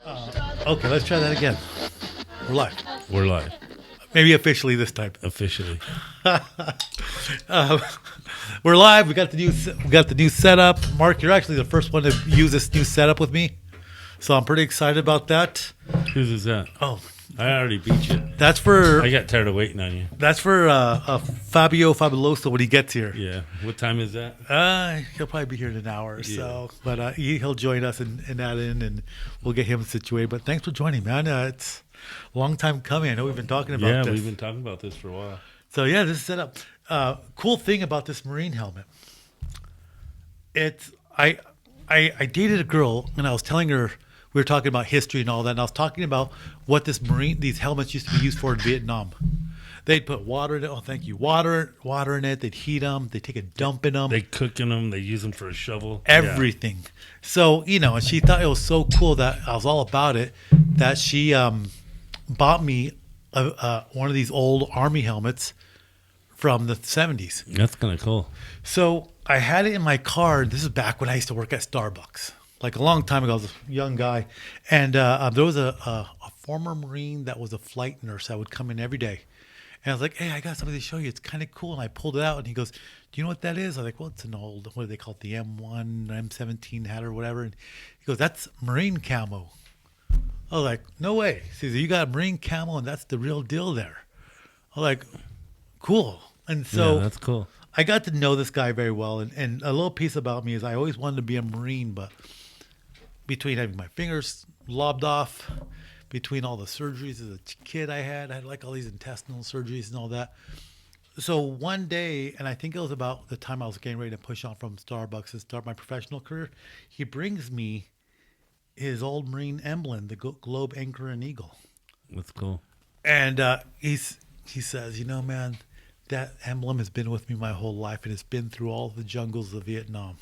Okay, let's try that again. We're live. We're live. Maybe officially this time. Officially. We're live. We got the new setup. Mark, you're actually the first one to use this new setup with me, so I'm pretty excited about that. Whose is that? Oh, I already beat you. that's for I got tired of waiting on you. that's for Fabio Fabuloso when he gets here. Yeah. What time is that? He'll probably be here in an hour or so, but he'll join us and add in, and we'll get him situated. But thanks for joining, man. It's a long time coming. I know we've been talking about this. We've been talking about this for a while. So yeah, this is set up. Cool thing about this Marine helmet. It's I dated a girl and I was telling her we were talking about history and all that, and I was talking about what these helmets used to be used for in Vietnam. They'd put water in it. Oh, thank you. Water in it. They'd heat them. They'd take a dump in them. They cook in them. They use them for a shovel. Everything. Yeah. So, and she thought it was so cool that I was all about it, that she bought me one of these old Army helmets from the 70s. That's kind of cool. So I had it in my car. This is back when I used to work at Starbucks. Like a long time ago, I was a young guy. And there was a former Marine that was a flight nurse that would come in every day. And I was like, hey, I got something to show you. It's kind of cool. And I pulled it out, and he goes, do you know what that is? I was like, well, it's an old, what do they call it? The M1, M17 hat or whatever. And he goes, that's Marine camo. I was like, no way. He says, you got Marine camo, and that's the real deal there. I was like, cool. And so that's cool. I got to know this guy very well. And a little piece about me is I always wanted to be a Marine, but between having my fingers lobbed off, between all the surgeries as a kid I had like all these intestinal surgeries and all that. So one day, and I think it was about the time I was getting ready to push on from Starbucks and start my professional career, he brings me his old Marine emblem, the globe, anchor, and eagle. That's cool. And he says, man, that emblem has been with me my whole life, and it's been through all the jungles of Vietnam.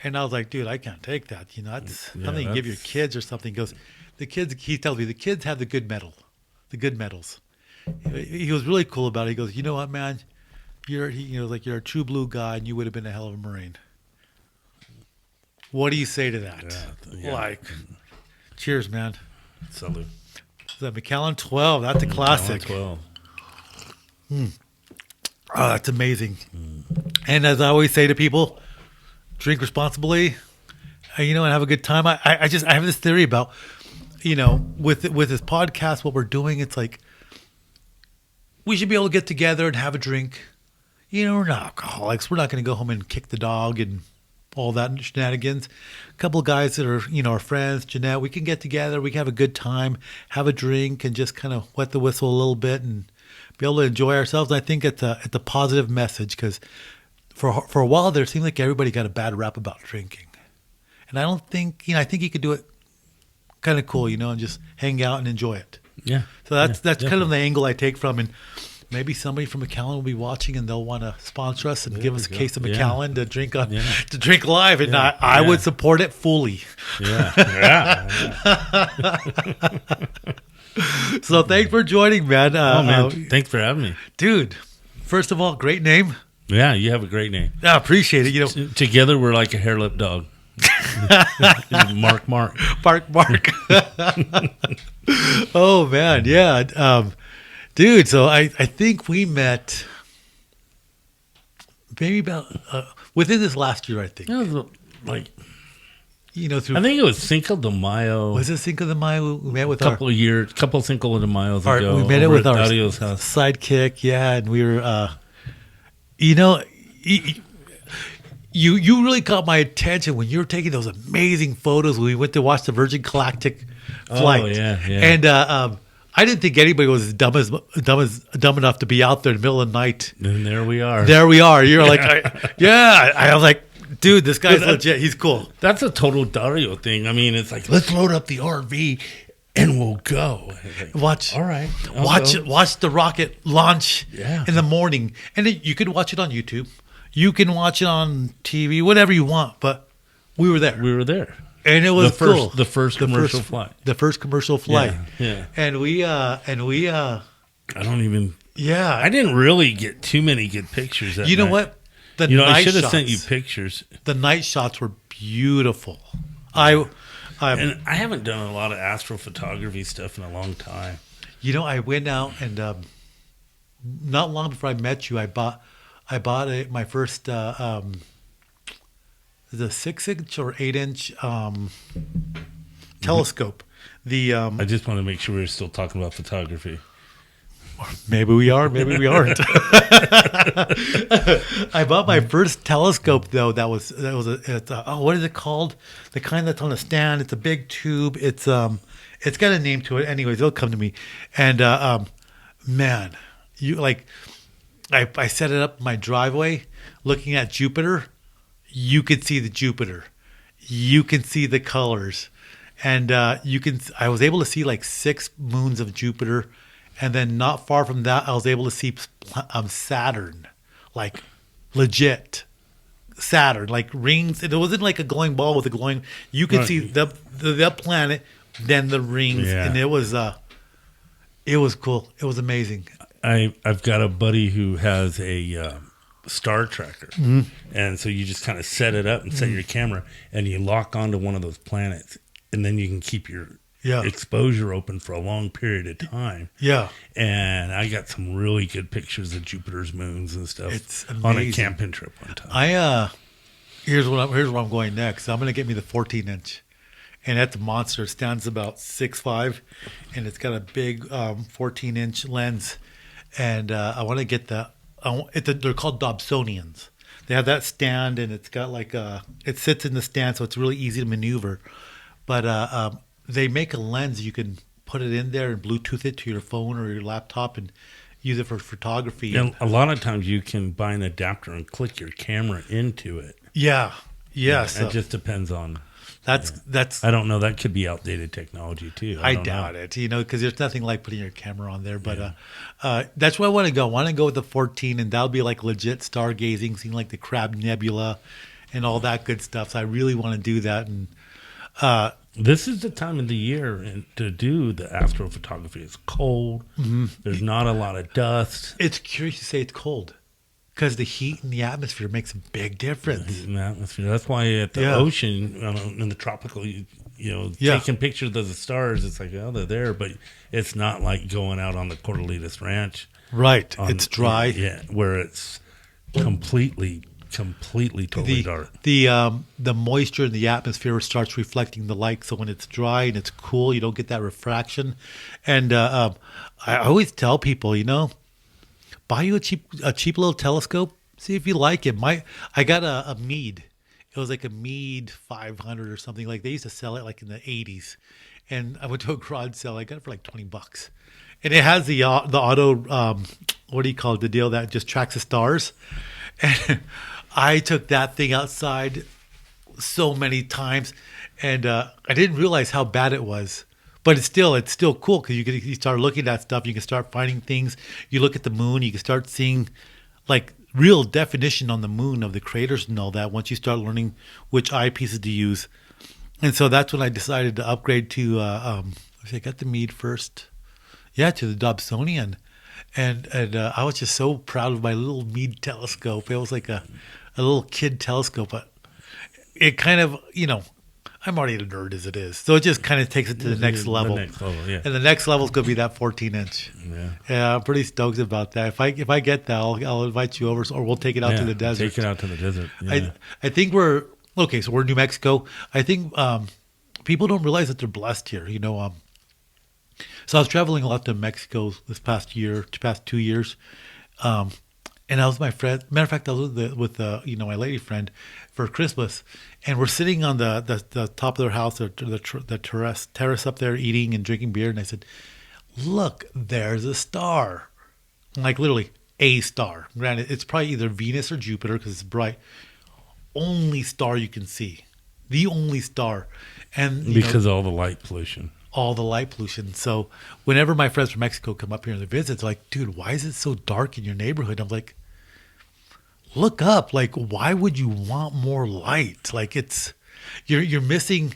And I was like, dude, I can't take that. That's something you give your kids or something. He goes, he tells me, the kids have the good medals. He was really cool about it. He goes, you know what, man? You're a true blue guy, and you would have been a hell of a Marine. What do you say to that? Yeah. Cheers, man. Salute. The Macallan 12. That's a classic. 12. Oh, that's amazing. And as I always say to people, drink responsibly, and have a good time. I have this theory about, with this podcast, what we're doing, it's like we should be able to get together and have a drink. We're not alcoholics. We're not going to go home and kick the dog and all that shenanigans. A couple of guys that are, our friends, Jeanette, we can get together. We can have a good time, have a drink, and just kind of wet the whistle a little bit and be able to enjoy ourselves. And I think it's a positive message, because for a while there, it seemed like everybody got a bad rap about drinking. And I don't think, I think you could do it kind of cool, and just hang out and enjoy it. Yeah. So that's kind of the angle I take from, and maybe somebody from Macallan will be watching and they'll want to sponsor us and give us a case of Macallan to drink to drink live, and I would support it fully. Yeah. So thanks for joining, man. Thanks for having me, dude. First of all, great name. Yeah, you have a great name. I appreciate it. Together we're like a hair-lip dog. Mark. Oh man, yeah, dude. So I think we met maybe about within this last year. I think it was through. I think it was Cinco de Mayo. Was it Cinco de Mayo? We met with couple Cinco de Mayos ago. We met it with our Dadio's house. Sidekick, and we were. You really caught my attention when you were taking those amazing photos when we went to watch the Virgin Galactic flight. Oh yeah. And I didn't think anybody was dumb enough to be out there in the middle of the night. And there we are. You're like, I was like, dude, this guy's legit. He's cool. That's a total Dario thing. I mean, it's like, let's load up the RV and we'll go. Watch. All right. Watch the rocket launch in the morning, and you could watch it on YouTube. You can watch it on TV, whatever you want. But we were there. And it was cool. The first commercial flight. The first commercial flight. Yeah. And we I don't even. Yeah. I didn't really get too many good pictures that You know night. what? I should have sent you pictures. The night shots were beautiful. I And I haven't done a lot of astrophotography stuff in a long time. I went out and not long before I met you, I bought my first the 6-inch or 8-inch telescope. I just want to make sure we're still talking about photography. Maybe we are, maybe we aren't. I bought my first telescope though. What is it called? The kind that's on a stand. It's a big tube. It's got a name to it. Anyways, it'll come to me. And man, I set it up in my driveway, looking at Jupiter. You could see the Jupiter. You can see the colors, and I was able to see like 6 moons of Jupiter. And then not far from that, I was able to see Saturn, like legit Saturn, like rings. It wasn't like a glowing ball with a glowing. You could see the planet, then the rings, and it was cool. It was amazing. I've got a buddy who has a star tracker, and so you just kind of set it up and set your camera, and you lock onto one of those planets, and then you can keep your exposure open for a long period of time. Yeah. And I got some really good pictures of Jupiter's moons and stuff. It's amazing. On a camping trip one time. Here's where I'm going next. I'm going to get me the 14-inch. And that's a monster. It stands about 6'5", and it's got a big 14-inch lens. And I want to get they're called Dobsonians. They have that stand, and it's got it sits in the stand, so it's really easy to maneuver. But they make a lens. You can put it in there and Bluetooth it to your phone or your laptop and use it for photography. And a lot of times you can buy an adapter and click your camera into it. Yeah. Yes. It just depends on. That's. I don't know. That could be outdated technology too. I doubt it. Because there's nothing like putting your camera on there. But that's where I want to go. I want to go with the 14, and that'll be like legit stargazing, seeing like the Crab Nebula, and all that good stuff. So I really want to do that. And this is the time of the year to do the astrophotography. It's cold. Mm-hmm. There's not a lot of dust. It's curious to say it's cold because the heat in the atmosphere makes a big difference. The heat in the atmosphere. That's why at the ocean, in the tropical, taking pictures of the stars, it's like, oh, they're there, but it's not like going out on the Cordilleras Ranch. Right. It's dry. Yeah, where it's completely totally dark. The moisture in the atmosphere starts reflecting the light, so when it's dry and it's cool, you don't get that refraction. And I always tell people, buy you a cheap little telescope, see if you like it. I got a Meade. It was like a Meade 500 or something. Like they used to sell it like in the 80s, and I went to a garage sale. I got it for like $20, and it has the auto what do you call it? The deal that just tracks the stars. And I took that thing outside so many times, and I didn't realize how bad it was. But it's still cool because you start looking at stuff. You can start finding things. You look at the moon. You can start seeing like real definition on the moon of the craters and all that once you start learning which eyepieces to use. And so that's when I decided to upgrade to I got the Meade first. Yeah, to the Dobsonian. And I was just so proud of my little Meade telescope. It was like a little kid telescope. But it kind of, I'm already a nerd as it is. So it just kind of takes it to the next level. The next level, yeah. And the next level is going to be that 14-inch. Yeah, I'm pretty stoked about that. If I get that, I'll invite you over, or we'll take it out to the desert. Take it out to the desert. Yeah. I think we're New Mexico. I think people don't realize that they're blessed here. So I was traveling a lot to Mexico this past 2 years. And I was my friend. Matter of fact, I was with my lady friend for Christmas, and we're sitting on the top of their house, the terrace up there, eating and drinking beer. And I said, "Look, there's a star, like literally a star. Granted, it's probably either Venus or Jupiter because it's bright. Only star you can see, the only star, and because of all the light pollution." All the light pollution. So whenever my friends from Mexico come up here and they visit, it's like, dude, why is it so dark in your neighborhood? I'm like, look up. Like, why would you want more light? Like, you're missing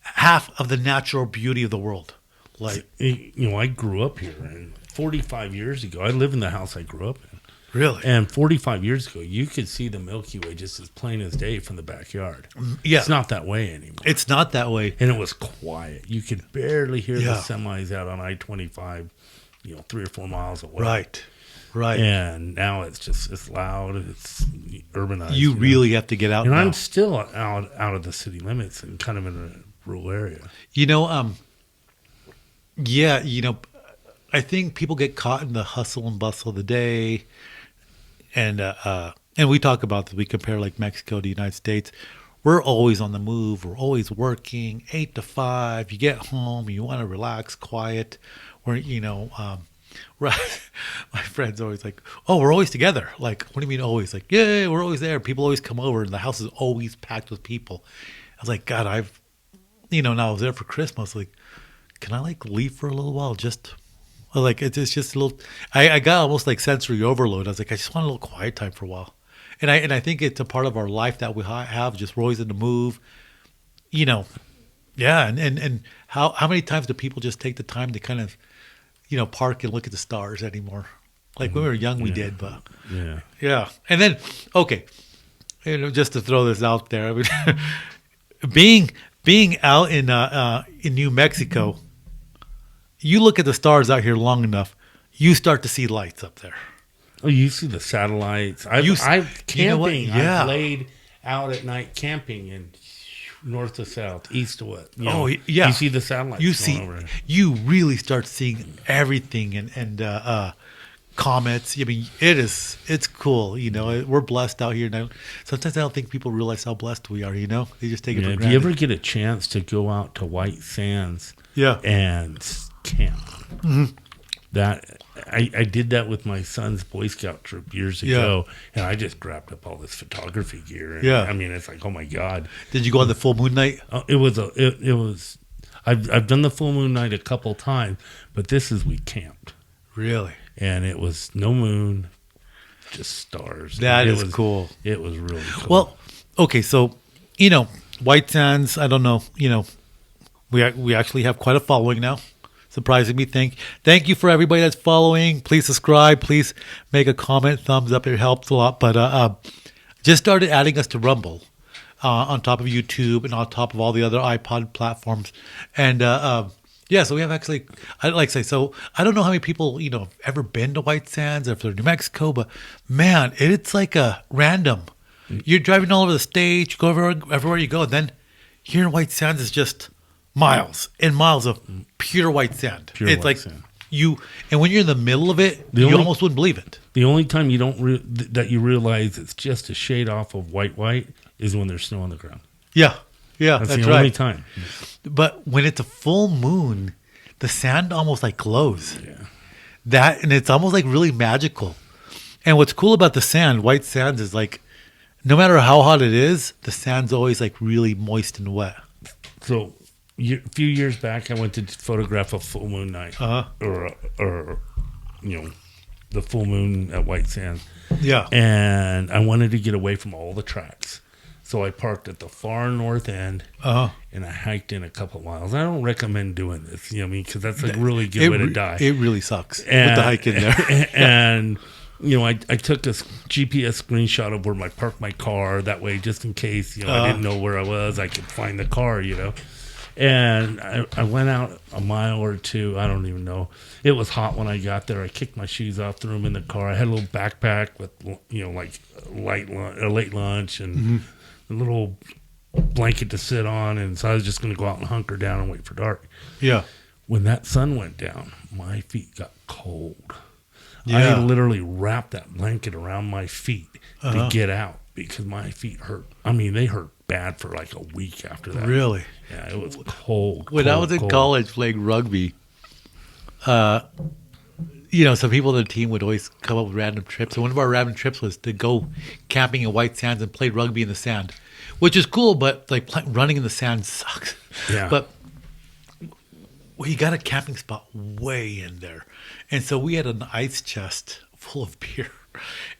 half of the natural beauty of the world. Like, I grew up here, and 45 years ago, I live in the house I grew up in. Really? And 45 years ago, you could see the Milky Way just as plain as day from the backyard. Yeah. It's not that way anymore. It's not that way. And it was quiet. You could barely hear the Yeah. semis out on I-25, 3 or 4 miles away. Right. And now it's loud. It's urbanized. You really have to get out And now. I'm still out of the city limits and kind of in a rural area. Yeah, I think people get caught in the hustle and bustle of the day. And we talk about this. We compare like Mexico to the United States. We're always on the move. We're always working 8 to 5. You get home, you want to relax, quiet. My friend's always like, "Oh, we're always together." Like, what do you mean always? Like, yeah, we're always there. People always come over, and the house is always packed with people. I was like, God, now I was there for Christmas. Like, can I like leave for a little while? It's just a little. I got almost like sensory overload. I was like, I just want a little quiet time for a while, and I think it's a part of our life that we have. Just we're always in the move, Yeah, and how many times do people just take the time to kind of, park and look at the stars anymore? Like when we were young, we did, but yeah. And then okay, just to throw this out there, I mean, being out in New Mexico. You look at the stars out here long enough, you start to see lights up there. Oh, you see the satellites. I've camping. I've laid out at night camping in north to south, east to west. Yeah. You see the satellites. You really start seeing everything and comets. I mean, it's cool. We're blessed out here now. Sometimes I don't think people realize how blessed we are. They just take it for granted. If you ever get a chance to go out to White Sands, and camp, that I did that with my son's Boy Scout troop years ago, and I just grabbed up all this photography gear. And, I mean, it's like, oh my God! Did you go on the full moon night? It was. I've done the full moon night a couple times, but we camped. Really? And it was no moon, just stars. That is cool. It was really cool. Well, okay, so White Sands. I don't know. We actually have quite a following now. Surprising me. Thank you for everybody that's following. Please subscribe. Please make a comment, thumbs up. It helps a lot. But just started adding us to Rumble on top of YouTube and on top of all the other iPod platforms. And so we have actually, I'd like to say, so I don't know how many people have ever been to White Sands or if they're in New Mexico, but man, it's like a random. You're driving all over the state, you go everywhere you go, and then here in White Sands is just miles and miles of pure white sand. It's like sand. And when you're in the middle of it, you almost wouldn't believe it. The only time you don't that you realize it's just a shade off of white is when there's snow on the ground. Yeah, that's the right. only time. But when it's a full moon, the sand almost like glows. Yeah, and it's almost like really magical. And what's cool about the sand, White Sands, is like no matter how hot it is, the sand's always like really moist and wet. So. A few years back, I went to photograph a full moon night, or the full moon at White Sands. Yeah, and I wanted to get away from all the tracks, so I parked at the far north end, and I hiked in a couple miles. I don't recommend doing this, because that's a really good way to die. It really sucks with the hike in there. And I took a GPS screenshot of where I parked my car. That way, just in case I didn't know where I was, I could find the car. And I went out a mile or two. I don't even know. It was hot when I got there. I kicked my shoes off, threw them in the car. I had a little backpack with, like a late lunch and a little blanket to sit on. And so I was just going to go out and hunker down and wait for dark. Yeah. When that sun went down, my feet got cold. Yeah. I literally wrapped that blanket around my feet to get out because my feet hurt. I mean, they hurt bad for like a week after that. Really? Yeah, it was cold. When I was in college playing rugby, some people on the team would always come up with random trips. And one of our random trips was to go camping in White Sands and play rugby in the sand, which is cool, but like running in the sand sucks. Yeah. But we got a camping spot way in there. And so we had an ice chest full of beer.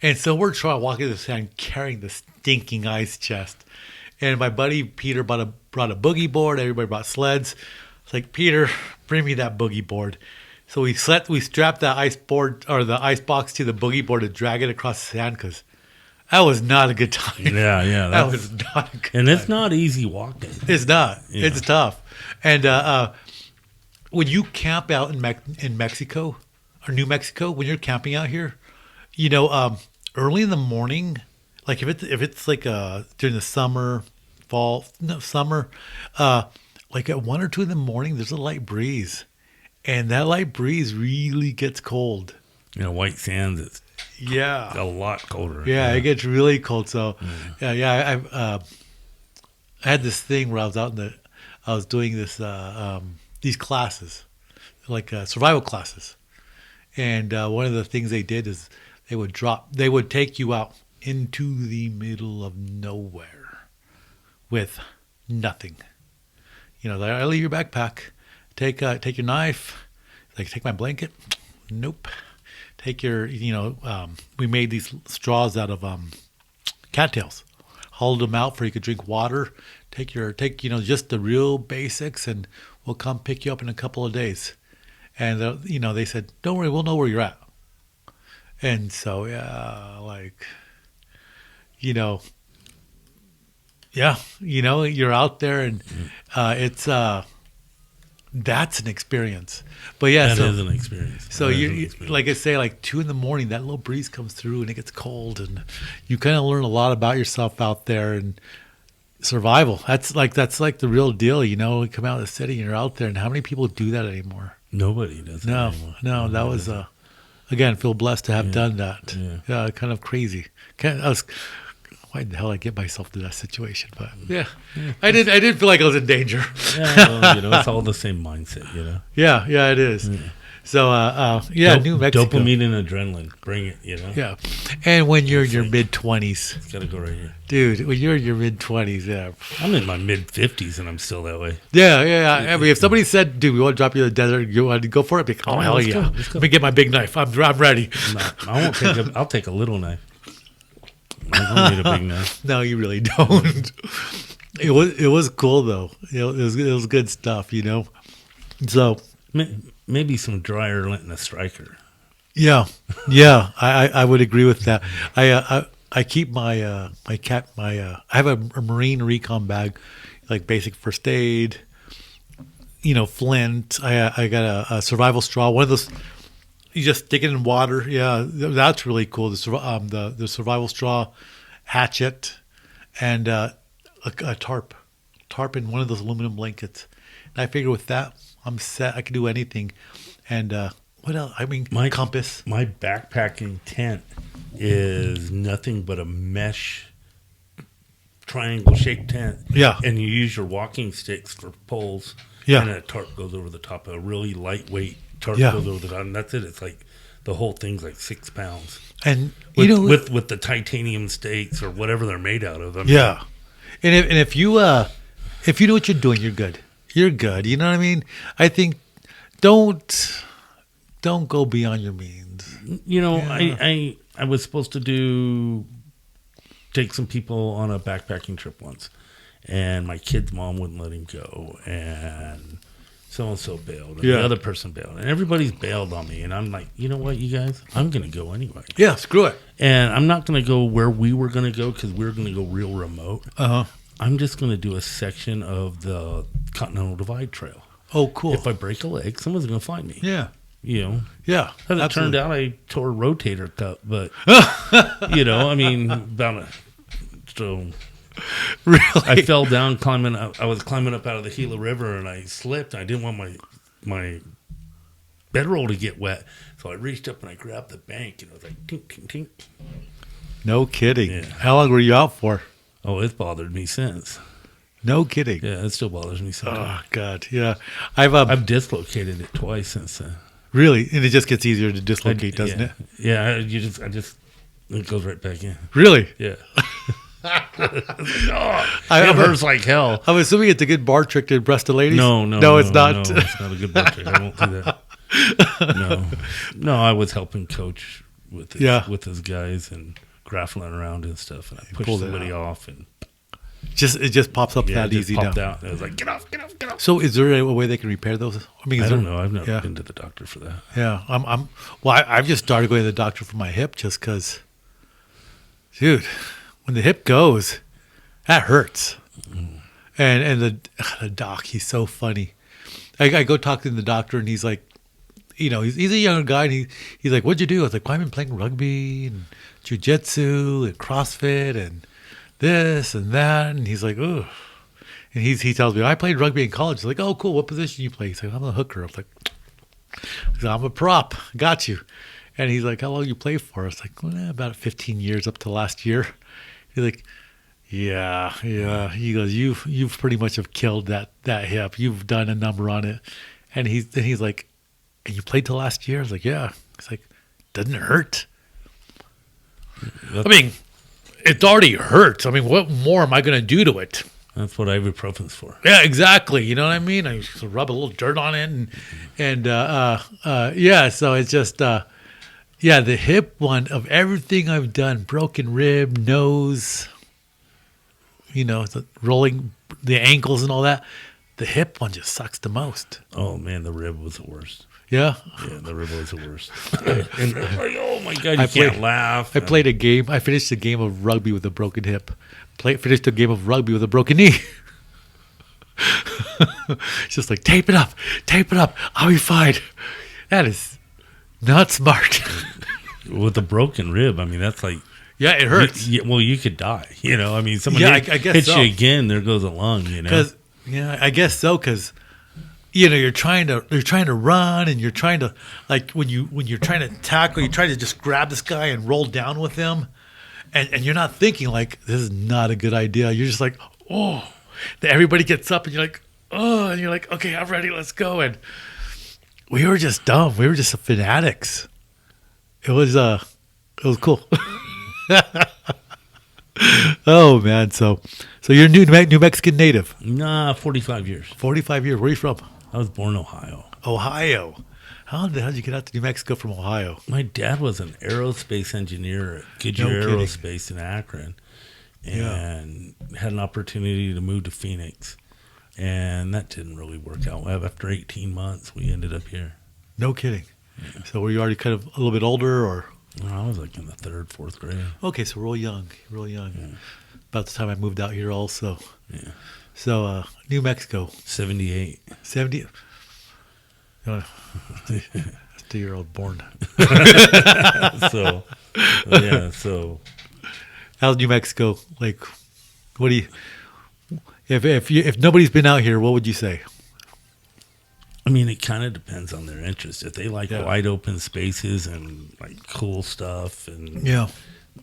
And so we're trying to walk in the sand carrying the stinking ice chest. And my buddy Peter brought a boogie board. Everybody brought sleds. It's like, Peter, bring me that boogie board. So we strapped the ice board or the ice box to the boogie board to drag it across the sand because that was not a good time. Yeah. That was not a good time. And it's not easy walking. It's not. Yeah. It's tough. And when you camp out in Mexico or New Mexico, when you're camping out here, early in the morning, like if it's like during the summer, like at 1 or 2 in the morning, there's a light breeze. And that light breeze really gets cold. White sands is a lot colder. Yeah, it gets really cold. So, I had this thing where I was doing this these classes, like survival classes, and one of the things they did is they would take you out into the middle of nowhere with nothing. I leave your backpack. Take your knife. Like, take my blanket. Nope. Take your, we made these straws out of cattails. Hollowed them out for you could drink water. Take just the real basics, and we'll come pick you up in a couple of days. And they said, don't worry, we'll know where you're at. And so you're out there, and it's that's an experience. But that is an experience. So like I say, like 2 in the morning, that little breeze comes through and it gets cold, and you kind of learn a lot about yourself out there and survival. That's like the real deal. You come out of the city and you're out there, and how many people do that anymore? Nobody does that anymore. No, that was again, feel blessed to have done that. Yeah, kind of crazy. Why the hell I get myself to that situation? But I didn't feel like I was in danger. It's all the same mindset, Yeah, it is. Yeah. So, New Mexico. Dopamine and adrenaline, bring it, Yeah, and when you're in your mid-20s. It's got to go right here. Dude, when you're in your mid-20s, I'm in my mid-50s and I'm still that way. Yeah. I mean, if somebody said, dude, we want to drop you in the desert, you want to go for it? I'd be like, oh, hell yeah. Let me get my big knife. I'm ready. No, I'll take a little knife. I don't need a big knife. No, you really don't. It was cool though. It was good stuff, So maybe some drier lint and a striker. Yeah. I would agree with that. I keep my I have a Marine recon bag, like basic first aid, flint. I got a survival straw. One of those. You just stick it in water. Yeah, that's really cool. The survival straw, hatchet, and a tarp in one of those aluminum blankets. And I figure with that, I'm set. I can do anything. And what else? I mean, compass. My backpacking tent is nothing but a mesh triangle-shaped tent. Yeah. And you use your walking sticks for poles. Yeah. And a tarp goes over the top. A really lightweight tarp goes over the top, and that's it. It's like the whole thing's like 6 pounds. And with the titanium stakes or whatever they're made out of. And if you know what you're doing, you're good. You're good. You know what I mean? I think don't go beyond your means. I was supposed to take some people on a backpacking trip once, and my kid's mom wouldn't let him go, and so-and-so bailed, and the other person bailed, and everybody's bailed on me, and I'm like, you know what, you guys, I'm going to go anyway. Yeah, screw it. And I'm not going to go where we were going to go because we were going to go real remote. I'm just going to do a section of the Continental Divide Trail. Oh, cool. If I break a leg, someone's going to find me. Yeah. Yeah. As it turned out, I tore a rotator cuff, but, so... Really? I fell down climbing up. I was climbing up out of the Gila River, and I slipped. I didn't want my bedroll to get wet, so I reached up and I grabbed the bank, and it was like tink, tink, tink. No kidding. Yeah. How long were you out for? Oh, it's bothered me since. No kidding. Yeah, it still bothers me sometimes. Oh God, yeah. I've dislocated it twice since then. Really, and it just gets easier to dislocate, doesn't it? Yeah, it goes right back in. Really? Yeah. It hurts like hell. I'm assuming it's a good bar trick to impress the ladies. No, it's not. No, it's not a good bar trick. I won't do that. No. I was helping coach with his guys and grappling around and stuff, and I pushed somebody off, and It just pops up Yeah, that it just easy popped now. out. It was like, get off, get off, get off. So is there a way they can repair those? I mean, I is don't there- know. I've never yeah. been to the doctor for that. Yeah, I've just started going to the doctor for my hip just because, dude, when the hip goes, that hurts. And the doc, he's so funny. I go talk to the doctor, and he's like, he's a younger guy, and he's like, what'd you do? I was like, well, I've been playing rugby and jiu-jitsu and CrossFit and this and that. And he's like, oh. And he tells me, I played rugby in college. He's like, oh, cool. What position you play? He's like, I'm a hooker. I'm like, I'm a prop. Got you. And he's like, how long you play for? I was like, well, about 15 years up to last year. He's like, yeah. He goes, you've pretty much have killed that hip. You've done a number on it. And he's like, and you played till last year? I was like, yeah. He's like, doesn't it hurt? I mean, it already hurts. I mean, what more am I going to do to it? That's what ibuprofen's for. Yeah, exactly. You know what I mean? I used to rub a little dirt on it, and yeah. So it's just the hip one of everything I've done, broken rib, nose, rolling the ankles and all that. The hip one just sucks the most. Oh man, the rib was the worst. Yeah. Yeah, the rib was the worst. And like, oh my god, you can't laugh. I played a game. I finished a game of rugby with a broken hip. Finished a game of rugby with a broken knee. It's just like, tape it up. I'll be fine. That is not smart. With a broken rib, I mean, that's like, yeah, it hurts. You could die. I mean, someone I guess hits so. you again, there goes a lung. I guess so. Because you're trying to run, and you're trying to, like, when you're trying to tackle, you try to just grab this guy and roll down with him. And you're not thinking, like, this is not a good idea. You're just like, oh. Everybody gets up, and you're like, oh. And you're like, okay, I'm ready. Let's go. And we were just dumb. We were just fanatics. It was cool. Oh, man. So you're New Mexican native. Nah, 45 years. 45 years. Where are you from? I was born in Ohio. Ohio. How the hell did you get out to New Mexico from Ohio? My dad was an aerospace engineer at Goodyear Aerospace in Akron, and had an opportunity to move to Phoenix, and that didn't really work out. After 18 months, we ended up here. No kidding. Yeah. So were you already kind of a little bit older, or? I was like in the 3rd, 4th grade. Okay, so real young. Yeah. About the time I moved out here also. Yeah. So New Mexico. 78. 70. 2-year-old born. So how's New Mexico? Like, what do you? If nobody's been out here, what would you say? I mean, it kind of depends on their interest. If they like wide open spaces and like cool stuff and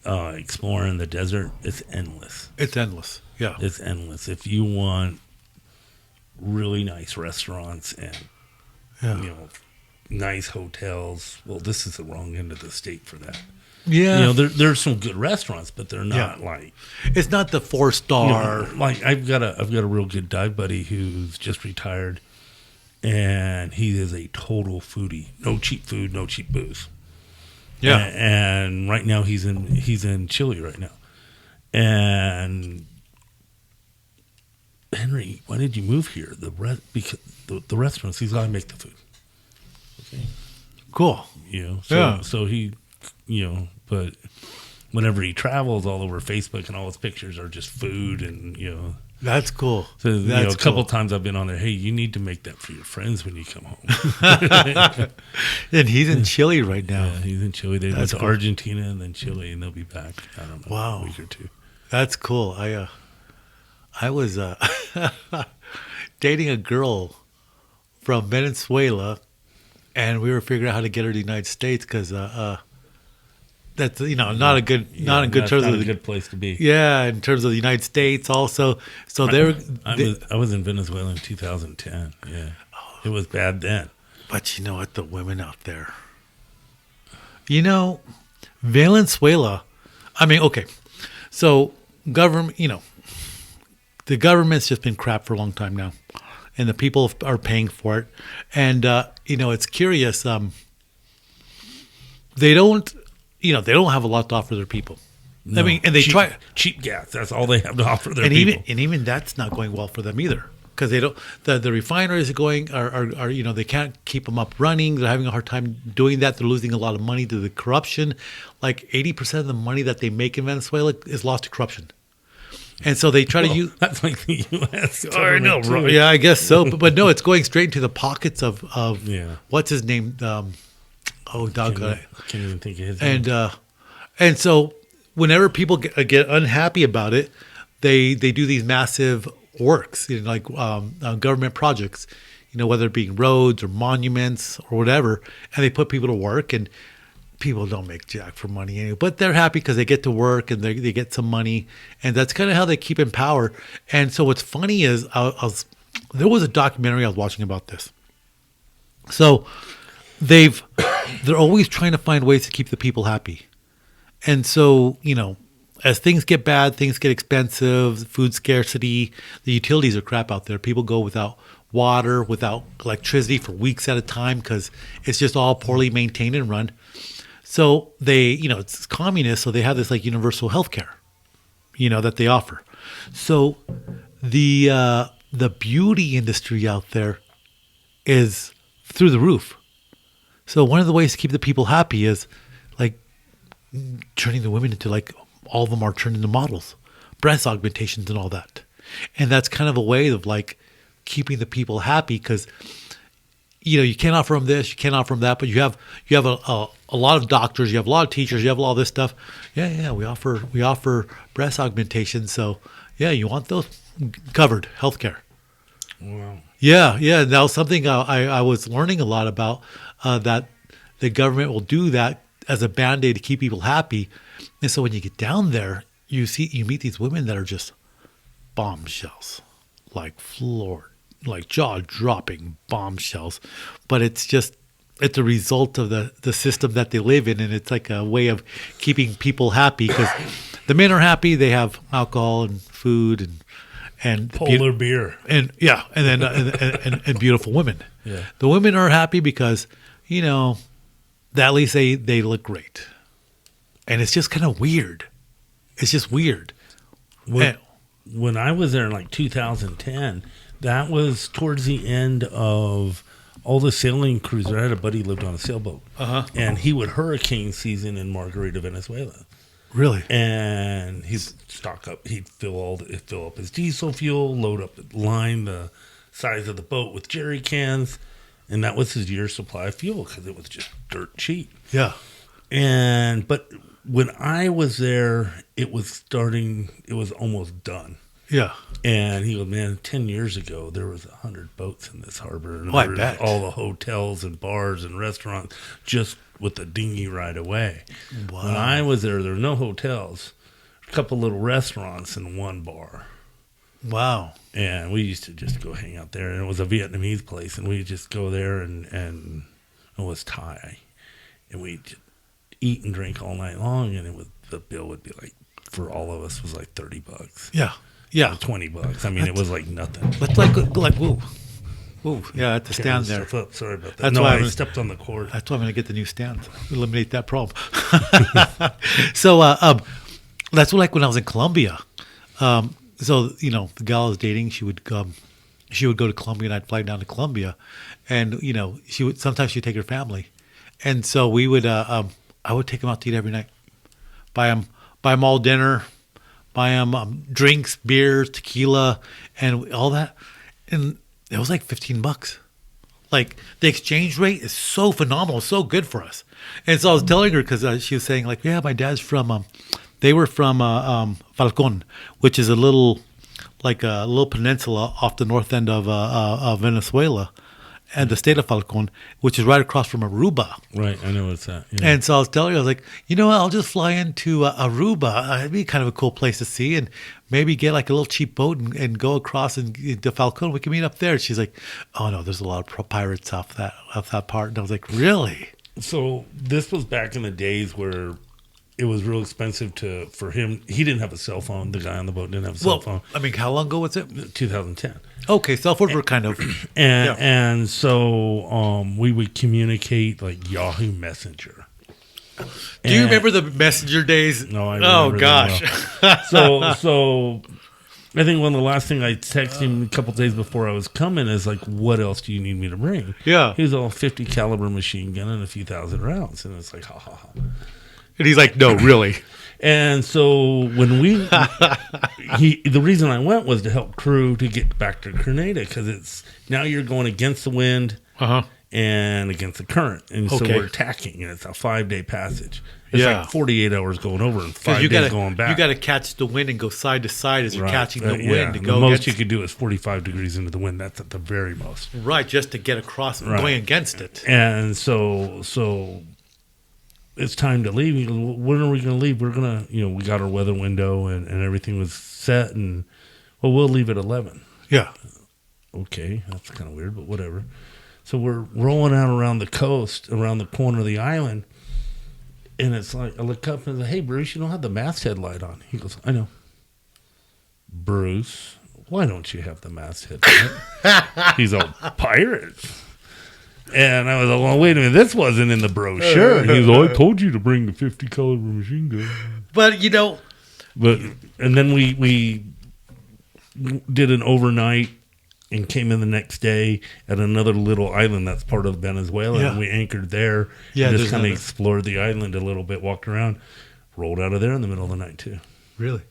exploring the desert, it's endless. It's endless. Yeah, it's endless. If you want really nice restaurants and nice hotels, well, this is the wrong end of the state for that. Yeah, there's some good restaurants, but they're not like, it's not the 4-star. Like I've got a real good dive buddy who's just retired, and he is a total foodie. No cheap food, no cheap booze. Yeah, and right now he's in Chile right now. And Henry, why did you move here? Because the restaurants, he's got to make the food. Okay, cool. So he, but whenever he travels all over Facebook, and all his pictures are just food, and that's cool. So a couple times I've been on there. Hey, you need to make that for your friends when you come home. And he's in Chile right now. Yeah, he's in Chile. They went to Argentina and then Chile, and they'll be back. I don't know, a week or two. That's cool. I was dating a girl from Venezuela, and we were figuring out how to get her to the United States because that's not a good place to be. Yeah, in terms of the United States also. So I was in Venezuela in 2010. Yeah, it was bad then. But you know what, the women out there. Venezuela. I mean, okay, so government. The government's just been crap for a long time now, and the people are paying for it. And it's curious. They don't have a lot to offer their people. No. I mean, and they try cheap gas. That's all they have to offer their and people. even that's not going well for them either, because they don't. The refineries are they can't keep them up running. They're having a hard time doing that. They're losing a lot of money to the corruption. Like 80% of the money that they make in Venezuela is lost to corruption. And so they try to use. That's like the U.S. I know, right? Yeah, I guess so. But no, it's going straight into the pockets of what's his name? Can't even think of his name. And so whenever people get unhappy about it, they do these massive works, like government projects, whether it be roads or monuments or whatever, and they put people to work, and people don't make jack for money anyway, but they're happy because they get to work and they get some money, and that's kind of how they keep in power. And so what's funny is there was a documentary I was watching about this. So they're always trying to find ways to keep the people happy. And so, as things get bad, things get expensive, food scarcity, the utilities are crap out there. People go without water, without electricity for weeks at a time because it's just all poorly maintained and run. So they, it's communist, so they have this universal health care, that they offer. So the beauty industry out there is through the roof. So one of the ways to keep the people happy is turning the women into all of them are turned into models, breast augmentations and all that. And that's kind of a way of keeping the people happy because, you can't offer them this, you can't offer them that, but you have a lot of doctors, you have a lot of teachers, you have all this stuff. Yeah, we offer breast augmentation. So yeah, you want those covered, healthcare. Wow. Yeah. Now something I was learning a lot about that the government will do that as a Band-Aid to keep people happy. And so when you get down there, you meet these women that are just bombshells, jaw-dropping bombshells. But it's a result of the system that they live in, and it's a way of keeping people happy because the men are happy. They have alcohol and food and polar beer and then and beautiful women. Yeah, the women are happy because at least they look great, and it's just kind of weird. It's just weird. When I was there in 2010, that was towards the end of all the sailing cruises. I had a buddy who lived on a sailboat, and he would hurricane season in Margarita, Venezuela. Really? And he'd stock up. He'd fill up his diesel fuel, line the size of the boat with jerry cans. And that was his year's supply of fuel because it was just dirt cheap. Yeah. But when I was there, it was almost done. Yeah. And he goes, man, 10 years ago, there was 100 boats in this harbor. And I bet. All the hotels and bars and restaurants just with the dinghy right away. Wow. When I was there were no hotels, a couple little restaurants and one bar. Wow. And we used to just go hang out there. And it was a Vietnamese place. And we'd just go there and it was Thai. And we'd just eat and drink all night long. And the bill would be for all of us was $30. Yeah. Yeah. $20. I mean, it was nothing. That's woo. Woo. Yeah, I had to stand there. Sorry about that. I stepped on the cord. That's why I'm going to get the new stand. Eliminate that problem. So that's when I was in Colombia. So, the gal I was dating, she would go to Colombia and I'd fly down to Colombia. And, sometimes she'd take her family. And so we would, I would take them out to eat every night. Buy them all dinner, buy them drinks, beers, tequila, and all that. And it was $15. The exchange rate is so phenomenal, so good for us. And so I was telling her because she was saying yeah, my dad's from, they were from Falcon, which is a little peninsula off the north end of Venezuela, and the state of Falcon, which is right across from Aruba. Right, I know it's that. Yeah. And so I was telling her, I was I'll just fly into Aruba. It'd be kind of a cool place to see, and maybe get a little cheap boat and go across to Falcon. We can meet up there. She's like, oh no, there's a lot of pirates off that part. And I was like, really? So this was back in the days where it was real expensive for him. He didn't have a cell phone. The guy on the boat didn't have a cell phone. I mean, how long ago was it? 2010. Okay, cell phones were kind of... And so we would communicate Yahoo Messenger. Do you remember the Messenger days? No, I remember. Oh gosh. So I think one of the last things I texted him a couple days before I was coming is like, "What else do you need me to bring?" Yeah. He was all 50 caliber machine gun and a few thousand rounds, and it's like, ha ha ha. And he's like, "No, really." And so when the reason I went was to help crew to get back to Grenada, because it's now you're going against the wind and against the current, and so we're tacking, and it's a 5-day passage. It's like 48 hours going over and 5 days going back. You got to catch the wind and go side to side as you're catching the wind. Yeah. To The go most you could do is 45 degrees into the wind. That's at the very most. Right, just to get across going against it. And so it's time to leave. He goes, well, when are we going to leave? We're going to, we got our weather window and everything was set. And, well, we'll leave at 11. Yeah. Okay, that's kind of weird, but whatever. So we're rolling out around the coast, around the corner of the island. And it's like, I look up and I say, hey, Bruce, you don't have the masthead light on. He goes, I know. Bruce, why don't you have the masthead light? He's all, pirates. And I was like, well, wait a minute, this wasn't in the brochure. And he was like, I told you to bring the 50 caliber machine gun. But, and then we did an overnight and came in the next day at another little island that's part of Venezuela. And we anchored there and just kind of explored the island a little bit, walked around, rolled out of there in the middle of the night, too. Really?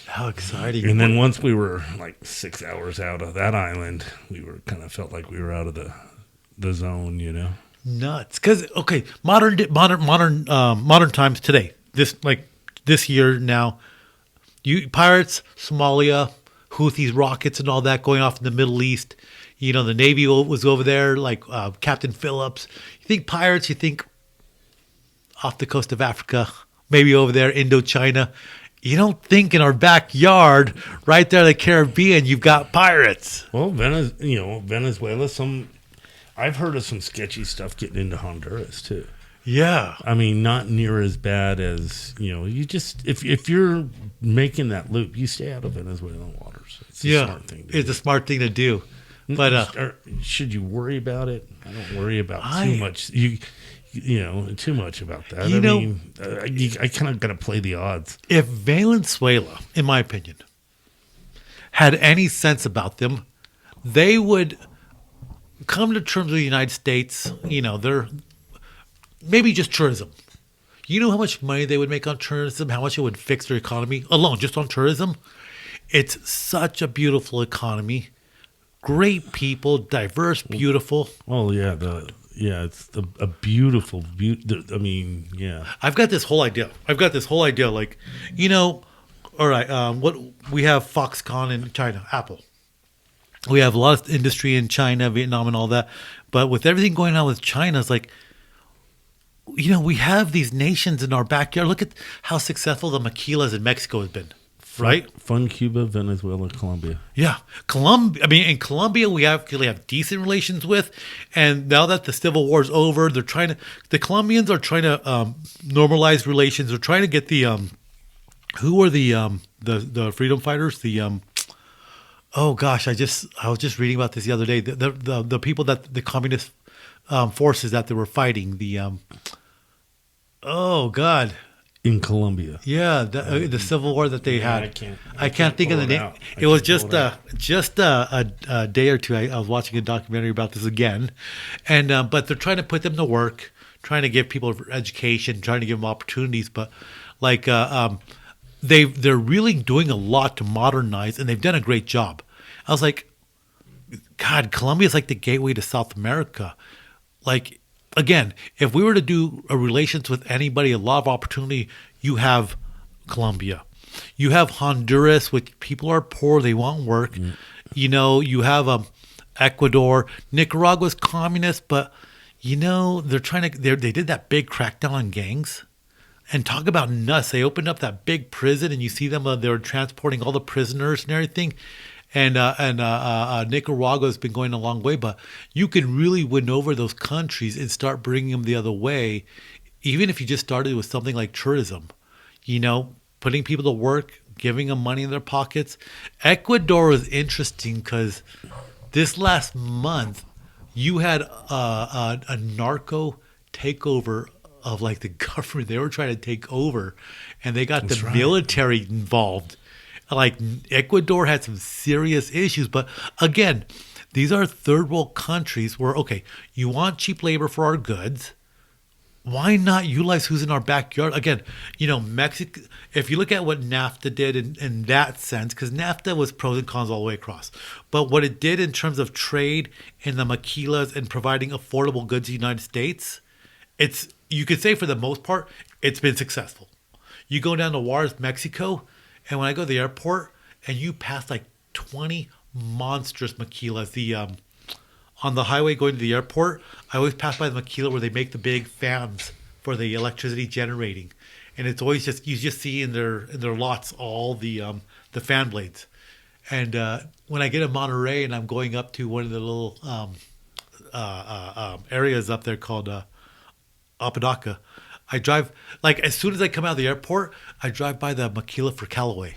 How exciting. And then once we were like 6 hours out of that island, we were kind of felt like we were out of the zone, Nuts. Because, modern times today, this year now, pirates, Somalia, Houthis, rockets and all that going off in the Middle East. The Navy was over there, like Captain Phillips. You think pirates, you think off the coast of Africa, maybe over there, Indochina. You don't think in our backyard, right there in the Caribbean, you've got pirates. Well, Venezuela, I've heard of some sketchy stuff getting into Honduras, too. Yeah. I mean, not near as bad as, you just, if you're making that loop, you stay out of Venezuelan waters. It's a smart thing to do. It's a smart thing to do. But should you worry about it? I don't worry about too much. Too much about that. I kind of got to play the odds. If Venezuela, in my opinion, had any sense about them, they would come to terms with the United States. They're maybe just tourism. You know how much money they would make on tourism, how much it would fix their economy alone, just on tourism? It's such a beautiful economy. Great people, diverse, beautiful. Oh, yeah. It's a beautiful, I mean, yeah. I've got this whole idea. Like, all right, what we have Foxconn in China, Apple. We have a lot of industry in China, Vietnam, and all that. But with everything going on with China, it's like, we have these nations in our backyard. Look at how successful the maquilas in Mexico has been, right? Fun Cuba, Venezuela, Colombia. Yeah. In Colombia, we actually have decent relations with. And now that the civil war is over, the Colombians are trying to normalize relations. They're trying to get who are the freedom fighters? Oh gosh, I was just reading about this the other day. The people that the communist forces that they were fighting. Oh God. In Colombia. Yeah, the civil war that they had. I can't think of the name. It was just a day or two. I was watching a documentary about this again, and but they're trying to put them to work, trying to give people education, trying to give them opportunities. But they're really doing a lot to modernize, and they've done a great job. I was like, God, Colombia is like the gateway to South America. Like, again, if we were to do a relations with anybody, a lot of opportunity, you have Colombia. You have Honduras, which people are poor, they want work. Mm. You have Ecuador. Nicaragua's communist, but, they're trying to, they did that big crackdown on gangs. And talk about nuts. They opened up that big prison, and you see them, they were transporting all the prisoners and everything. And Nicaragua has been going a long way, but you can really win over those countries and start bringing them the other way, even if you just started with something like tourism, putting people to work, giving them money in their pockets. Ecuador is interesting because this last month you had a narco takeover of like the government. They were trying to take over, and they got the military involved. Like Ecuador had some serious issues, but again, these are third world countries where, okay, you want cheap labor for our goods. Why not utilize who's in our backyard? Again, Mexico, if you look at what NAFTA did in that sense, because NAFTA was pros and cons all the way across. But what it did in terms of trade and the maquilas and providing affordable goods to the United States, you could say for the most part, it's been successful. You go down to Juarez, Mexico, and when I go to the airport and you pass like 20 monstrous maquilas, on the highway going to the airport, I always pass by the maquila where they make the big fans for the electricity generating, and it's always you just see in their lots all the fan blades. And when I get to Monterrey and I'm going up to one of the little areas up there called Apodaca, I drive, like, as soon as I come out of the airport, I drive by the maquila for Callaway,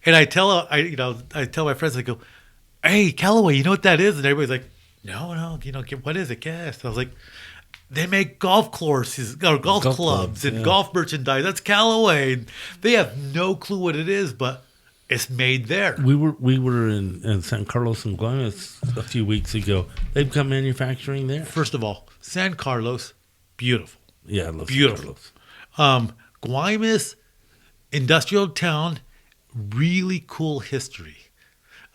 and I tell my friends, I go, "Hey, Callaway, you know what that is?" And everybody's like, No, what is it? Guess. I was like, they make golf courses or golf clubs and golf merchandise. That's Callaway. And they have no clue what it is, but it's made there. We were in San Carlos and Guaymas a few weeks ago. They've got manufacturing there. First of all, San Carlos, beautiful. Yeah, I love beautiful. San Carlos. Guaymas, industrial town, really cool history.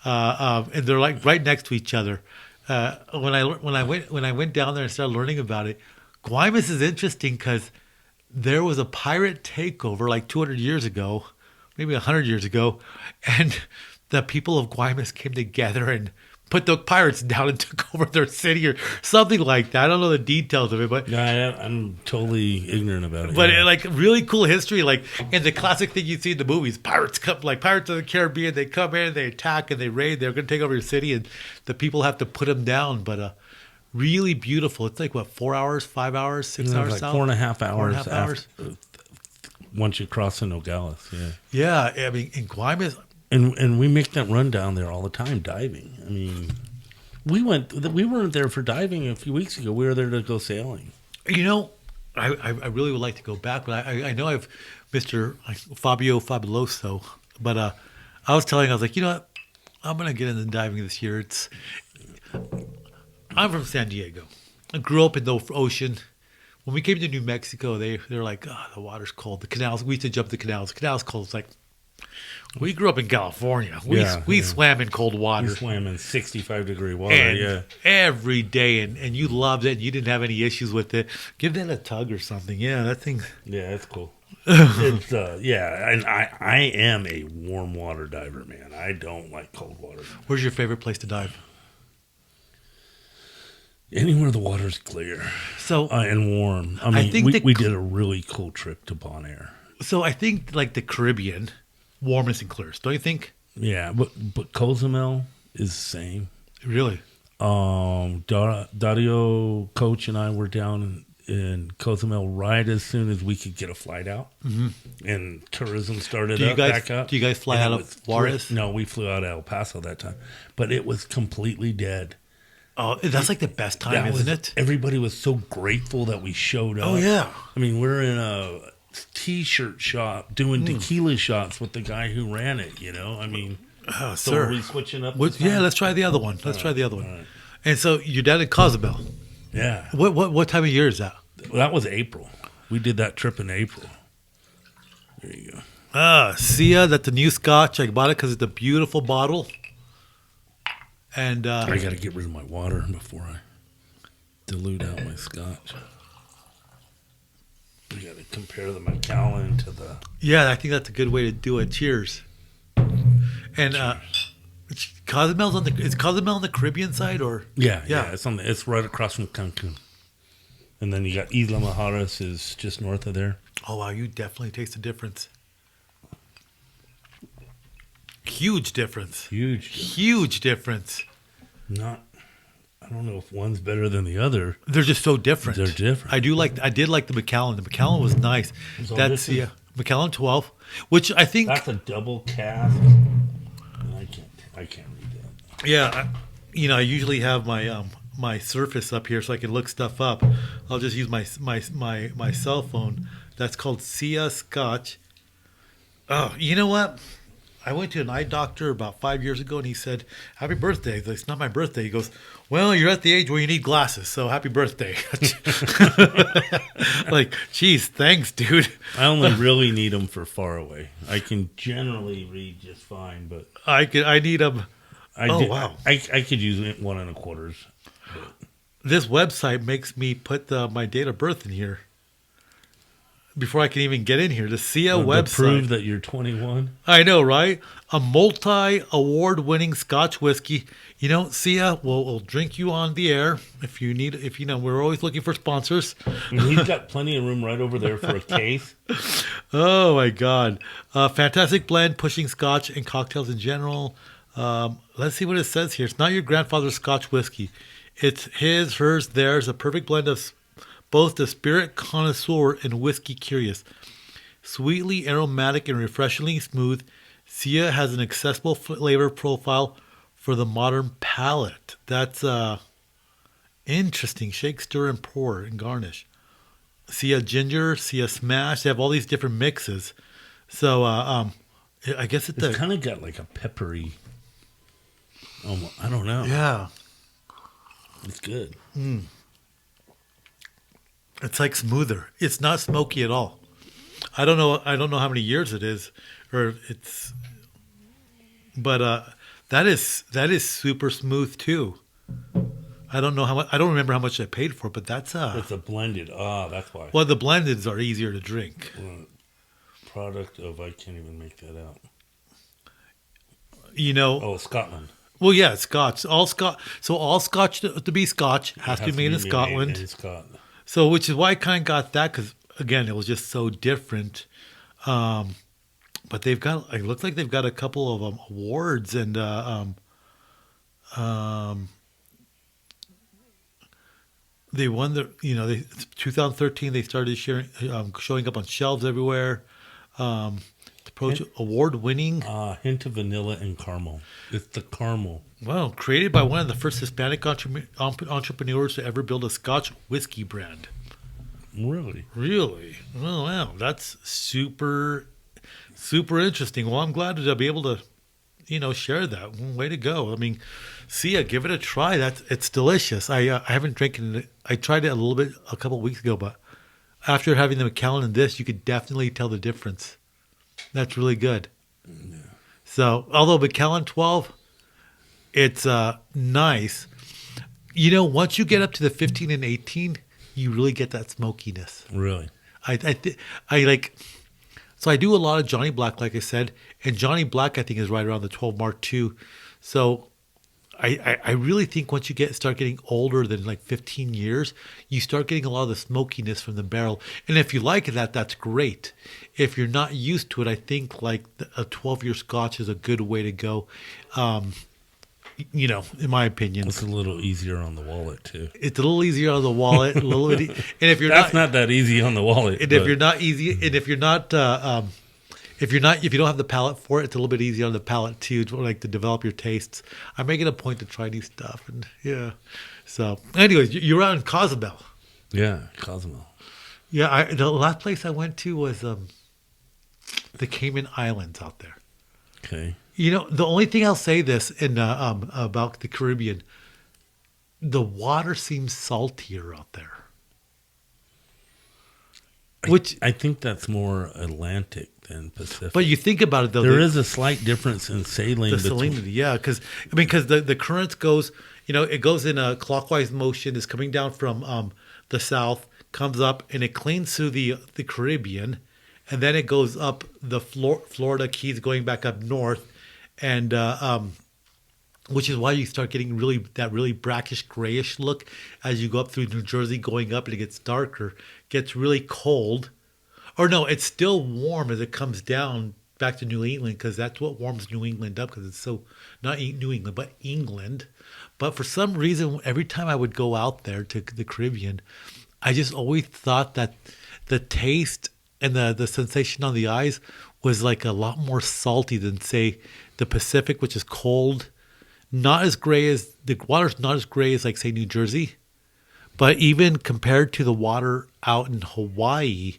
And they're like right next to each other. When I went down there and started learning about it, Guaymas is interesting because there was a pirate takeover like 200 years ago, maybe 100 years ago, and the people of Guaymas came together and put the pirates down and took over their city or something like that. I don't know the details of it, but I'm totally ignorant about it. But like really cool history, like, and the classic thing you see in the movies: pirates come, like Pirates of the Caribbean. They come in, they attack, and they raid. They're going to take over your city, and the people have to put them down. But really beautiful. It's like what, 4 hours, 5 hours, 6 hours like south? 4.5 hours. 4.5 hours. Once you cross the Nogales, yeah. I mean, in Guaymas. And we make that run down there all the time, diving. I mean, we weren't there for diving a few weeks ago. We were there to go sailing. I really would like to go back, but I know I've Mr. Fabio Fabuloso, but I was like, you know what? I'm going to get into diving this year. I'm from San Diego. I grew up in the ocean. When we came to New Mexico, they're like, oh, the water's cold. The canals, we used to jump the canals. The canal's cold. It's like, we grew up in California. We swam in cold water. We swam in 65-degree water, every day, and you loved it. And you didn't have any issues with it. Give that a tug or something. Yeah, that thing. Yeah, it's cool. It's and I am a warm water diver, man. I don't like cold water. Where's your favorite place to dive? Anywhere the water's clear, and warm. I mean, we did a really cool trip to Bonaire. So I think like the Caribbean. Warmest and clearest, don't you think? Yeah, but Cozumel is the same. Really? Dario, Coach, and I were down in Cozumel right as soon as we could get a flight out, and tourism started back up. Do you guys fly out of Juarez? No, we flew out of El Paso that time, but it was completely dead. Oh, that's like the best time, isn't it? Everybody was so grateful that we showed up. Oh yeah. I mean, we're in a T-shirt shop doing tequila shots with the guy who ran it. I mean, so are we switching up? Let's try the other one. Right. And so you're down in Cozumel. Yeah. What time of year is that? Well, that was April. We did that trip in April. There you go. See ya. That's the new scotch. I bought it because it's a beautiful bottle. And I got to get rid of my water before I dilute out my scotch. We got to compare the Macallan to the... Yeah, I think that's a good way to do it. Cheers. And Cozumel's is Cozumel on the Caribbean side, or? Yeah. It's right across from Cancun. And then you got Isla Mujeres is just north of there. Oh, wow, you definitely taste the difference. Huge difference. Huge difference. I don't know if one's better than the other. They're just so different. They're different. I did like the Macallan. The Macallan was nice. That's the Macallan 12, which I think that's a double cask. I can't read that. Yeah, I usually have my my Surface up here so I can look stuff up. I'll just use my cell phone. That's called Sia Scotch. Oh, you know what? I went to an eye doctor about 5 years ago, and he said, "Happy birthday." Like, it's not my birthday. He goes, "Well, you're at the age where you need glasses, so happy birthday." Like, geez, thanks, dude. I only really need them for far away. I can generally read just fine, but I need them. Wow. I could use 1 1/4. This website makes me put my date of birth in here before I can even get in here. The SIA website. To prove that you're 21? I know, right? A multi-award-winning Scotch whiskey. You know, SIA will drink you on the air if you need. If you know, we're always looking for sponsors. And he's got plenty of room right over there for a case. Oh my God! Fantastic blend, pushing Scotch and cocktails in general. Let's see what it says here. It's not your grandfather's Scotch whiskey. It's his, hers, theirs. A perfect blend of both the spirit connoisseur and whiskey curious. Sweetly aromatic and refreshingly smooth, Sia has an accessible flavor profile for the modern palate. That's interesting. Shake, stir, and pour and garnish. Sia ginger, Sia smash. They have all these different mixes. So I guess it's kind of got like a peppery. I don't know. Yeah, it's good. It's like smoother. It's not smoky at all. I don't know how many years it is, or it's, but that is super smooth too. I don't know how much. I don't remember how much I paid for it, but that's it's a blended. That's why. Well, the blendeds are easier to drink. Product of I can't even make that out. You know. Scotland. Well, yeah, Scotch. All Scotch to be Scotch has to be made in Scotland. So, which is why I kind of got that, because again, it was just so different. But they've got. It looks like they've got a couple of awards, and they won the. 2013 they started showing up on shelves everywhere. Award-winning. Hint of vanilla and caramel. It's the caramel. Wow, created by one of the first Hispanic entrepreneurs to ever build a Scotch whiskey brand. Really? Really? Oh, wow. That's super, super interesting. Well, I'm glad to be able to, share that. Way to go. I mean, Sia, give it a try. It's delicious. I haven't drinking it. I tried it a little bit a couple of weeks ago, but after having the Macallan and this, you could definitely tell the difference. That's really good. Yeah. So, although Macallan 12, it's nice. Once you get up to the 15 and 18, you really get that smokiness. Really? So I do a lot of Johnny Black, like I said, and Johnny Black I think is right around the 12 mark too. So I really think once you start getting older than like 15 years, you start getting a lot of the smokiness from the barrel. And if you like that, that's great. If you're not used to it, I think like a 12-year Scotch is a good way to go. In my opinion, it's a little easier on the wallet too. It's a little easier on the wallet, a little bit. And if you're not that easy on the wallet. And if you're not easy, and if you don't have the palate for it, it's a little bit easier on the palate too, to develop your tastes. I'm making a point to try new stuff, and yeah. So, anyways, you're out in Cozumel. Yeah, Cozumel. Yeah, the last place I went to was the Cayman Islands out there. Okay. The only thing I'll say this about the Caribbean, the water seems saltier out there. Which I think that's more Atlantic than Pacific. But you think about it, though. There is a slight difference in saline. The salinity, yeah. Because the current goes, it goes in a clockwise motion. It's coming down from the south, comes up, and it cleans through the Caribbean. And then it goes up the Florida Keys going back up north. And which is why you start getting that really brackish, grayish look as you go up through New Jersey, going up, and it gets darker, gets really cold. Or no, it's still warm as it comes down back to New England, because that's what warms New England up, because it's so, not New England, but England. But for some reason, every time I would go out there to the Caribbean, I just always thought that the taste and the sensation on the eyes was like a lot more salty than, say, the Pacific, which is cold, not as gray as the water's not as gray as like say New Jersey, but even compared to the water out in Hawaii,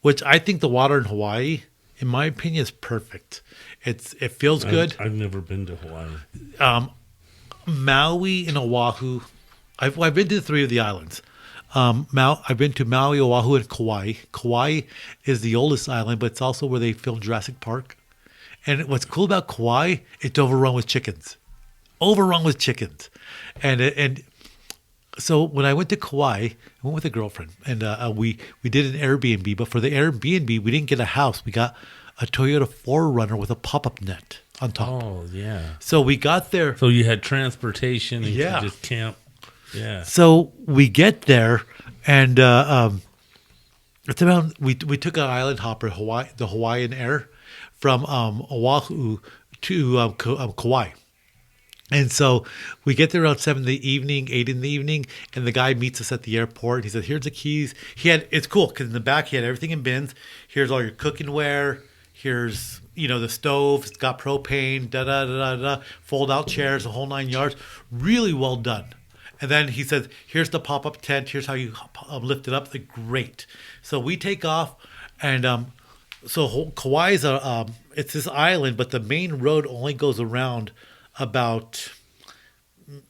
which I think the water in Hawaii, in my opinion, is perfect. It feels good. I've never been to Hawaii. Maui and Oahu. I've been to 3 of the islands. I've been to Maui, Oahu, and Kauai. Kauai is the oldest island, but it's also where they filmed Jurassic Park. And what's cool about Kauai, it's overrun with chickens. Overrun with chickens. And so when I went to Kauai, I went with a girlfriend, and we did an Airbnb. But for the Airbnb, we didn't get a house. We got a Toyota 4Runner with a pop-up net on top. Oh, yeah. So we got there. So you had transportation and Yeah. you could just camp. Yeah. So we get there, and it's around. We took an island hopper, the Hawaiian Air, from Oahu to Kauai. And so we get there around 7 in the evening, 8 in the evening, and the guy meets us at the airport. He says, "Here's the keys." It's cool because in the back he had everything in bins. Here's all your cooking ware. Here's the stove. It's got propane. Fold out chairs, the whole 9 yards. Really well done. And then he says, "Here's the pop-up tent. Here's how you lift it up." Like, great. So we take off, and so Kauai is it's this island, but the main road only goes around about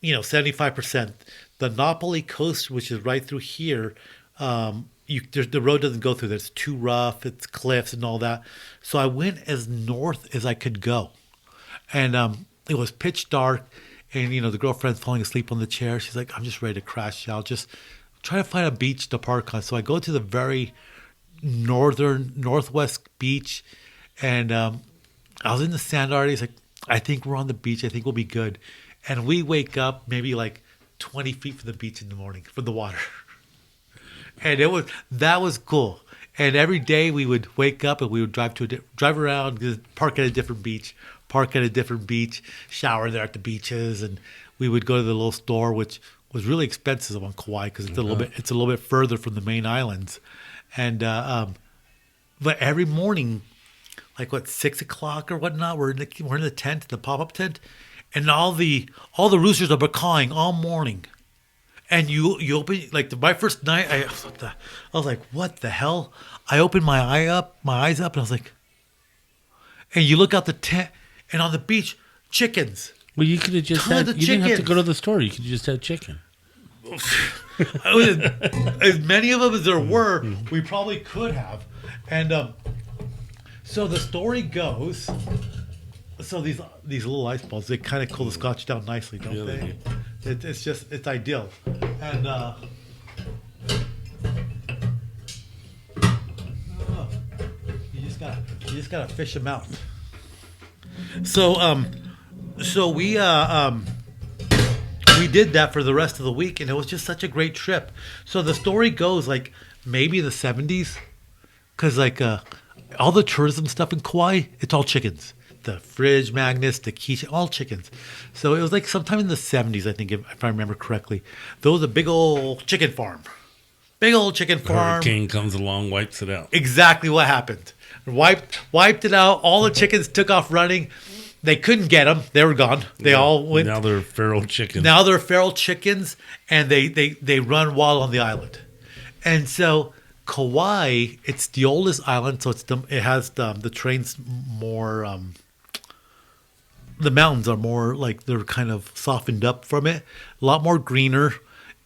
75%. The Napoli coast, which is right through here, the road doesn't go through there. It's too rough. It's cliffs and all that. So I went as north as I could go, and it was pitch dark. And, the girlfriend's falling asleep on the chair. She's like, "I'm just ready to crash out. Just try to find a beach to park on." So I go to the very northwest beach. And I was in the sand already. It's like, "I think we're on the beach. I think we'll be good." And we wake up maybe like 20 feet from the beach in the morning, from the water. And that was cool. And every day we would wake up and we would drive around, park at a different beach, shower there at the beaches, and we would go to the little store, which was really expensive on Kauai because it's a little bit further from the main islands. And but every morning, like 6 o'clock or whatnot, we're in the tent, the pop-up tent, and all the roosters are cawing all morning. And you open, like, my first night, I was like, "What the hell?" I opened my eyes up, and I was like, and you look out the tent, and on the beach, chickens. Well, you could have just had. You didn't have to go to the store. You could have just had chicken. As many of them as there were, we probably could have. And so the story goes. So these little ice balls, they kind of cool the scotch down nicely, don't they? It's ideal. And you just gotta fish them out. So we did that for the rest of the week, and it was just such a great trip. So the story goes like maybe the 70s, because like all the tourism stuff in Kauai, it's all chickens. The fridge magnets, the keychain, all chickens. So it was like sometime in the 70s, I think, if I remember correctly. There was a big old chicken farm. Hurricane comes along, wipes it out. Exactly what happened. Wiped it out. All the chickens took off running. They couldn't get them. They were gone. They all went. Now they're feral chickens. And they run wild on the island. And so Kauai, it's the oldest island, so it has the trains more. The mountains are more like they're kind of softened up from it. A lot more greener.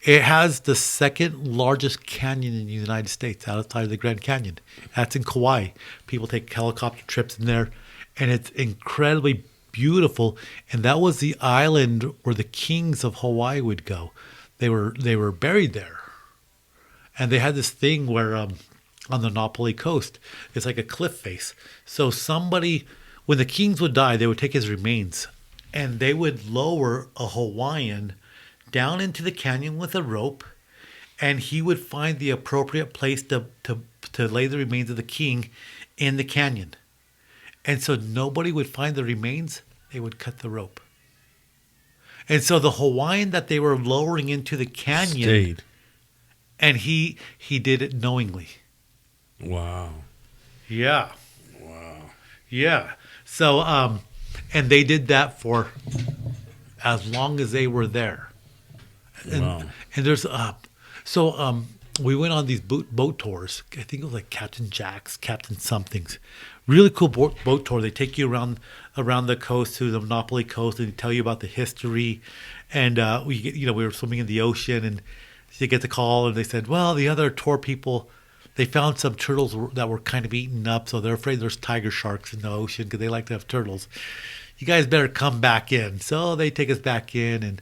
It has the second largest canyon in the United States outside of the Grand Canyon. That's in Kauai. People take helicopter trips in there, and it's incredibly beautiful. And that was the island where the kings of Hawaii would go. They were buried there, and they had this thing where on the Napoli coast, it's like a cliff face. So when the kings would die, they would take his remains, and they would lower a Hawaiian down into the canyon with a rope, and he would find the appropriate place to lay the remains of the king in the canyon. And so nobody would find the remains, they would cut the rope. And so the Hawaiian that they were lowering into the canyon stayed. And he did it knowingly. Wow. Yeah. Wow. Yeah. So and they did that for as long as they were there. And, Wow. and there's we went on these boat tours. I think it was like Captain Jack's, Captain Something's. Really cool boat tour. They take you around the coast to the Monopoly coast, and they tell you about the history. And we were swimming in the ocean, and you get the call, and they said, well, the other tour people, they found some turtles that were kind of eaten up, so they're afraid there's tiger sharks in the ocean because they like to have turtles. You guys better come back in. So they take us back in, and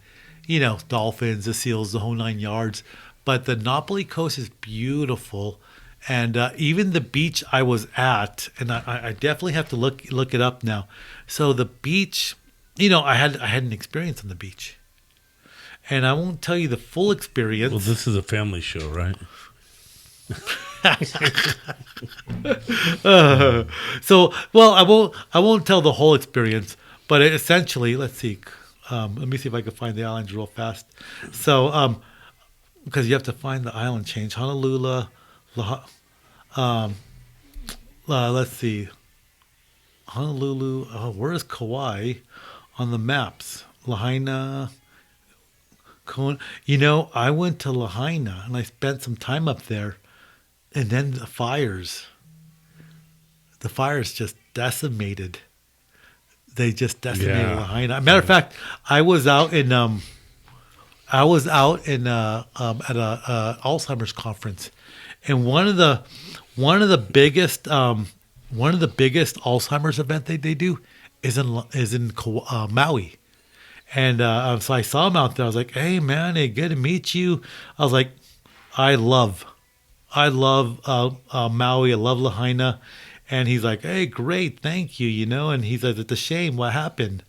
dolphins, the seals, the whole 9 yards. But the Monopoly coast is beautiful, and even the beach I was at, and I definitely have to look it up now. So the beach, I had an experience on the beach, and I won't tell you the full experience. Well, this is a family show, right? I won't tell the whole experience, but essentially, let's see. Let me see if I can find the islands real fast. So, because you have to find the island change. Honolulu, let's see. Honolulu, where is Kauai on the maps? Lahaina, I went to Lahaina and I spent some time up there, and then the fires just decimated. They just decimated Lahaina. Matter of fact, I was out at a Alzheimer's conference, and one of the biggest Alzheimer's event they do is in Maui. And so I saw him out there. I was like, "Hey, man, hey, good to meet you." I was like, "I love Maui. I love Lahaina." And he's like, "Hey, great, thank you." And he says, "It's a shame. What happened?"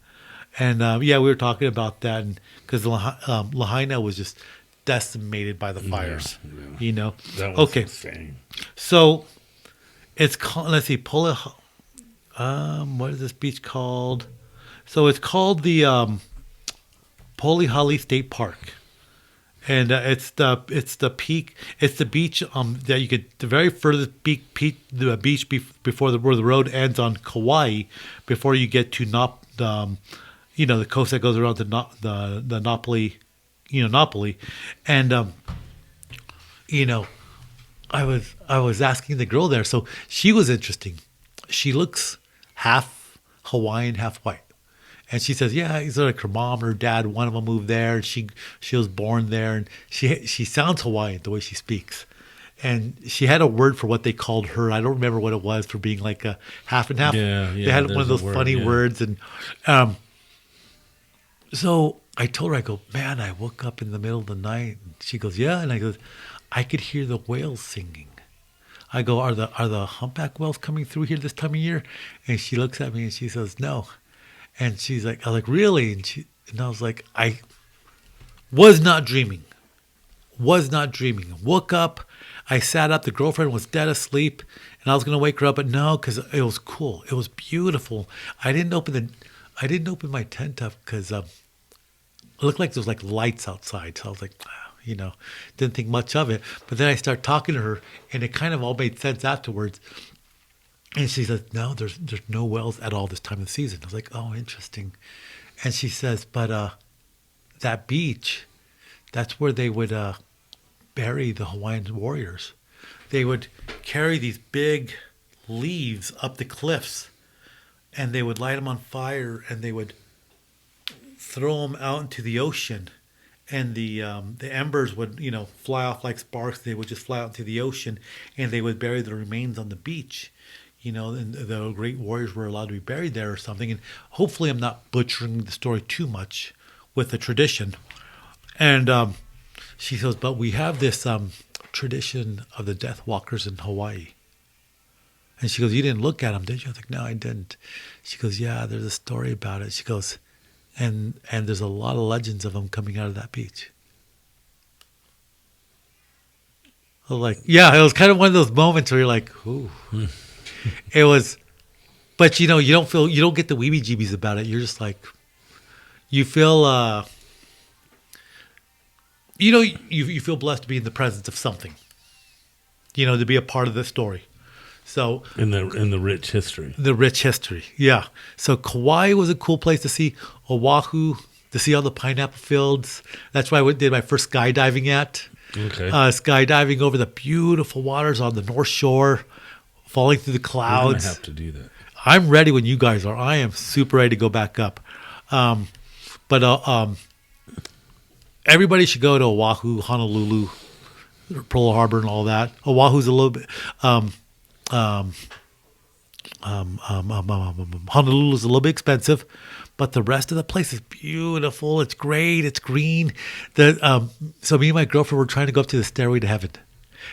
And we were talking about that, and because Lahaina was just decimated by the fires. Yeah. That was okay. insane. So it's called. Let's see, what is this beach called? So it's called the Polihali State Park, and it's the peak. It's the beach that you could the very furthest the beach before where the road ends on Kauai, before you get to the coast that goes around the Napoli, Napoli, and I was asking the girl there, so she was interesting. She looks half Hawaiian, half white. And she says, yeah, it's like her mom or dad, one of them moved there, and she was born there, and she sounds Hawaiian the way she speaks. And she had a word for what they called her. I don't remember what it was, for being like a half and half. Yeah, they had one of those funny words. And so I told her, I go, man, I woke up in the middle of the night. And she goes, yeah. And I go, I could hear the whales singing. I go, are the humpback whales coming through here this time of year? And she looks at me and she says, no. And she's like, I was like, really? And I was like, I was not dreaming. Woke up, I sat up, the girlfriend was dead asleep, and I was gonna wake her up, but no, because it was cool. It was beautiful. I didn't open my tent up because it looked like there was like lights outside. So I was like, didn't think much of it. But then I started talking to her, and it kind of all made sense afterwards. And she says, no, there's no whales at all this time of the season. I was like, oh, interesting. And she says, but that beach, that's where they would bury the Hawaiian warriors. They would carry these big leaves up the cliffs, and they would light them on fire, and they would throw them out into the ocean. And the embers would, fly off like sparks. They would just fly out into the ocean, and they would bury the remains on the beach. And the great warriors were allowed to be buried there or something. And hopefully I'm not butchering the story too much with the tradition. And she says, but we have this tradition of the death walkers in Hawaii. And she goes, you didn't look at them, did you? I was like, no, I didn't. She goes, yeah, there's a story about it. She goes, and there's a lot of legends of them coming out of that beach. I was like, yeah, it was kind of one of those moments where you're like, ooh. It was, but you don't get the weebie-jeebies about it. You're just like, you feel, you feel blessed to be in the presence of something, to be a part of the story. So in the rich history. Yeah. So Kauai was a cool place to see. Oahu, to see all the pineapple fields. That's where I did my first skydiving at. Okay. Skydiving over the beautiful waters on the North Shore, falling through the We're clouds. gonna have to do that. I'm ready when you guys are. I am super ready to go back up. But everybody should go to Oahu, Honolulu, Pearl Harbor, and all that. Oahu's a little bit. Honolulu's a little bit expensive, but the rest of the place is beautiful. It's great. It's green. So me and my girlfriend were trying to go up to the Stairway to Heaven.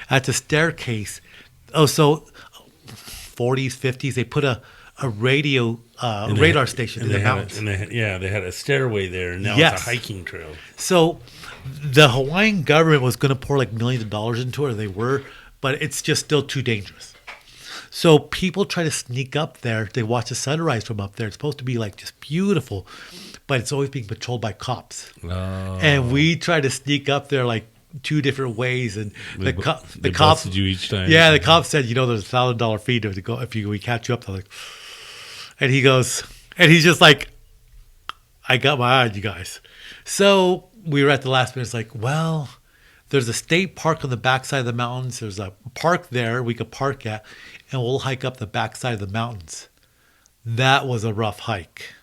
At the staircase, so 40s, 50s, they put a radio radar station in the mountains. They had a stairway there, and now Yes. it's a hiking trail. So the Hawaiian government was going to pour like millions of dollars into it, or they were, but it's just still too dangerous. So people try to sneak up there. They watch the sunrise from up there. It's supposed to be like just beautiful, but it's always being patrolled by cops. Oh. And we try to sneak up there like 2 different ways, and They the cops busted you each time. Yeah, the cops said, there's $1,000 fee to go if we catch you up. They're like, and he's just like, I got my eye on you guys. So we were at the last minute. It's like, well, there's a state park on the backside of the mountains. There's a park there we could park at, and we'll hike up the backside of the mountains. That was a rough hike.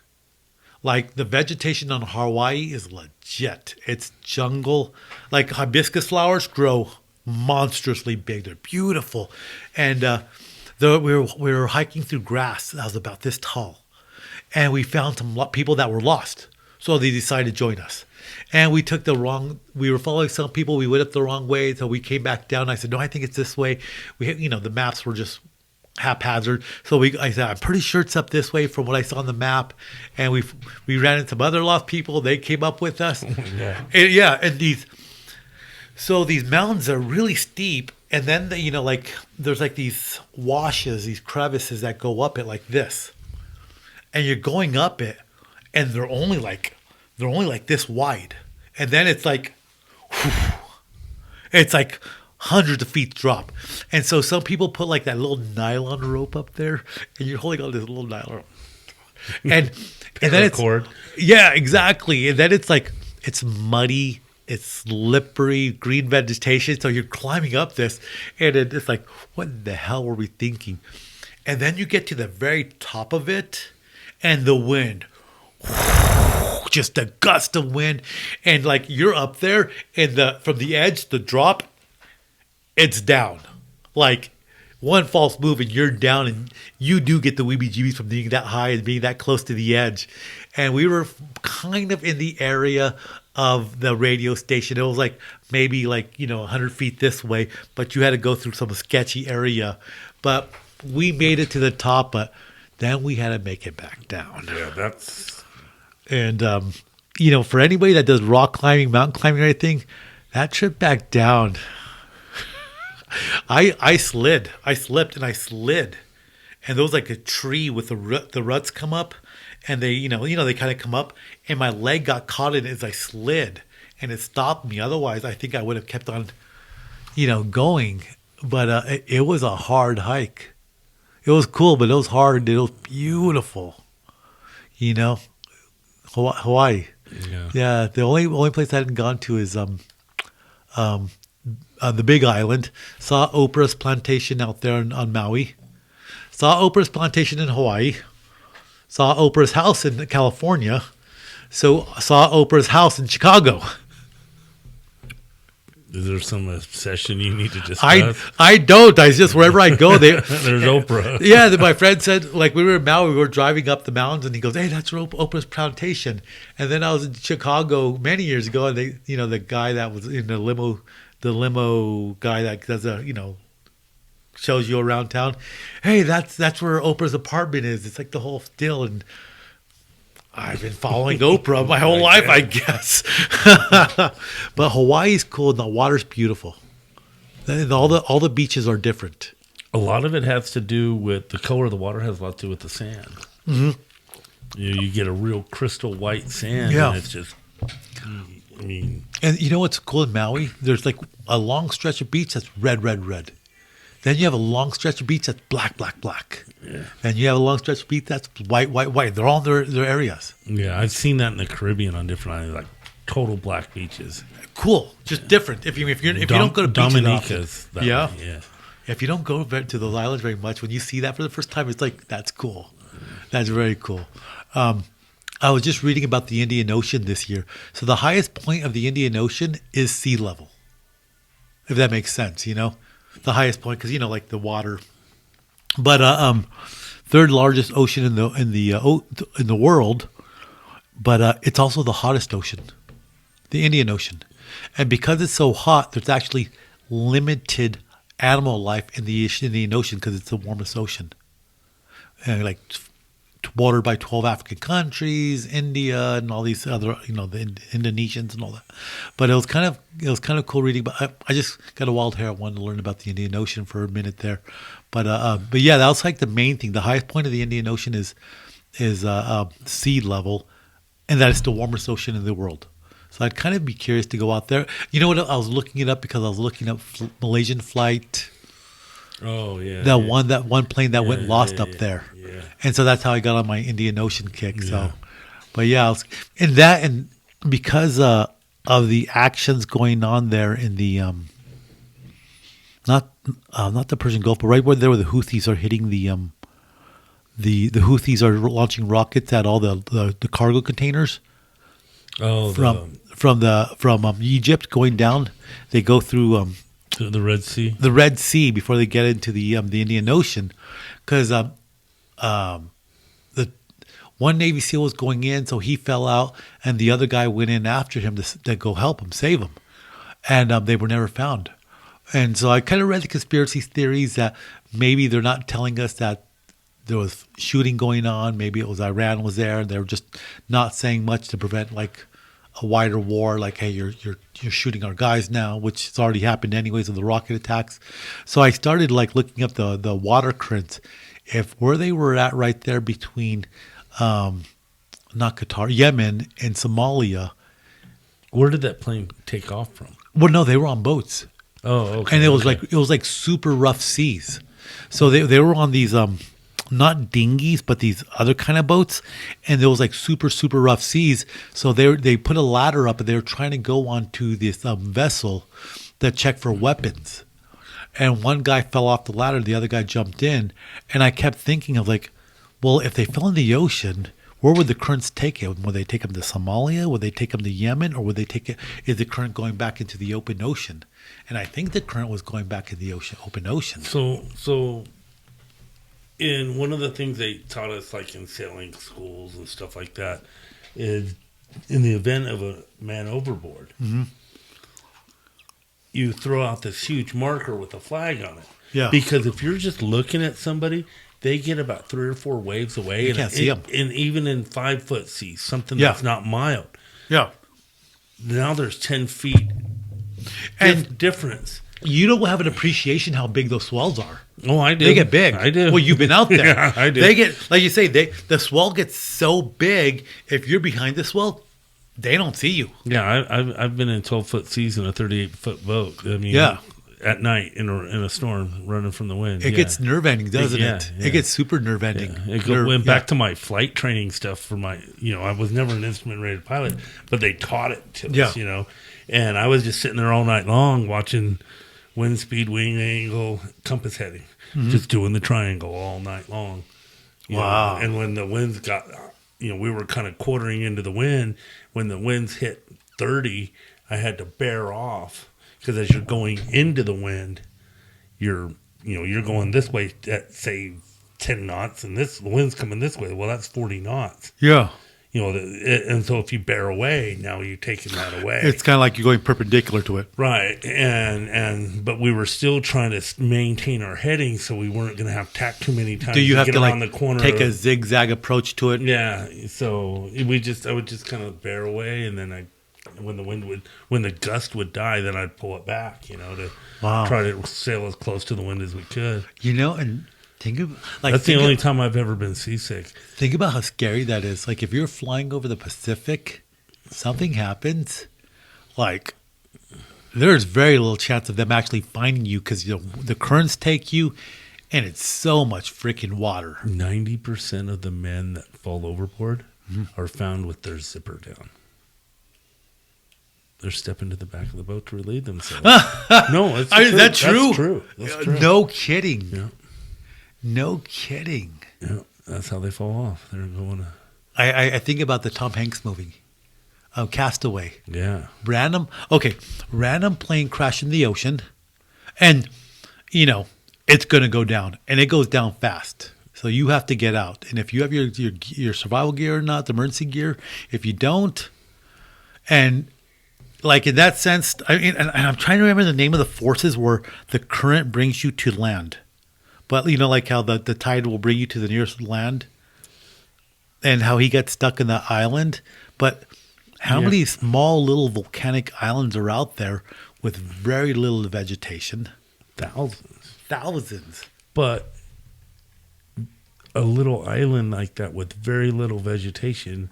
Like the vegetation on Hawaii is legit. It's jungle. Like hibiscus flowers grow monstrously big. They're beautiful. And we were hiking through grass that was about this tall. And we found some people that were lost. So they decided to join us. And we were following some people. We went up the wrong way. So we came back down. I said, no, I think it's this way. The maps were just haphazard. So I said, I'm pretty sure it's up this way from what I saw on the map. And we ran into some other lost people. They came up with us. Yeah. And these mountains are really steep. And then there's like these washes, these crevices that go up it like this. And you're going up it, and they're only like this wide. And then it's like hundreds of feet drop. And so some people put like that little nylon rope up there, and you're holding on to this little nylon rope. And then it's cord. Yeah, exactly. And then it's like it's muddy, it's slippery, green vegetation. So you're climbing up this, and it's like, what the hell were we thinking? And then you get to the very top of it, and the wind, just a gust of wind, and like you're up there, and from the edge, the drop, it's down. Like one false move and you're down, and you do get the weebie-jeebies from being that high and being that close to the edge. And we were kind of in the area of the radio station. It was like maybe 100 feet this way, but you had to go through some sketchy area. But we made it to the top, but then we had to make it back down. Yeah, that's... And, for anybody that does rock climbing, mountain climbing, or anything, that trip back down, I slid. I slipped and I slid. And there was like a tree with the ruts come up, and they, they kind of come up, and my leg got caught in it as I slid, and it stopped me. Otherwise, I think I would have kept on, going. But it was a hard hike. It was cool, but it was hard. It was beautiful. Hawaii. Yeah. The only place I hadn't gone to is the Big Island. Saw Oprah's plantation out there on Maui. Saw Oprah's plantation in Hawaii. Saw Oprah's house in California. So saw Oprah's house in Chicago. Is there some obsession you need to discuss? I don't. I just, wherever I go, there's Oprah. Yeah, my friend said, like, we were in Maui, we were driving up the mountains, and he goes, hey, that's Oprah's plantation. And then I was in Chicago many years ago, and they, the guy that was in the limo guy that does shows you around town. Hey, that's where Oprah's apartment is. It's like the whole deal. And I've been following Oprah my whole life, I guess. But Hawaii's cool and the water's beautiful. And all the beaches are different. A lot of it has to do with the color of the water. Has a lot to do with the sand. Mm-hmm. You get a real crystal white sand, Yeah. and it's just. And you know what's cool in Maui? There's like a long stretch of beach that's red. Then you have a long stretch of beach that's black, black, black. Yeah. And you have a long stretch of beach that's white, white, white. They're all in their areas. Yeah, I've seen that in the Caribbean on different islands, like total black beaches. Cool, just different. If you don't go to beaches Dominica's often, yeah. Way, yeah. If you don't go to those islands very much, when you see that for the first time, it's like, that's cool. That's very cool. I was just reading about the Indian Ocean this year. So the highest point of the Indian Ocean is sea level, if that makes sense, the highest point, because, like the water. But third largest ocean in the world, but it's also the hottest ocean, the Indian Ocean. And because it's so hot, there's actually limited animal life in the Indian Ocean because it's the warmest ocean. And watered by 12 African countries, India, and all these other, the Indonesians and all that. But it was kind of cool reading. But I just got a wild hair. I wanted to learn about the Indian Ocean for a minute there. But yeah, that was like the main thing. The highest point of the Indian Ocean is sea level, and that is the warmest ocean in the world. So I'd kind of be curious to go out there. You know what? I was looking it up because I was looking up Malaysian flight. Oh yeah, that one plane that went lost up there. Yeah. And so that's how I got on my Indian Ocean kick. So, but yeah, and because of the actions going on there in the not the Persian Gulf, but right where the Houthis are hitting the Houthis are launching rockets at all the cargo containers. Oh, from Egypt going down, they go through the Red Sea. The Red Sea before they get into the Indian Ocean, because the one Navy SEAL was going in, so he fell out, and the other guy went in after him to go help him, save him, and they were never found. And so I kind of read the conspiracy theories that maybe they're not telling us that there was shooting going on. Maybe it was Iran was there, and they were just not saying much to prevent a wider war. Like, hey, you're shooting our guys now, which has already happened anyways with the rocket attacks. So I started looking up the water currents. If where they were at right there between not Qatar, Yemen, and Somalia. Where did that plane take off from? Well, no, they were on boats. Oh, okay. And it was like super rough seas. So they were on these not dinghies, but these other kind of boats, and there was super, super rough seas. So they put a ladder up, and they were trying to go onto this vessel that checked for weapons. And one guy fell off the ladder, the other guy jumped in, and I kept thinking of well, if they fell in the ocean, where would the currents take him? Would they take him to Somalia? Would they take him to Yemen? Or would they take it? Is the current going back into the open ocean? And I think the current was going back in the open ocean. So in one of the things they taught us, in sailing schools and stuff like that, is in the event of a man overboard, mm-hmm. you throw out this huge marker with a flag on it. Yeah. Because if you're just looking at somebody, they get about 3 or 4 waves away. You can't see them. And even in 5-foot seas, something that's not mild. Yeah. Now there's 10 feet and difference. You don't have an appreciation how big those swells are. Oh, I do. They get big. I do. Well, you've been out there. Yeah, I do. They get, like you say, the swell gets so big. If you're behind the swell, they don't see you. Yeah, I've been in 12-foot seas in a 38-foot boat. I mean, at night in a storm, running from the wind. It gets nerve ending, doesn't it? Yeah. It gets super nerve ending. Yeah. It went back to my flight training stuff for my. I was never an instrument-rated pilot, but they taught it to us. And I was just sitting there all night long watching wind speed, wing angle, compass heading, just doing the triangle all night long. Wow. And when the winds got, we were kind of quartering into the wind. When the winds hit 30, I had to bear off because as you're going into the wind, you're going this way at say 10 knots, and the wind's coming this way. Well, that's 40 knots. Yeah. And so if you bear away, now you're taking that away. It's kind of like you're going perpendicular to it. Right. But we were still trying to maintain our heading, so we weren't going to have tack too many times. Do you have get to around the corner take a zigzag approach to it? Yeah. So I would just kind of bear away, and then when the gust would die, then I'd pull it back, to try to sail as close to the wind as we could. And that's the only time I've ever been seasick. Think about how scary that is. If you're flying over the Pacific, something happens, there's very little chance of them actually finding you because the currents take you, and it's so much freaking water. 90% of the men that fall overboard are found with their zipper down. They're stepping to the back of the boat to relieve themselves. No, it's Is that true? That's true. That's true. No kidding. Yeah. No kidding. Yeah, that's how they fall off. They're going to... I think about the Tom Hanks movie, Castaway. Yeah. Random plane crash in the ocean, and it's going to go down, and it goes down fast. So you have to get out, and if you have your survival gear or not, the emergency gear, if you don't, and like in that sense, I mean, and I'm trying to remember the name of the forces where the current brings you to land, but like how the tide will bring you to the nearest land, and how he gets stuck in the island, but how many small little volcanic islands are out there with very little vegetation? Thousands. But a little island like that with very little vegetation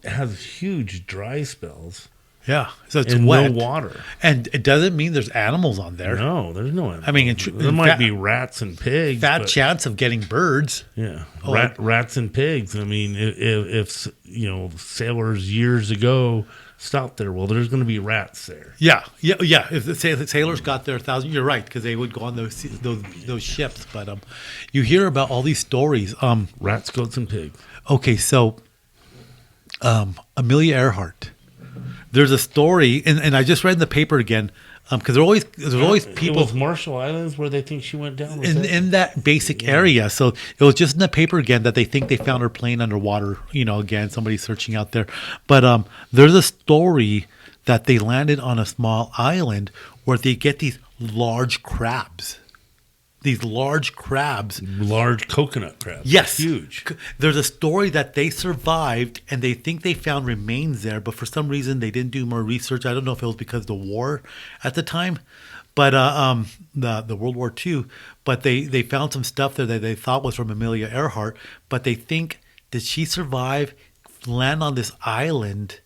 has huge dry spells. Yeah, so it's and wet. No water. And it doesn't mean there's animals on there. No, there's no animals. I mean, there might be rats and pigs. Fat chance of getting birds. Yeah, rats and pigs. I mean, if sailors years ago stopped there, well, there's going to be rats there. Yeah. If the sailors got there 1,000, you're right, because they would go on those ships. But you hear about all these stories. Rats, goats, and pigs. Okay, so Amelia Earhart. There's a story, and I just read in the paper again, because there's always people. It was Marshall Islands where they think she went down. In that basic area. So it was just in the paper again that they think they found her plane underwater. Again, somebody's searching out there. But there's a story that they landed on a small island where they get these large crabs. Large coconut crabs. Yes. Huge. There's a story that they survived and they think they found remains there, but for some reason they didn't do more research. I don't know if it was because of the war at the time, but the World War II. But they found some stuff there that they thought was from Amelia Earhart, but they think, did she survive, land on this island,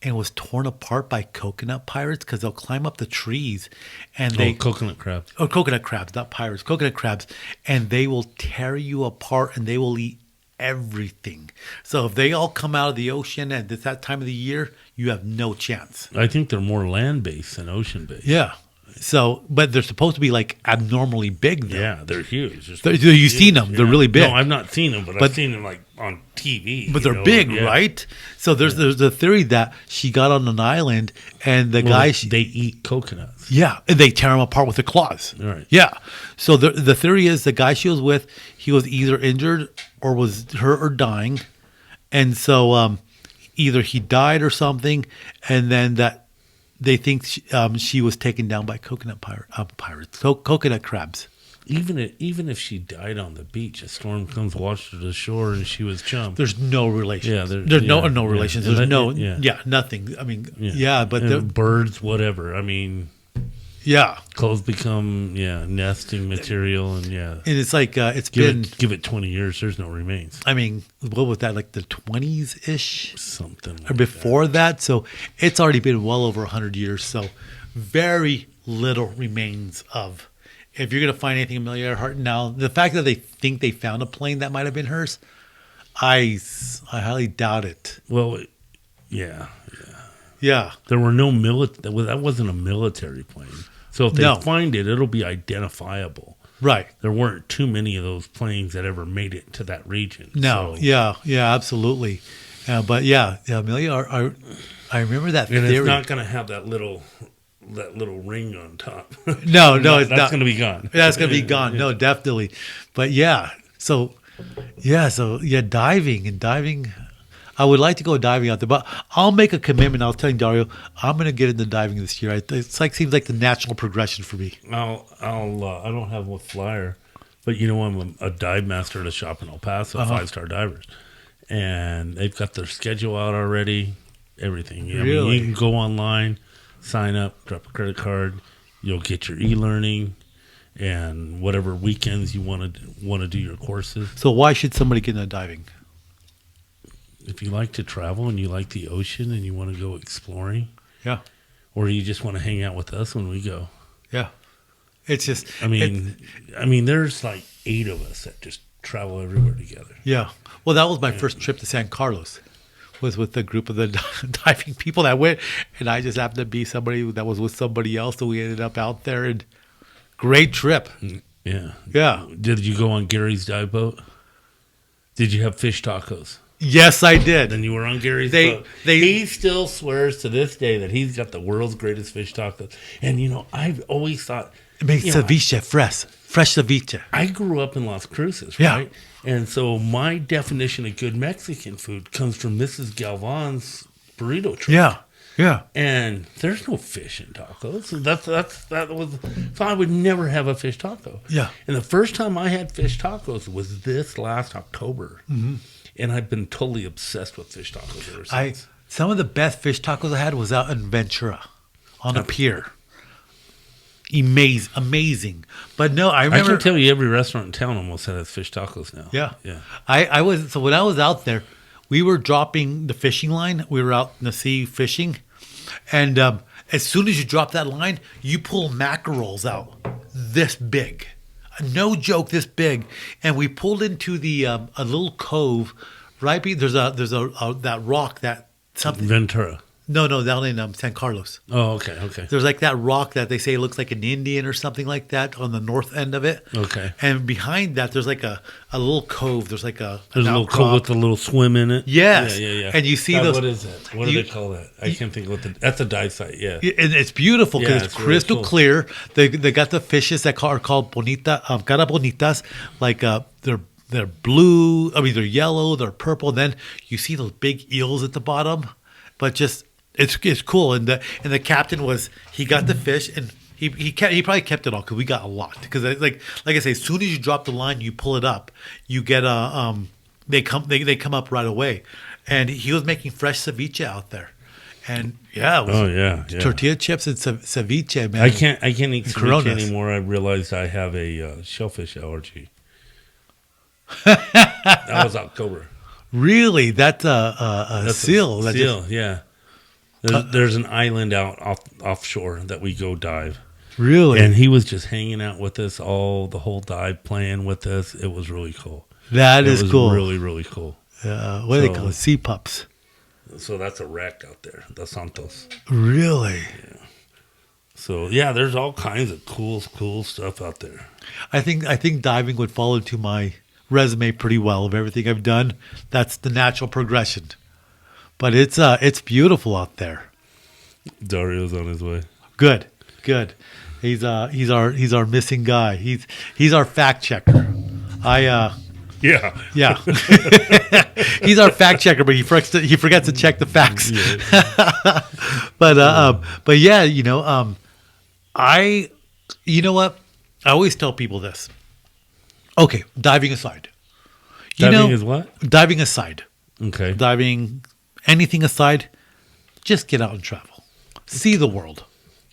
and was torn apart by coconut pirates? Because they'll climb up the trees and coconut crabs. Oh, coconut crabs, not pirates, coconut crabs. And they will tear you apart and they will eat everything. So if they all come out of the ocean and it's that time of the year, you have no chance. I think they're more land-based than ocean-based. Yeah. So, but they're supposed to be like abnormally big, though. Yeah, they're huge. You've seen them. They're really big. No, I've not seen them, but I've seen them like on TV. But they're big, right? So there's a theory that she got on an island and the guy... They eat coconuts. Yeah, and they tear them apart with their claws. Right. Yeah. So the theory is the guy she was with, he was either injured or was hurt or dying. And so either he died or something, and then that... They think she was taken down by coconut pirates, coconut crabs. Even if she died on the beach, a storm comes, washed her to shore, and she was chumped. There's no relation. Yeah, there's no relations. There's nothing. I mean, but birds, whatever. I mean, clothes become nesting material, and and it's like give it 20 years. There's no remains. I mean, what was that, like the 20s ish, something like or before that? So it's already been well over 100 years. So very little remains of. If you're gonna find anything Amelia Earhart now, the fact that they think they found a plane that might have been hers, I highly doubt it. Well, yeah. There were no that wasn't a military plane. So if they find it, it'll be identifiable. Right. There weren't too many of those planes that ever made it to that region. No. So. Yeah, absolutely. But Amelia, I remember that and theory. It's not going to have that little ring on top. No, it's not. That's going to be gone. That's going to be gone. No, definitely. But diving. I would like to go diving out there, but I'll make a commitment. I was telling Dario, I'm going to get into diving this year. It's seems like the natural progression for me. I don't have a flyer, but I'm a dive master at a shop in El Paso, 5-star divers, and they've got their schedule out already. Everything. Really? I mean, you can go online, sign up, drop a credit card. You'll get your e-learning and whatever weekends you want to do your courses. So why should somebody get into diving? If you like to travel and you like the ocean and you want to go exploring, or you just want to hang out with us when we go. Yeah. It's just, I mean, there's like 8 of us that just travel everywhere together. yeah. Well, that was my first trip to San Carlos, was with a group of the diving people that went, and I just happened to be somebody that was with somebody else, so we ended up out there, and great trip. Yeah. Yeah. Did you go on Gary's dive boat? Did you have fish tacos? Yes, I did. Then you were on Gary's boat. He still swears to this day that he's got the world's greatest fish tacos. And, I've always thought... It makes ceviche fresh ceviche. I grew up in Las Cruces, Yeah. right? And so my definition of good Mexican food comes from Mrs. Galvan's burrito truck. Yeah, yeah. And there's no fish in tacos. So I would never have a fish taco. Yeah. And the first time I had fish tacos was this last October. Mm-hmm. And I've been totally obsessed with fish tacos ever since. Some of the best fish tacos I had was out in Ventura on a pier. Amazing. But no, I remember. I can tell you every restaurant in town almost has fish tacos now. Yeah. Yeah. So when I was out there, we were dropping the fishing line. We were out in the sea fishing. And as soon as you drop that line, you pull mackerels out this big. No joke, this big. And we pulled into the a little cove, right? There's that rock that something. Ventura. No, down in San Carlos. Oh, okay. There's like that rock that they say looks like an Indian or something like that on the north end of it. Okay. And behind that, there's like a little cove. There's like a little cove with a little swim in it. Yes. Yeah. And you see those. What is that? What do they call that? I can't think of that's a dive site, yeah. And it's beautiful because it's crystal really cool. clear. They got the fishes that are called bonita, cara bonitas, like they're blue. I mean, they're yellow, they're purple. Then you see those big eels at the bottom, but just. It's cool, and the captain he got the fish, and he probably kept it all because we got a lot. Because like I say, as soon as you drop the line, you pull it up, you get they come up right away, and he was making fresh ceviche out there, and it was tortilla chips and ceviche, man. I can't eat ceviche anymore. I realized I have a shellfish allergy. That was October. Really, that's a seal. Seal, yeah. There's an island out offshore that we go dive. Really? And he was just hanging out with us the whole dive, playing with us. It was really cool. That is cool. Really, really cool. What do they call it? Sea pups. So that's a wreck out there, the Santos. Really? Yeah. So yeah, there's all kinds of cool stuff out there. I think diving would fall into my resume pretty well of everything I've done. That's the natural progression. But it's beautiful out there. Dario's on his way. Good. He's our missing guy. He's our fact checker. Yeah. He's our fact checker, but he forgets to check the facts. Yeah. But yeah, you know what? I always tell people this. Okay, diving aside. Diving is what? Diving aside. Okay. Diving. Anything aside, just get out and travel. See the world.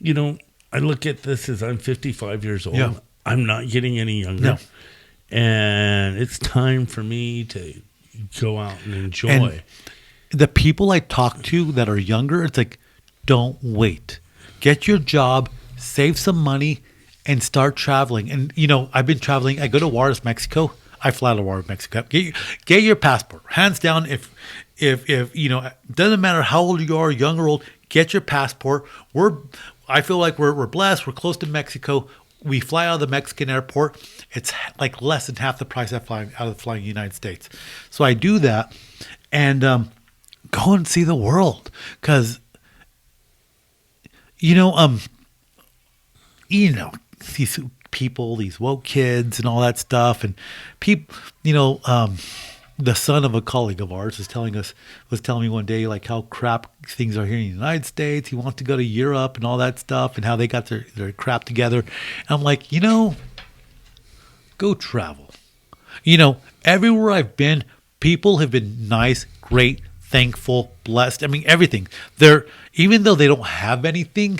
I look at this as I'm 55 years old. Yeah. I'm not getting any younger. No. And it's time for me to go out and enjoy. And the people I talk to that are younger, it's like, don't wait. Get your job, save some money, and start traveling. And, I've been traveling. I go to Juarez, Mexico. I fly to Juarez, Mexico. Get your passport. Hands down, if doesn't matter how old you are, young or old, get your passport. I feel like we're blessed. We're close to Mexico. We fly out of the Mexican airport. It's like less than half the price of flying the United States. So I do that and go and see the world because these people, these woke kids, and all that stuff, and people, the son of a colleague of ours was telling me one day like how crap things are here in the United States. He wants to go to Europe and all that stuff and how they got their crap together. And I'm like, go travel. Everywhere I've been, people have been nice, great, thankful, blessed. I mean, everything. Even though they don't have anything,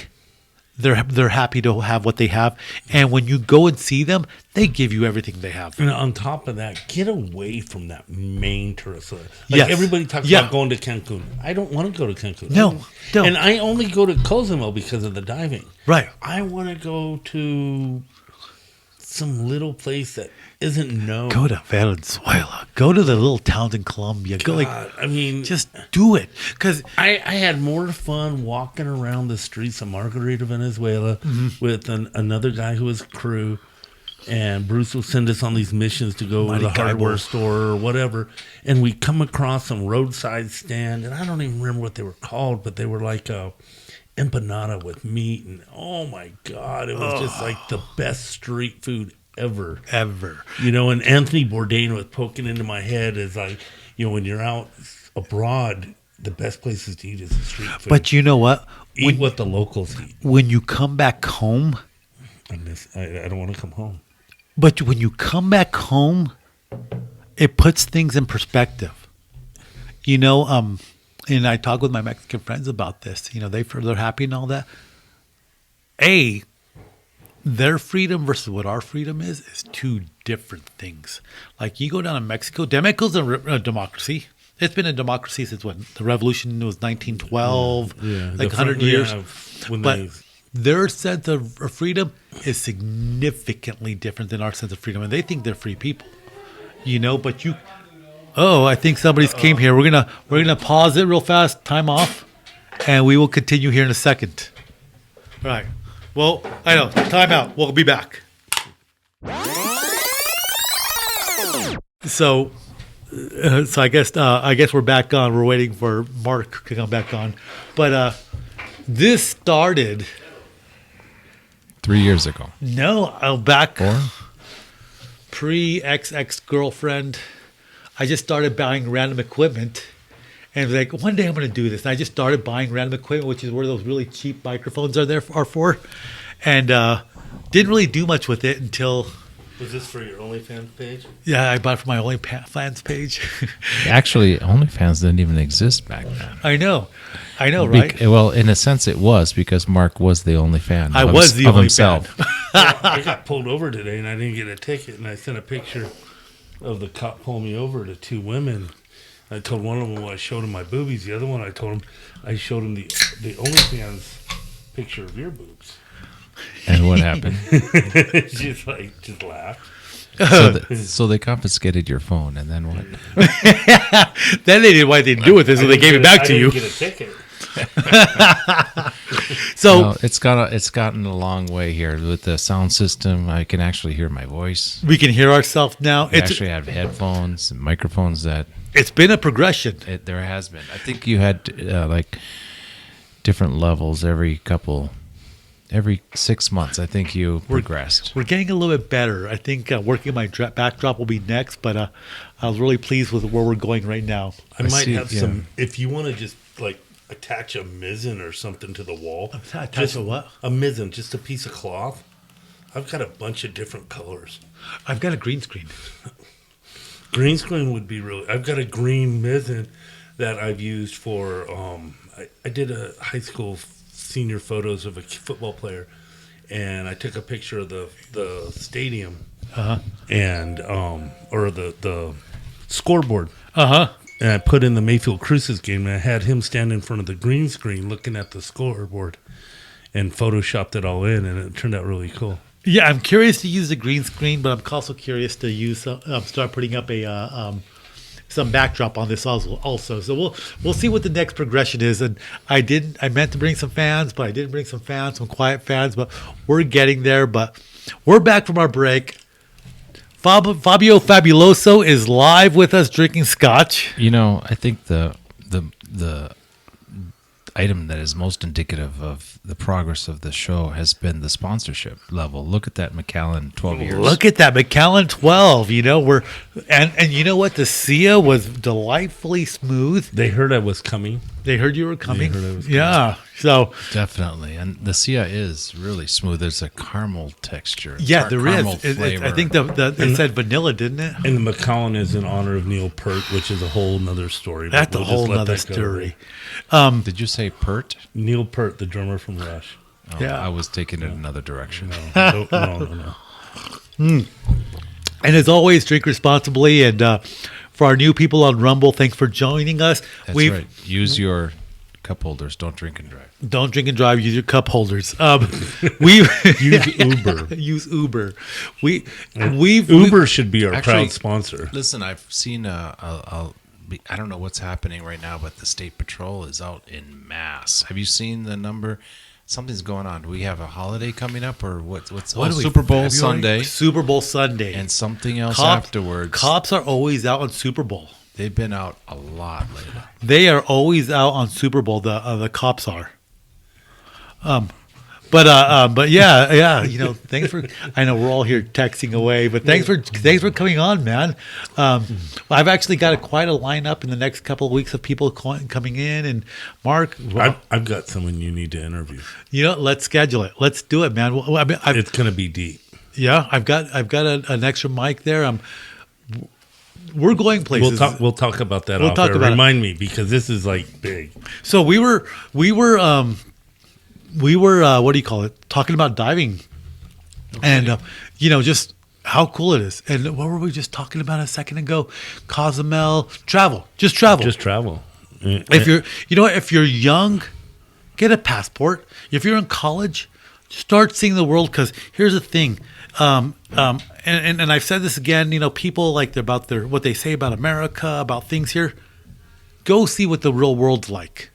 they're happy to have what they have. And when you go and see them, they give you everything they have. And on top of that, get away from that main tourist list. Yes. Everybody talks about going to Cancun. I don't want to go to Cancun. No, don't. And I only go to Cozumel because of the diving. Right. I want to go to some little place that isn't known. Go to Venezuela. Go to the little towns in Colombia. Go just do it. Because I had more fun walking around the streets of Margarita, Venezuela, with another guy who was crew, and Bruce will send us on these missions to go to the hardware store or whatever, and we come across some roadside stand, and I don't even remember what they were called, but they were like a empanada with meat, and oh my God, it was just like the best street food ever. And Anthony Bourdain was poking into my head as like, when you're out abroad, the best places to eat is the street food. But you know what? Eat what the locals eat. When you come back home, I don't want to come home. But when you come back home, it puts things in perspective. And I talk with my Mexican friends about this. They're happy and all that. Their freedom versus what our freedom is two different things. Like you go down to Mexico, Mexico's a democracy. It's been a democracy since when? The revolution was 1912, like 100 years. But their sense of freedom is significantly different than our sense of freedom. And they think they're free people. But I think somebody's came here. We're gonna pause it real fast, time off, and we will continue here in a second. All right. Well, I know. Time out. We'll be back. So I guess we're back on. We're waiting for Mark to come back on. But this started 3 years ago. No, back 4? Pre-ex-girlfriend. I just started buying random equipment. And it was like, one day I'm going to do this. And I just started buying random equipment, which is where those really cheap microphones are for. And didn't really do much with it until... Was this for your OnlyFans page? Yeah, I bought it for my OnlyFans page. Actually, OnlyFans didn't even exist back then. I know, right? Well, in a sense, it was because Mark was the only fan. I was the only himself. fan. I got pulled over today, and I didn't get a ticket. And I sent a picture of the cop pulling me over to 2 women. I told one of them I showed him my boobies. The other one I showed him the OnlyFans picture of your boobs. And what happened? Just laughed. So they confiscated your phone, and then what? Then they did what they didn't do with it, so they gave it back to you. I didn't get a ticket. So it's gotten a long way here with the sound system. I can actually hear my voice. We can hear ourselves now. We actually have headphones and microphones that. It's been a progression. There has been. I think you had like different levels every 6 months. I think you progressed. We're getting a little bit better. I think working my backdrop will be next, but I was really pleased with where we're going right now. I might have some. If you want to just like attach a mizzen or something to the wall. Attach a what? A mizzen, just a piece of cloth. I've got a bunch of different colors. I've got a green screen. Green screen would be really. I've got a green mizzen that I've used for. I did a high school senior photos of a football player, and I took a picture of the stadium, and or the scoreboard, and I put in the Mayfield Cruces game, and I had him stand in front of the green screen looking at the scoreboard, and photoshopped it all in, and it turned out really cool. Yeah, I'm curious to use the green screen, but I'm also curious to use start putting up a some backdrop on this also. So we'll see what the next progression is. And I meant to bring some fans, but I didn't bring some quiet fans. But we're getting there. But we're back from our break. Fabio Fabuloso is live with us drinking scotch. I think the item that is most indicative of the progress of the show has been the sponsorship level. Look at that Macallan 12 years. Look at that Macallan 12. We're and you know what? The SIA was delightfully smooth. They heard I was coming. They heard you were coming. They heard I was coming. Yeah. So definitely, and the SIA is really smooth. There's a caramel texture. Yeah, there is. I think it said vanilla, didn't it? And the Macallan is in honor of Neil Peart, which is a whole nother story. That's a whole nother story. Did you say Peart? Neil Peart, the drummer from Rush. Yeah. I was taking it another direction. No. And as always, drink responsibly. And for our new people on Rumble, thanks for joining us. That's right. Use your cup holders. Don't drink and drive. Don't drink and drive. Use your cup holders. We Use Uber. use Uber. Uber should be our Actually, proud sponsor. Listen, I've seen I don't know what's happening right now, but the State Patrol is out in mass. Have you seen the number? Something's going on. Do we have a holiday coming up, or what's Super Bowl Sunday? Super Bowl Sunday. And something else afterwards. Cops are always out on Super Bowl. They've been out a lot lately. They are always out on Super Bowl. The cops are. But yeah. Thanks for. I know we're all here texting away, but thanks for coming on, man. I've actually got quite a lineup in the next couple of weeks of people coming in. And Mark, I've got someone you need to interview. Let's schedule it. Let's do it, man. It's going to be deep. Yeah, I've got an extra mic there. We're going places. We'll talk about that. We'll talk about Remind me, because this is like big. So we were what do you call it? Talking about diving, and just how cool it is. And what were we just talking about a second ago? Cozumel, travel. Just travel. If you're young, get a passport. If you're in college, start seeing the world. Because here's the thing. And I've said this again, people like what they say about America, about things here. Go see what the real world's like.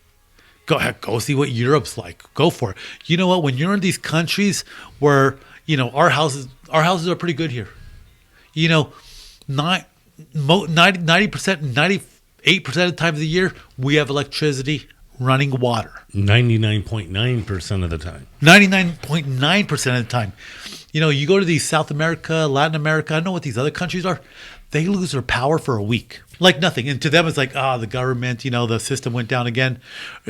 Go see what Europe's like. Go for it. You know what? When you're in these countries where, our houses are pretty good here. 90%, 98% of the time of the year, we have electricity, running water. 99.9% of the time. 99.9% of the time. You go to these South America, Latin America, I don't know what these other countries are. They lose their power for a week. Like nothing. And to them, it's like, the government, the system went down again.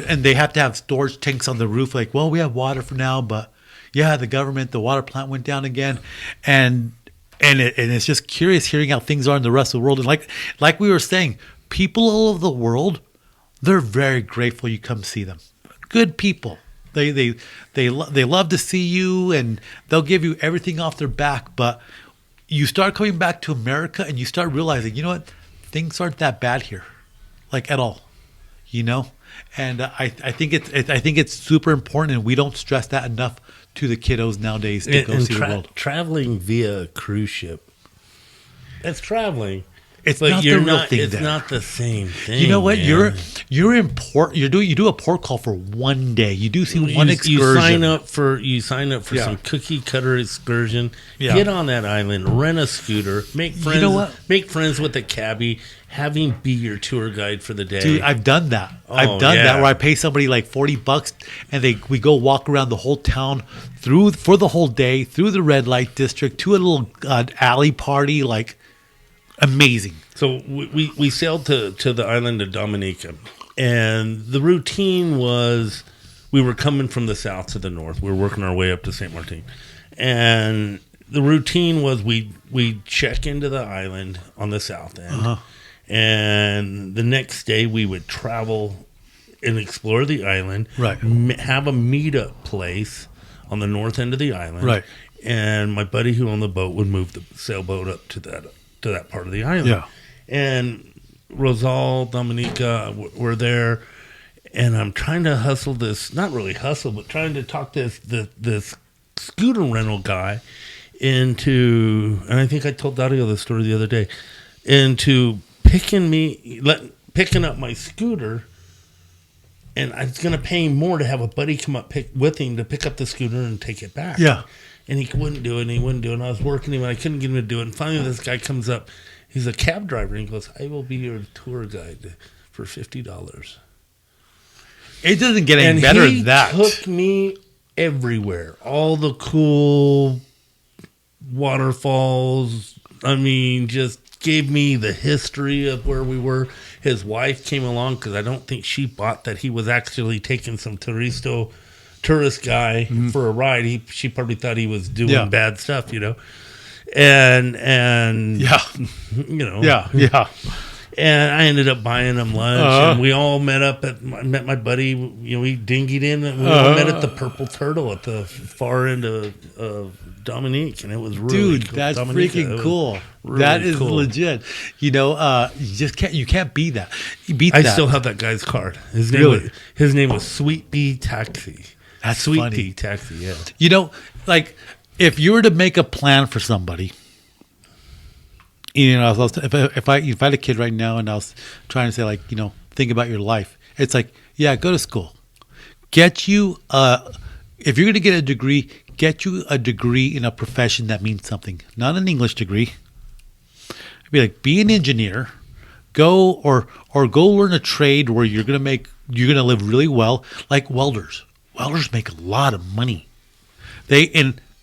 And they have to have storage tanks on the roof. Like, well, we have water for now, but yeah, the water plant went down again. And it's just curious hearing how things are in the rest of the world. And like we were saying, people all over the world, they're very grateful you come see them. Good people. They love to see you, and they'll give you everything off their back. But you start coming back to America, and you start realizing, you know what, things aren't that bad here, like at all. And I think it's super important, and we don't stress that enough to the kiddos nowadays to go see the world. Traveling via cruise ship, it's traveling. It's not the real thing. It's not the same thing. You know what? Man. You're in port. You do a port call for one day. You do see one excursion. You sign up for some cookie cutter excursion. Yeah. Get on that island. Rent a scooter. Make friends. You know what? Make friends with a cabbie. Have him be your tour guide for the day. Dude, I've done that. I've done that where I pay somebody like $40 and we go walk around the whole town for the whole day, through the red light district, to a little alley party. Like, amazing. So we sailed to the island of Dominica, and the routine was we were coming from the south to the north. We were working our way up to St. Martin, and the routine was we check into the island on the south end, and the next day we would travel and explore the island, right? Have a meetup place on the north end of the island, right? And my buddy who owned the boat would move the sailboat up to that part of the island. Yeah. And Rosal, Dominica were there, and I'm trying to hustle this, not really hustle, but trying to talk this scooter rental guy into, and I think I told Dario the story the other day, into picking up my scooter, and I was going to pay him more to have a buddy come up with him to pick up the scooter and take it back. Yeah. And he wouldn't do it, and I was working him, and I couldn't get him to do it. And finally, this guy comes up. He's a cab driver, and he goes, I will be your tour guide for $50. It doesn't get any better than that. He took me everywhere. All the cool waterfalls. I mean, just gave me the history of where we were. His wife came along because I don't think she bought that he was actually taking some tourist guy for a ride. She probably thought he was doing bad stuff, and yeah, you know, yeah. And I ended up buying them lunch, and we all met met my buddy. You know, we dinghied in, and we all met at the Purple Turtle at the far end of Dominique, and it was really Dude, cool. that's Dominica, freaking cool. really That is cool. legit. You know, you can't beat that. You beat that. I still have that guy's card. His name was Sweet Pea Taxi. That's Sweet funny. Pea Taxi. Yeah. You know, like if you were to make a plan for somebody, you know, if I had a kid right now and I was trying to say, like, you know, think about your life, it's like, yeah, go to school, get you if you're going to get a degree, get you a degree in a profession that means something, not an English degree. Be like, be an engineer, go or go learn a trade where you're going to live really well, like welders. Welders make a lot of money.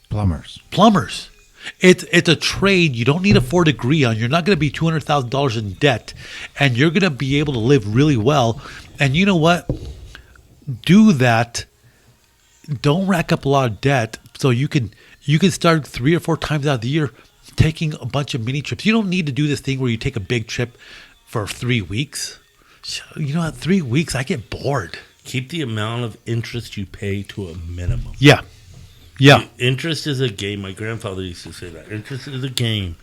Plumbers. It's a trade you don't need a 4 degree on. You're not going to be $200,000 in debt, and you're going to be able to live really well. And you know what? Do that. Don't rack up a lot of debt, so you can start 3 or 4 times out of the year taking a bunch of mini trips. You don't need to do this thing where you take a big trip for 3 weeks. You know, at 3 weeks, I get bored. Keep the amount of interest you pay to a minimum. Yeah. Interest is a game. My grandfather used to say that. Interest is a game.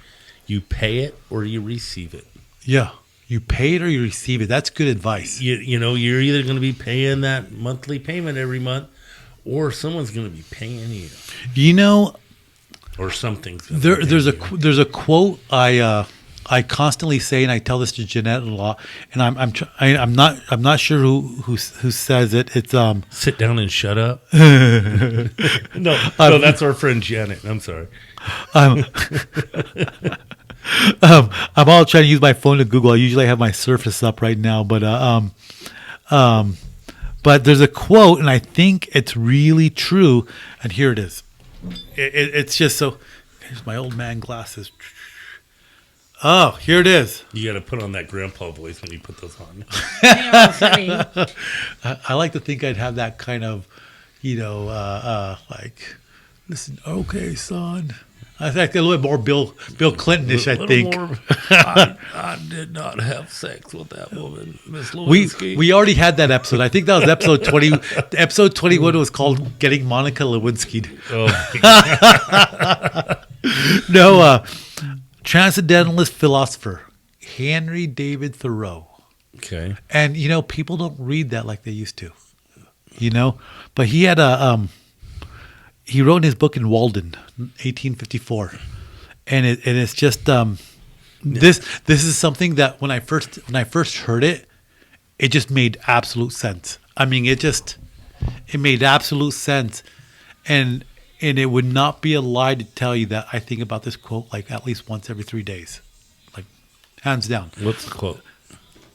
You pay it or you receive it. Yeah. You pay it or you receive it. That's good advice. You know, you're either going to be paying that monthly payment every month, or someone's going to be paying you. You know, or something's there's a quote I constantly say, and I tell this to Jeanette a lot, and I'm not sure who says it. It's sit down and shut up. No, that's our friend Janet. I'm sorry. I'm all trying to use my phone to Google. I usually have my Surface up right now, but there's a quote, and I think it's really true. And here it is. It's just so. Here's my old man glasses. Oh, here it is. You got to put on that grandpa voice when you put those on. I like to think I'd have that kind of, you know, like, listen, okay, son. I think a little bit more Bill Clinton-ish, I think. I did not have sex with that woman, Miss Lewinsky. We already had that episode. I think that was episode 20. Episode 21 was called Getting Monica Lewinsky. Oh, No, transcendentalist philosopher Henry David Thoreau. okay. And, you know, people don't read that like they used to, you know. But he had he wrote his book in Walden, 1854. And it's just this is something that when I first heard it, it just made absolute sense. I mean, it made absolute sense. And it would not be a lie to tell you that I think about this quote like at least once every 3 days. Like, hands down. What's the quote?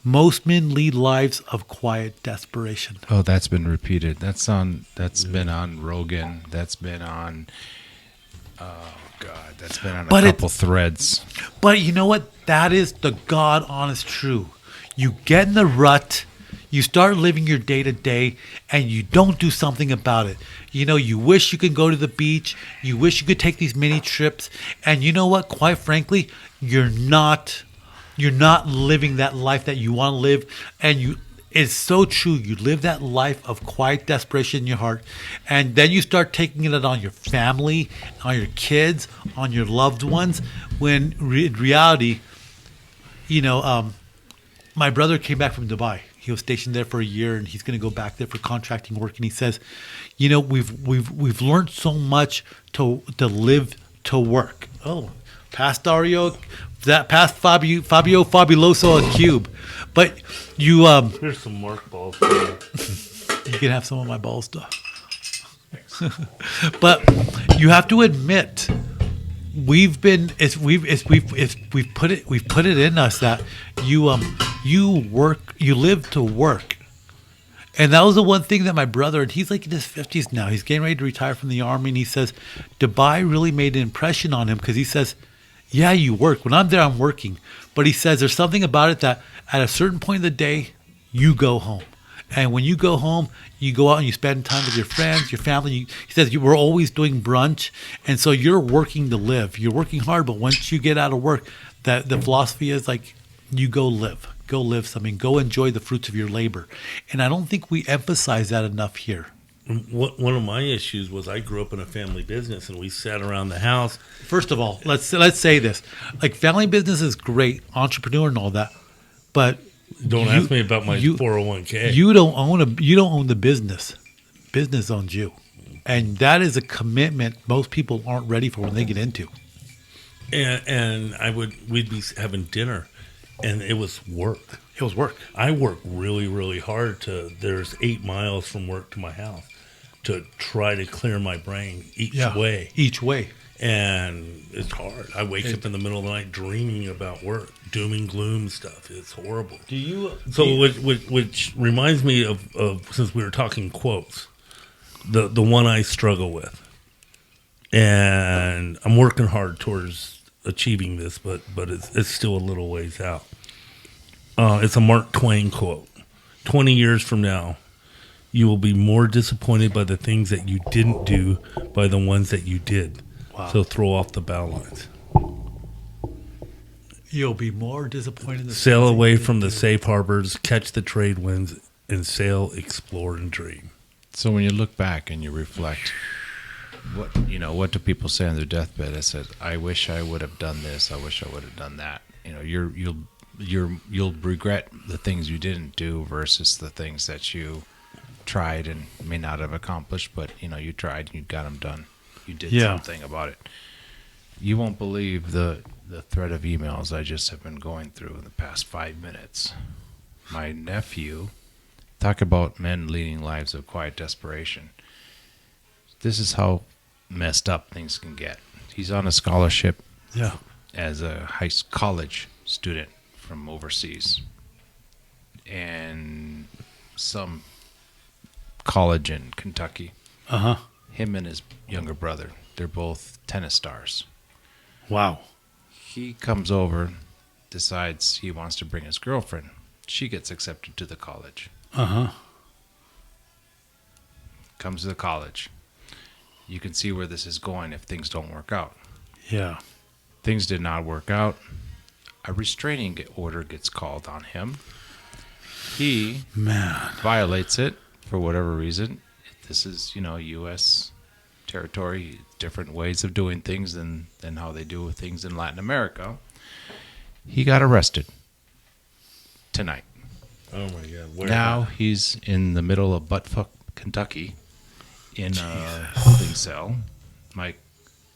Most men lead lives of quiet desperation. Oh, that's been repeated. That's been on Rogan. That's been on that's been on a couple threads. But you know what? That is the God honest truth. You get in the rut, you start living your day to day, and you don't do something about it. You know, you wish you could go to the beach, you wish you could take these mini trips, and you know what? Quite frankly, you're not living that life that you want to live, and it's so true. You live that life of quiet desperation in your heart, and then you start taking it on your family, on your kids, on your loved ones, when in reality, you know, my brother came back from Dubai. He was stationed there for a year, and he's going to go back there for contracting work. And he says, you know, we've learned so much to live to work. Oh, past Fabio Fabuloso a cube. But you Here's some Mark balls. You can have some of my balls stuff. But you have to admit, we've put it in us that you live to work. And that was the one thing that my brother, and he's like in his 50s now, he's getting ready to retire from the army, and he says Dubai really made an impression on him, because he says, yeah, you work. When I'm there, I'm working. But he says there's something about it that at a certain point of the day, you go home. And when you go home, you go out and you spend time with your friends, your family. He says we're always doing brunch. And so you're working to live. You're working hard, but once you get out of work, the philosophy is like, you go live something, go enjoy the fruits of your labor. And I don't think we emphasize that enough here. One of my issues was I grew up in a family business, and we sat around the house. First of all, let's say this: like family business is great, entrepreneur and all that, but don't ask me about my 401k. You don't own the business. Business owns you, and that is a commitment most people aren't ready for when they get into. And we'd be having dinner, and it was work. It was work. I work really, really hard there's 8 miles from work to my house to try to clear my brain each way. And it's hard. I wake up in the middle of the night dreaming about work, doom and gloom stuff. It's horrible. Which reminds me of since we were talking quotes, the one I struggle with. And I'm working hard towards achieving this, but it's still a little ways out. It's a Mark Twain quote. 20 years from now, you will be more disappointed by the things that you didn't do by the ones that you did. Wow. So throw off the bow lines. You'll be more disappointed. Sail away from the safe harbors, catch the trade winds, and sail, explore, and dream. So when you look back and you reflect, what do people say on their deathbed? It says, "I wish I would have done this. I wish I would have done that." You'll regret the things you didn't do versus the things that you tried and may not have accomplished, but you tried and you got them done. You did something about it. You won't believe the thread of emails I just have been going through in the past 5 minutes. My nephew, talk about men leading lives of quiet desperation. This is how messed up things can get. He's on a scholarship as a college student from overseas, and some college in Kentucky. Him and his younger brother, they're both tennis stars. Wow. He comes over, decides he wants to bring his girlfriend. She gets accepted to the college. Comes to the college. You can see where this is going if things don't work out. Yeah. Things did not work out. A restraining order gets called on him. He violates it for whatever reason. This is, U.S. territory, different ways of doing things than how they do things in Latin America. He got arrested tonight. Oh, my God. Where now he's in the middle of buttfuck Kentucky in a holding cell. My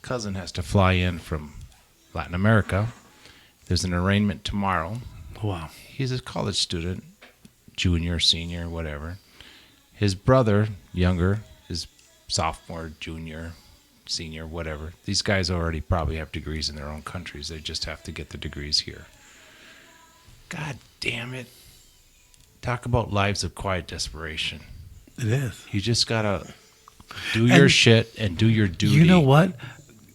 cousin has to fly in from Latin America. There's an arraignment tomorrow. Wow. He's a college student, junior, senior, whatever. His brother, younger, is sophomore, junior, senior, whatever. These guys already probably have degrees in their own countries. They just have to get the degrees here. God damn it. Talk about lives of quiet desperation. It is. You just got to do your shit and do your duty. You know what?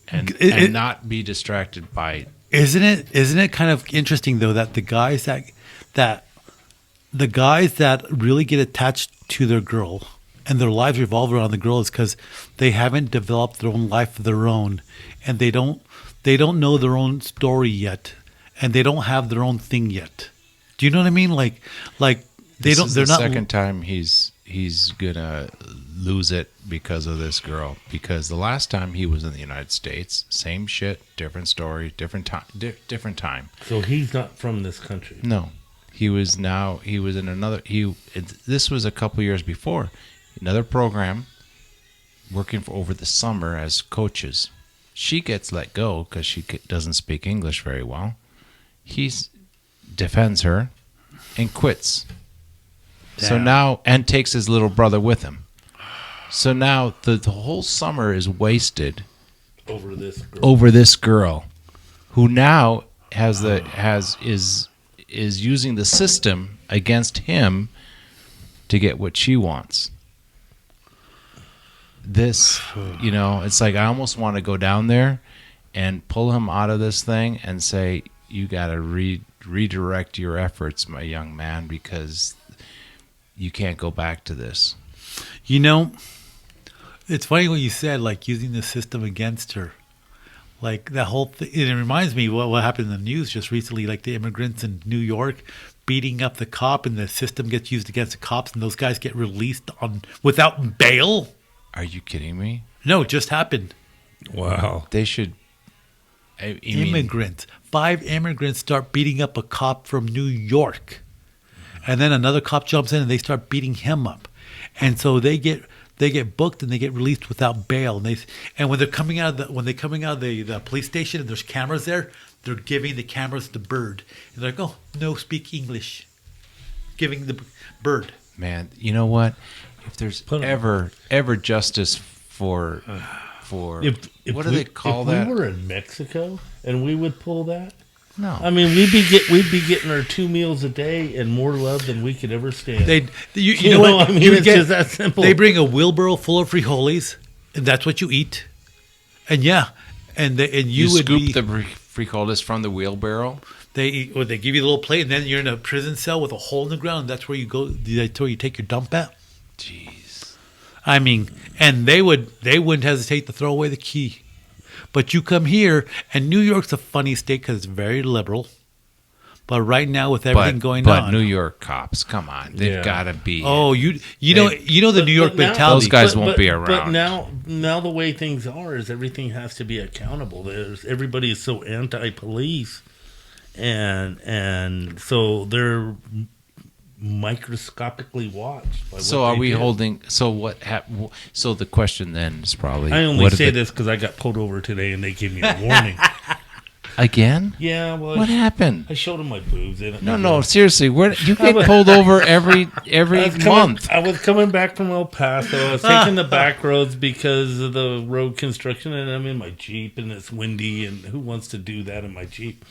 And not be distracted by... Isn't it kind of interesting though that the guys that really get attached to their girl and their lives revolve around the girl is because they haven't developed their own life of their own, and they don't know their own story yet, and they don't have their own thing yet. Do you know what I mean? Like they don't. They're not. Second time he's gonna lose it because of this girl. Because the last time he was in the United States, same shit, different story, different time, different time. So he's not from this country. No, he was in another. This was a couple years before, another program, working for over the summer as coaches. She gets let go because she doesn't speak English very well. He defends her and quits. Damn. So now, and takes his little brother with him. So now the whole summer is wasted over this girl, who now is using the system against him to get what she wants. This, it's like I almost want to go down there and pull him out of this thing and say, you got to redirect your efforts, my young man, because you can't go back to this. It's funny what you said, like using the system against her. Like that whole thing, it reminds me what happened in the news just recently, like the immigrants in New York beating up the cop, and the system gets used against the cops, and those guys get released without bail. Are you kidding me? No, it just happened. Wow. They should. Immigrants. 5 immigrants start beating up a cop from New York, and then another cop jumps in and they start beating him up, and so they get booked and they get released without bail. And when they're coming out of the police station and there's cameras there, they're giving the cameras the bird. And they're like, "Oh, no, speak English." Giving the bird. Man, you know what? If there's ever justice for If what do they call if that? we were in Mexico and we would pull that, No. I mean, we'd be getting our 2 meals a day and more love than we could ever stand. You know what? I mean, it's just that simple. They bring a wheelbarrow full of frijoles, and that's what you eat. And you would scoop the frijoles from the wheelbarrow. They give you a little plate, and then you're in a prison cell with a hole in the ground. And that's where you go. That's where you take your dump at. Jeez. I mean, and they wouldn't hesitate to throw away the key. But you come here, and New York's a funny state because it's very liberal. But right now, with everything going on, but New York cops, come on, they've got to be. Oh, you know the New York mentality. Those guys won't be around. But now the way things are is everything has to be accountable. Everybody is so anti-police, and so they're microscopically watched. By So are we holding? So what? So the question then is probably. I only say this because I got pulled over today and they gave me a warning. Again? Yeah. Well, what happened? I showed them my boobs. No. Seriously, where you get pulled over every month? I was coming back from El Paso. I was taking the back roads because of the road construction, and I'm in my Jeep, and it's windy, and who wants to do that in my Jeep?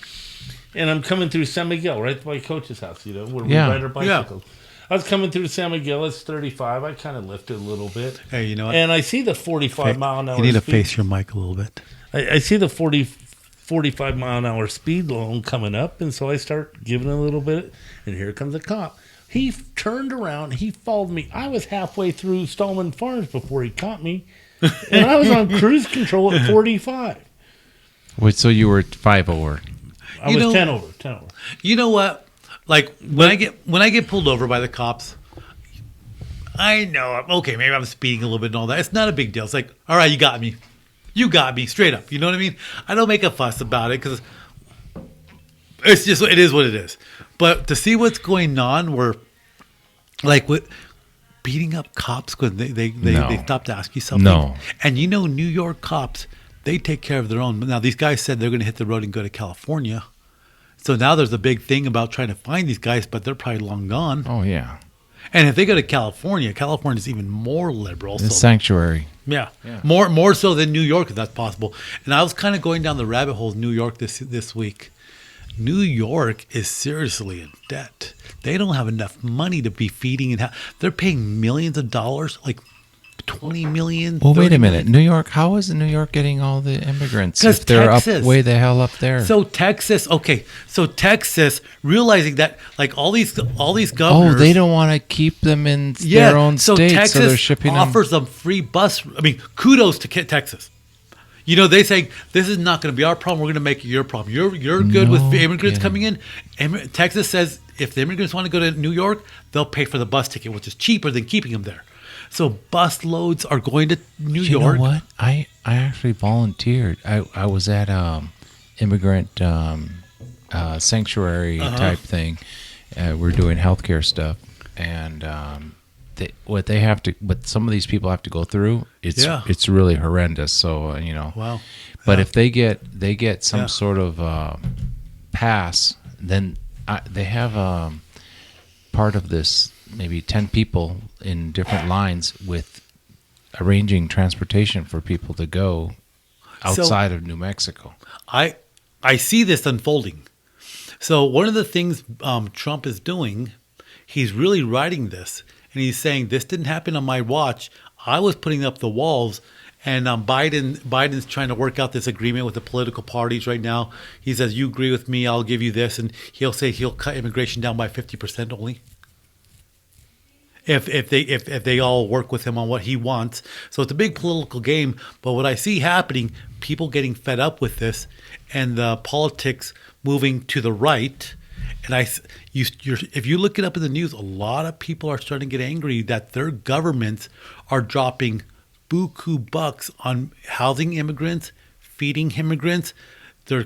And I'm coming through San Miguel, right by Coach's house, where we ride our bicycles. Yeah. I was coming through San Miguel. It's 35. I kind of lifted a little bit. Hey, you know what? And I see the 45-mile-an-hour You need to speed. face your mic a little bit. I see the 45-mile-an-hour speed zone coming up, and so I start giving a little bit, and here comes a cop. He turned around. He followed me. I was halfway through Stallman Farms before he caught me, and I was on cruise control at 45. Wait, so you were 5 over? I was 10 over. You know what? Like when I get pulled over by the cops, I know, okay, maybe I'm speeding a little bit and all that. It's not a big deal. It's like, all right, you got me. You got me straight up. You know what I mean? I don't make a fuss about it because it's just, it is what it is. But to see what's going on where, like, with beating up cops when they stop to ask you something. No. And New York cops, they take care of their own. Now, these guys said they're going to hit the road and go to California. So now there's a big thing about trying to find these guys, but they're probably long gone. Oh, yeah. And if they go to California's even more liberal. It's sanctuary. Yeah. More so than New York, if that's possible. And I was kind of going down the rabbit hole of New York this week. New York is seriously in debt. They don't have enough money to be feeding. They're paying millions of dollars, like 20 million. Well, wait a minute. New York, how is New York getting all the immigrants if they're Texas, up way the hell up there? So Texas, realizing that like all these governors. Oh, they don't want to keep them in their own state, Texas so they're shipping offers them free bus. I mean, kudos to Texas. They say this is not going to be our problem. We're going to make it your problem. You're good with immigrants coming in. Texas says if the immigrants want to go to New York, they'll pay for the bus ticket, which is cheaper than keeping them there. So bus loads are going to New York. You know what? I actually volunteered. I was at immigrant sanctuary type thing. We're doing healthcare stuff, and what some of these people have to go through, it's really horrendous. So Wow. But if they get some sort of pass, then they have part of this. Maybe 10 people in different lines with arranging transportation for people to go outside of New Mexico. I see this unfolding. So one of the things Trump is doing, he's really writing this, and he's saying this didn't happen on my watch. I was putting up the walls, and Biden's trying to work out this agreement with the political parties right now. He says, "You agree with me, I'll give you this," and he'll say he'll cut immigration down by 50% only. If they all work with him on what he wants. So it's a big political game. But what I see happening, people getting fed up with this, and the politics moving to the right. And if you look it up in the news, a lot of people are starting to get angry that their governments are dropping buku bucks on housing immigrants, feeding immigrants. They're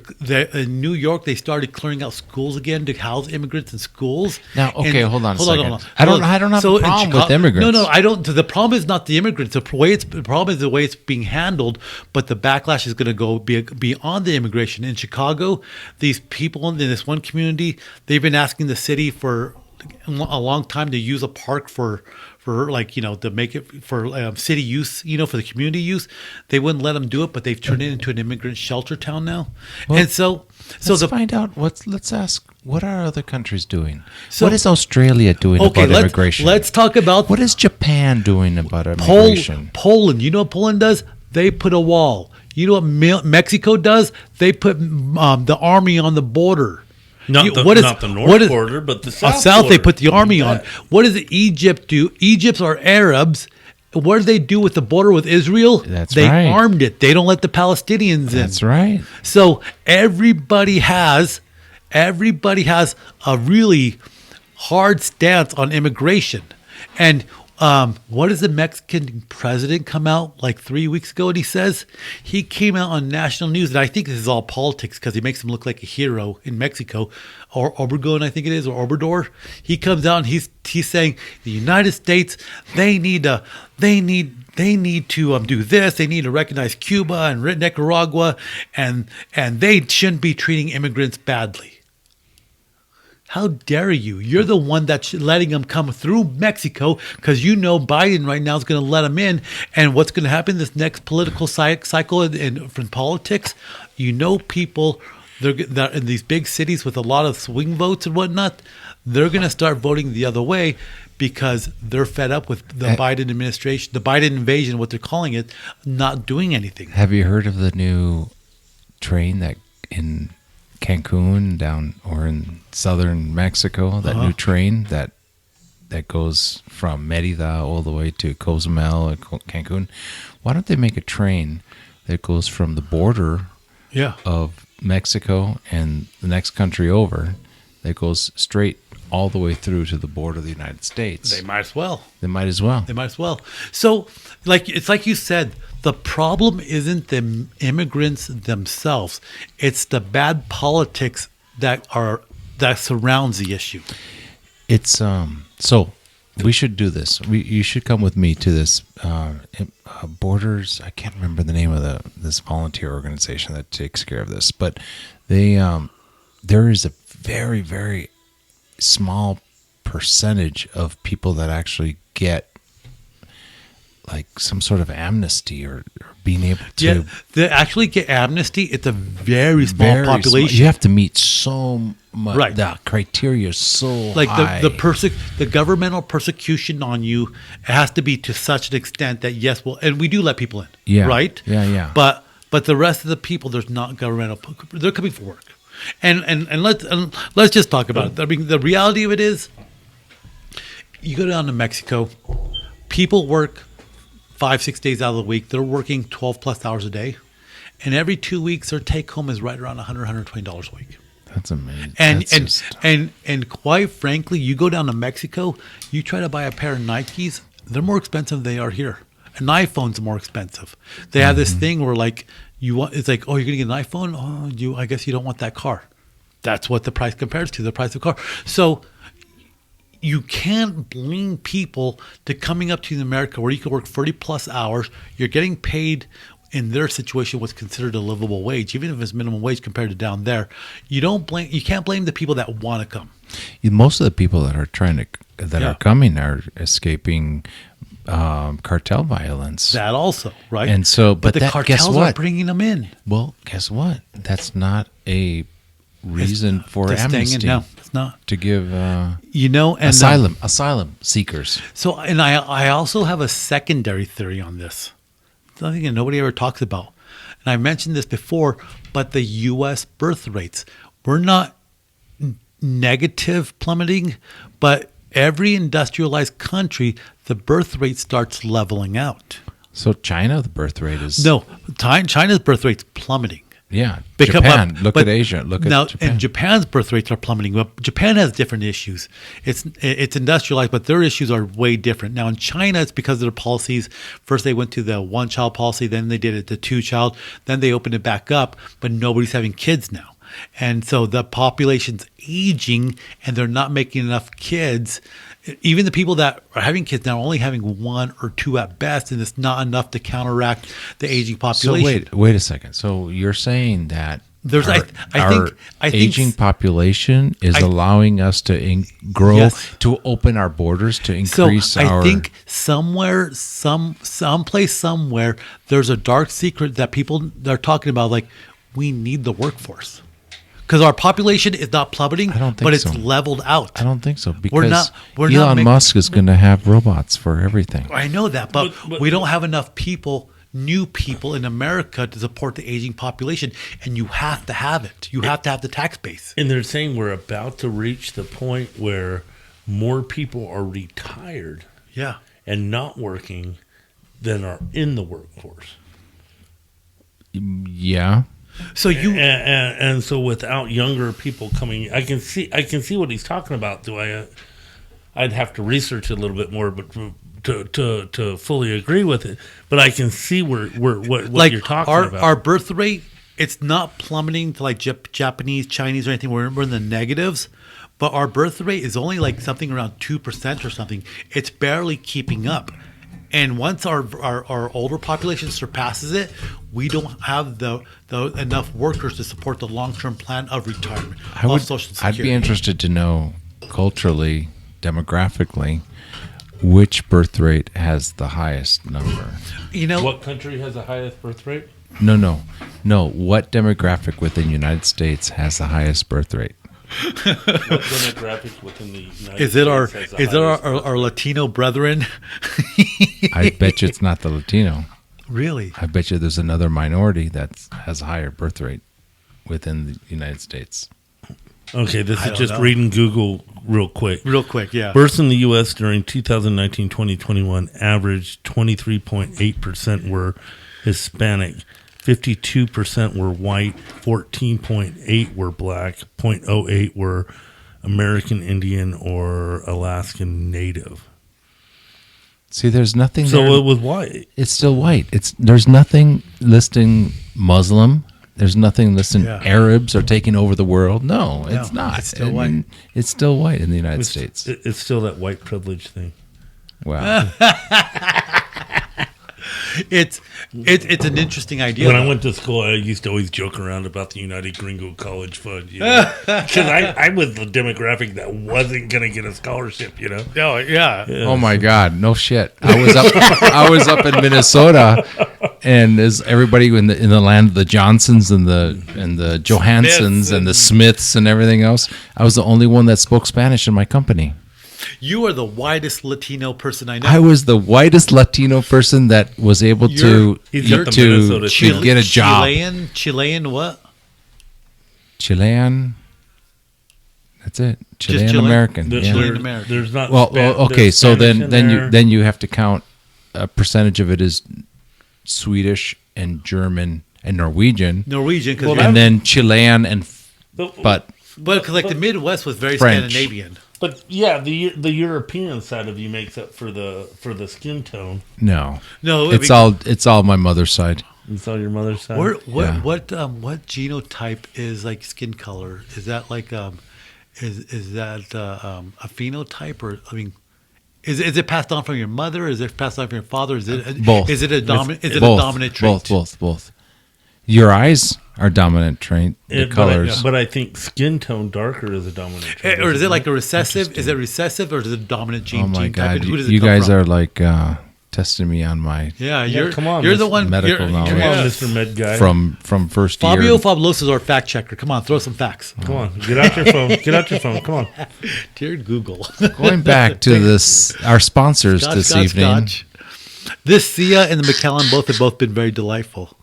in New York, they started clearing out schools again to house immigrants in schools. Now, okay, hold on a second. On. I don't have a problem with immigrants. No, I don't. The problem is not the immigrants. The problem is the way it's being handled. But the backlash is going to go beyond the immigration. In Chicago, these people in this one community, they've been asking the city for a long time to use a park for to make it for city use, for the community use. They wouldn't let them do it, but they've turned it into an immigrant shelter town now. Well, and let's find out let's ask, what are other countries doing? What is Australia doing about immigration? Let's talk about what is Japan doing about immigration? Poland. You know what Poland does? They put a wall. You know what Mexico does? They put the army on the border. Not the north border, but the south border. They put the army on. What does Egypt do? Egypt are Arabs. What do they do with the border with Israel? They armed it. They don't let the Palestinians in. That's right. So everybody has a really hard stance on immigration. And what does the Mexican president come out like 3 weeks ago? And he came out on national news, and I think this is all politics because he makes him look like a hero in Mexico, or Obrador, I think it is, or Obrador. He comes out and he's saying the United States, they need to do this. They need to recognize Cuba and Nicaragua, and they shouldn't be treating immigrants badly. How dare you? You're the one that's letting them come through Mexico because Biden right now is going to let them in. And what's going to happen this next political cycle from politics? People that in these big cities with a lot of swing votes and whatnot, they're going to start voting the other way because they're fed up with the Biden administration, the Biden invasion, what they're calling it, not doing anything. Have you heard of the new train that in Cancun or in southern Mexico, that new train that goes from Merida all the way to Cozumel and Cancun? Why don't they make a train that goes from the border of Mexico and the next country over, that goes straight all the way through to the border of the United States? They might as well. So, it's like you said, the problem isn't the immigrants themselves. It's the bad politics that surrounds the issue. It's so we should do this. You should come with me to this Borders. I can't remember the name of this volunteer organization that takes care of this, but there is a very, very small percentage of people that actually get like some sort of amnesty or being able to. Yeah, they actually get amnesty. It's a very small population. You have to meet so much. Right. The criteria is so high. The governmental persecution on you has to be to such an extent that and we do let people in. Yeah. Right. Yeah. But the rest of the people, there's not governmental. They're coming for work, and let's just talk about it. I mean, the reality of it is, you go down to Mexico, people work 5-6 days out of the week. They're working 12 plus hours a day, and every 2 weeks their take home is right around $120 a week. That's amazing. And quite frankly, you go down to Mexico, you try to buy a pair of Nikes, they're more expensive than they are here. An iPhone's more expensive. They have this thing where it's like, oh, you're gonna get an iPhone? Oh, I guess you don't want that car. That's what the price compares to, the price of the car. So you can't blame people to coming up to America where you can work 30 plus hours. You're getting paid in their situation what's considered a livable wage, even if it's minimum wage compared to down there. You can't blame the people that want to come. Most of the people that are are coming are escaping cartel violence. That also, right? And so, but the cartels are bringing them in. Well, guess what? That's not a reason for amnesty. No, it's not. To give and asylum seekers. So, and I also have a secondary theory on this. Something that nobody ever talks about. And I mentioned this before, but the U.S. birth rates, we're not negative plummeting, but every industrialized country, the birth rate starts leveling out. So China, the birth rate is China's birth rate's plummeting. Yeah, Japan. Look at Asia. Look at Japan. And Japan's birth rates are plummeting. But Japan has different issues. It's industrialized, but their issues are way different. Now in China, it's because of their policies. First, they went to the one-child policy. Then they did it to two-child. Then they opened it back up. But nobody's having kids now, and so the population's aging, and they're not making enough kids. Even the people that are having kids now are only having one or two at best, and it's not enough to counteract the aging population. So wait a second. So you're saying that there's I think aging population is allowing us to grow, yes. to open our borders, to increase our. I think somewhere, someplace, somewhere, there's a dark secret that people are talking about. Like, we need the workforce. Because our population is not plummeting, but it's leveled out. I don't think so. Because Elon Musk is going to have robots for everything. I know that, but we don't have enough people, new people in America to support the aging population. And you have to have it. You have to have the tax base. And they're saying we're about to reach the point where more people are retired and not working than are in the workforce. Yeah. So and so without younger people coming, I can see what he's talking about. I'd have to research it a little bit more, but to fully agree with it. But I can see what you're talking about. Our birth rate, it's not plummeting to like Japanese, Chinese, or anything. We're in the negatives, but our birth rate is only like something around 2% or something. It's barely keeping up. And once our older population surpasses it, we don't have the enough workers to support the long-term plan of retirement of Social Security. I'd be interested to know culturally, demographically, which birth rate has the highest number. You know, what country has the highest birth rate? No. What demographic within the United States has the highest birth rate? What demographic within the United States is it our Latino brethren? I bet you it's not the Latino. Really? I bet you there's another minority that has a higher birth rate within the United States. Okay, this is just reading Google real quick. Yeah. Births in the U.S. during 2019-2021 averaged 23.8% were Hispanic, 52% were white, 14.8% were black, 0.08% were American Indian or Alaskan Native. See, there's nothing. So there. it was white. It's still white. There's nothing listing Muslim. There's nothing listing Arabs are taking over the world. No, it's not. It's still white. It's still white in the United States. It's still that white privilege thing. Wow. It's an interesting idea. When I went to school, I used to always joke around about the United Gringo College Fund, because I was the demographic that wasn't going to get a scholarship, Oh yeah. Oh my God, no shit. I was up in Minnesota, and as everybody in the land of the Johnsons and the Johansons and the Smiths and everything else, I was the only one that spoke Spanish in my company. You are the whitest Latino person I know. I was the whitest Latino person that was able to get a job. Chilean what? Chilean. That's it. Chilean American. Chilean American. There's not. Okay. So then you have to count a percentage of it is Swedish and German and Norwegian. And then Chilean and but like the Midwest was very French. Scandinavian. But yeah, the European side of you makes up for the skin tone. No, it's all my mother's side. It's all your mother's side. What genotype is like skin color? Is that like is that a phenotype, or is it passed on from your mother? Is it passed on from your father? Is it both? Is it a dominant? Is it a dominant trait? Both. Your eyes are dominant trait. The colors, but I think skin tone darker is a dominant trait. Or is it like a recessive? Is it recessive, or is it a dominant gene? Oh my God! Type? Who does it you come guys from? are like testing me on my come on, you're the one medical knowledge. Come on, Mr. Med Guy. From first year. Fabio Fabuloso is our fact checker. Come on, throw some facts. Come on, get out your phone. Come on, dear Google. Going back to our sponsors this evening. This Sia and the McAllen have both been very delightful.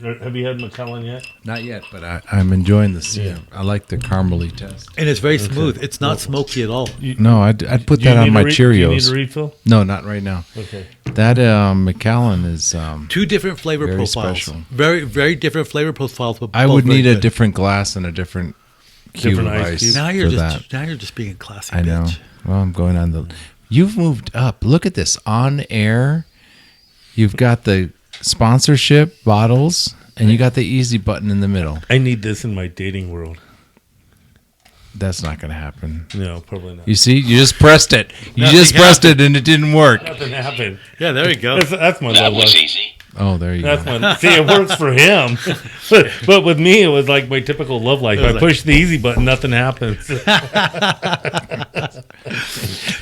Have you had McAllen yet? Not yet, but I'm enjoying the Sia. I like the caramely test. And it's very smooth. It's not smoky at all. No, I'd put that on my Cheerios. Do you need a refill? No, not right now. Okay. That McAllen is two different flavor very profiles. special. Very, very different flavor profiles. But I both would very need a good. different glass and a different cube Different of ice ice. cube. Now you're for just that. being a classy I know. bitch. Well, I'm going on the. You've moved up. Look at this on air. You've got the sponsorship bottles, and you got the easy button in the middle. I need this in my dating world. That's not going to happen. No, probably not. You see, you just pressed it. You Nothing just pressed happened. it, and it didn't work. Nothing happened. Yeah, there you go. That's my That love was life. easy. Oh, there you That's go. my. See, it works for him, but with me, it was like my typical love life. I push the easy button, nothing happens.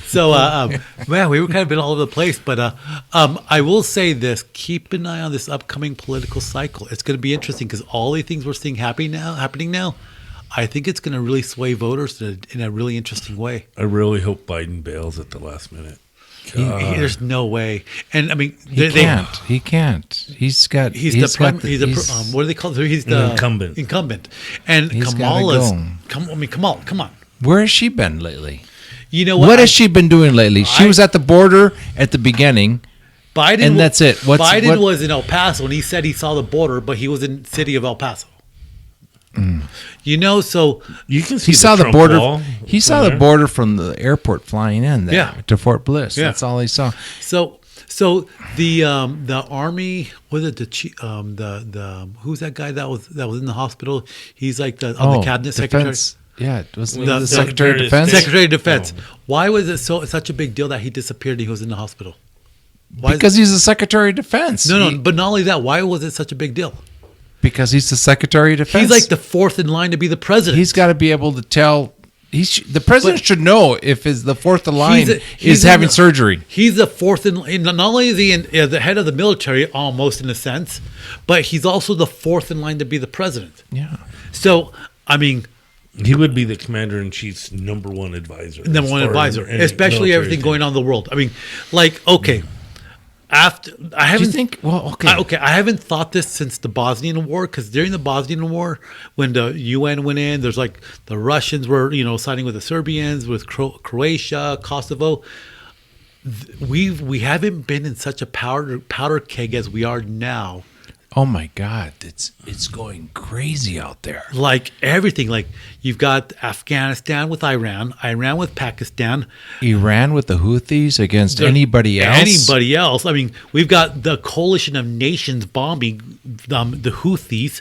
So, man, we were kind of been all over the place, but I will say this: keep an eye on this upcoming political cycle. It's going to be interesting because all the things we're seeing happening now, I think it's going to really sway voters in a really interesting way. I really hope Biden bails at the last minute. There's no way, and I mean, He can't. He can't. He's got. He's got the prime. the- He's the he's- what do they call it? He's the Incumbent. Incumbent, and He's gotta Kamala's. go. Come on. Where has she been lately? You know What has she been doing lately? She was at the border at the beginning. Biden, and that's it. Biden was in El Paso, and he said he saw the border, but he was in the city of El Paso. You know, so You can see He saw the Trump border. wall He saw from the there. border from the airport flying in there Yeah. to Fort Bliss. Yeah. That's all he saw. So the army, was it the who's that guy that was in the hospital? He's like the cabinet secretary. defense. Yeah, it was The- the Secretary of Defense. Secretary of Defense. Why was it such a big deal that he disappeared and he was in the hospital? Why? Because he's the Secretary of Defense. No, but not only that. Why was it such a big deal? Because he's the Secretary of Defense. He's like the fourth in line to be the president. He's got to be able to tell. The president should know if the fourth in line he's is in having the- surgery. He's the fourth in. Not only is he the head of the military, almost in a sense, but he's also the fourth in line to be the president. Yeah. So, I mean, He would be the commander in chief's number one advisor. number one advisor, especially everything going on in the world. I mean, like, okay, after I Do haven't you think? Well, okay. I haven't thought this since the Bosnian War, because during the Bosnian War, when the UN went in, there's like the Russians were siding with the Serbians, with Croatia, Kosovo. We haven't been in such a powder keg as we are now. Oh my God, it's going crazy out there. Like everything, like you've got Afghanistan with Iran with Pakistan, Iran with the Houthis against anybody else. Anybody else? I mean, we've got the coalition of nations bombing the Houthis.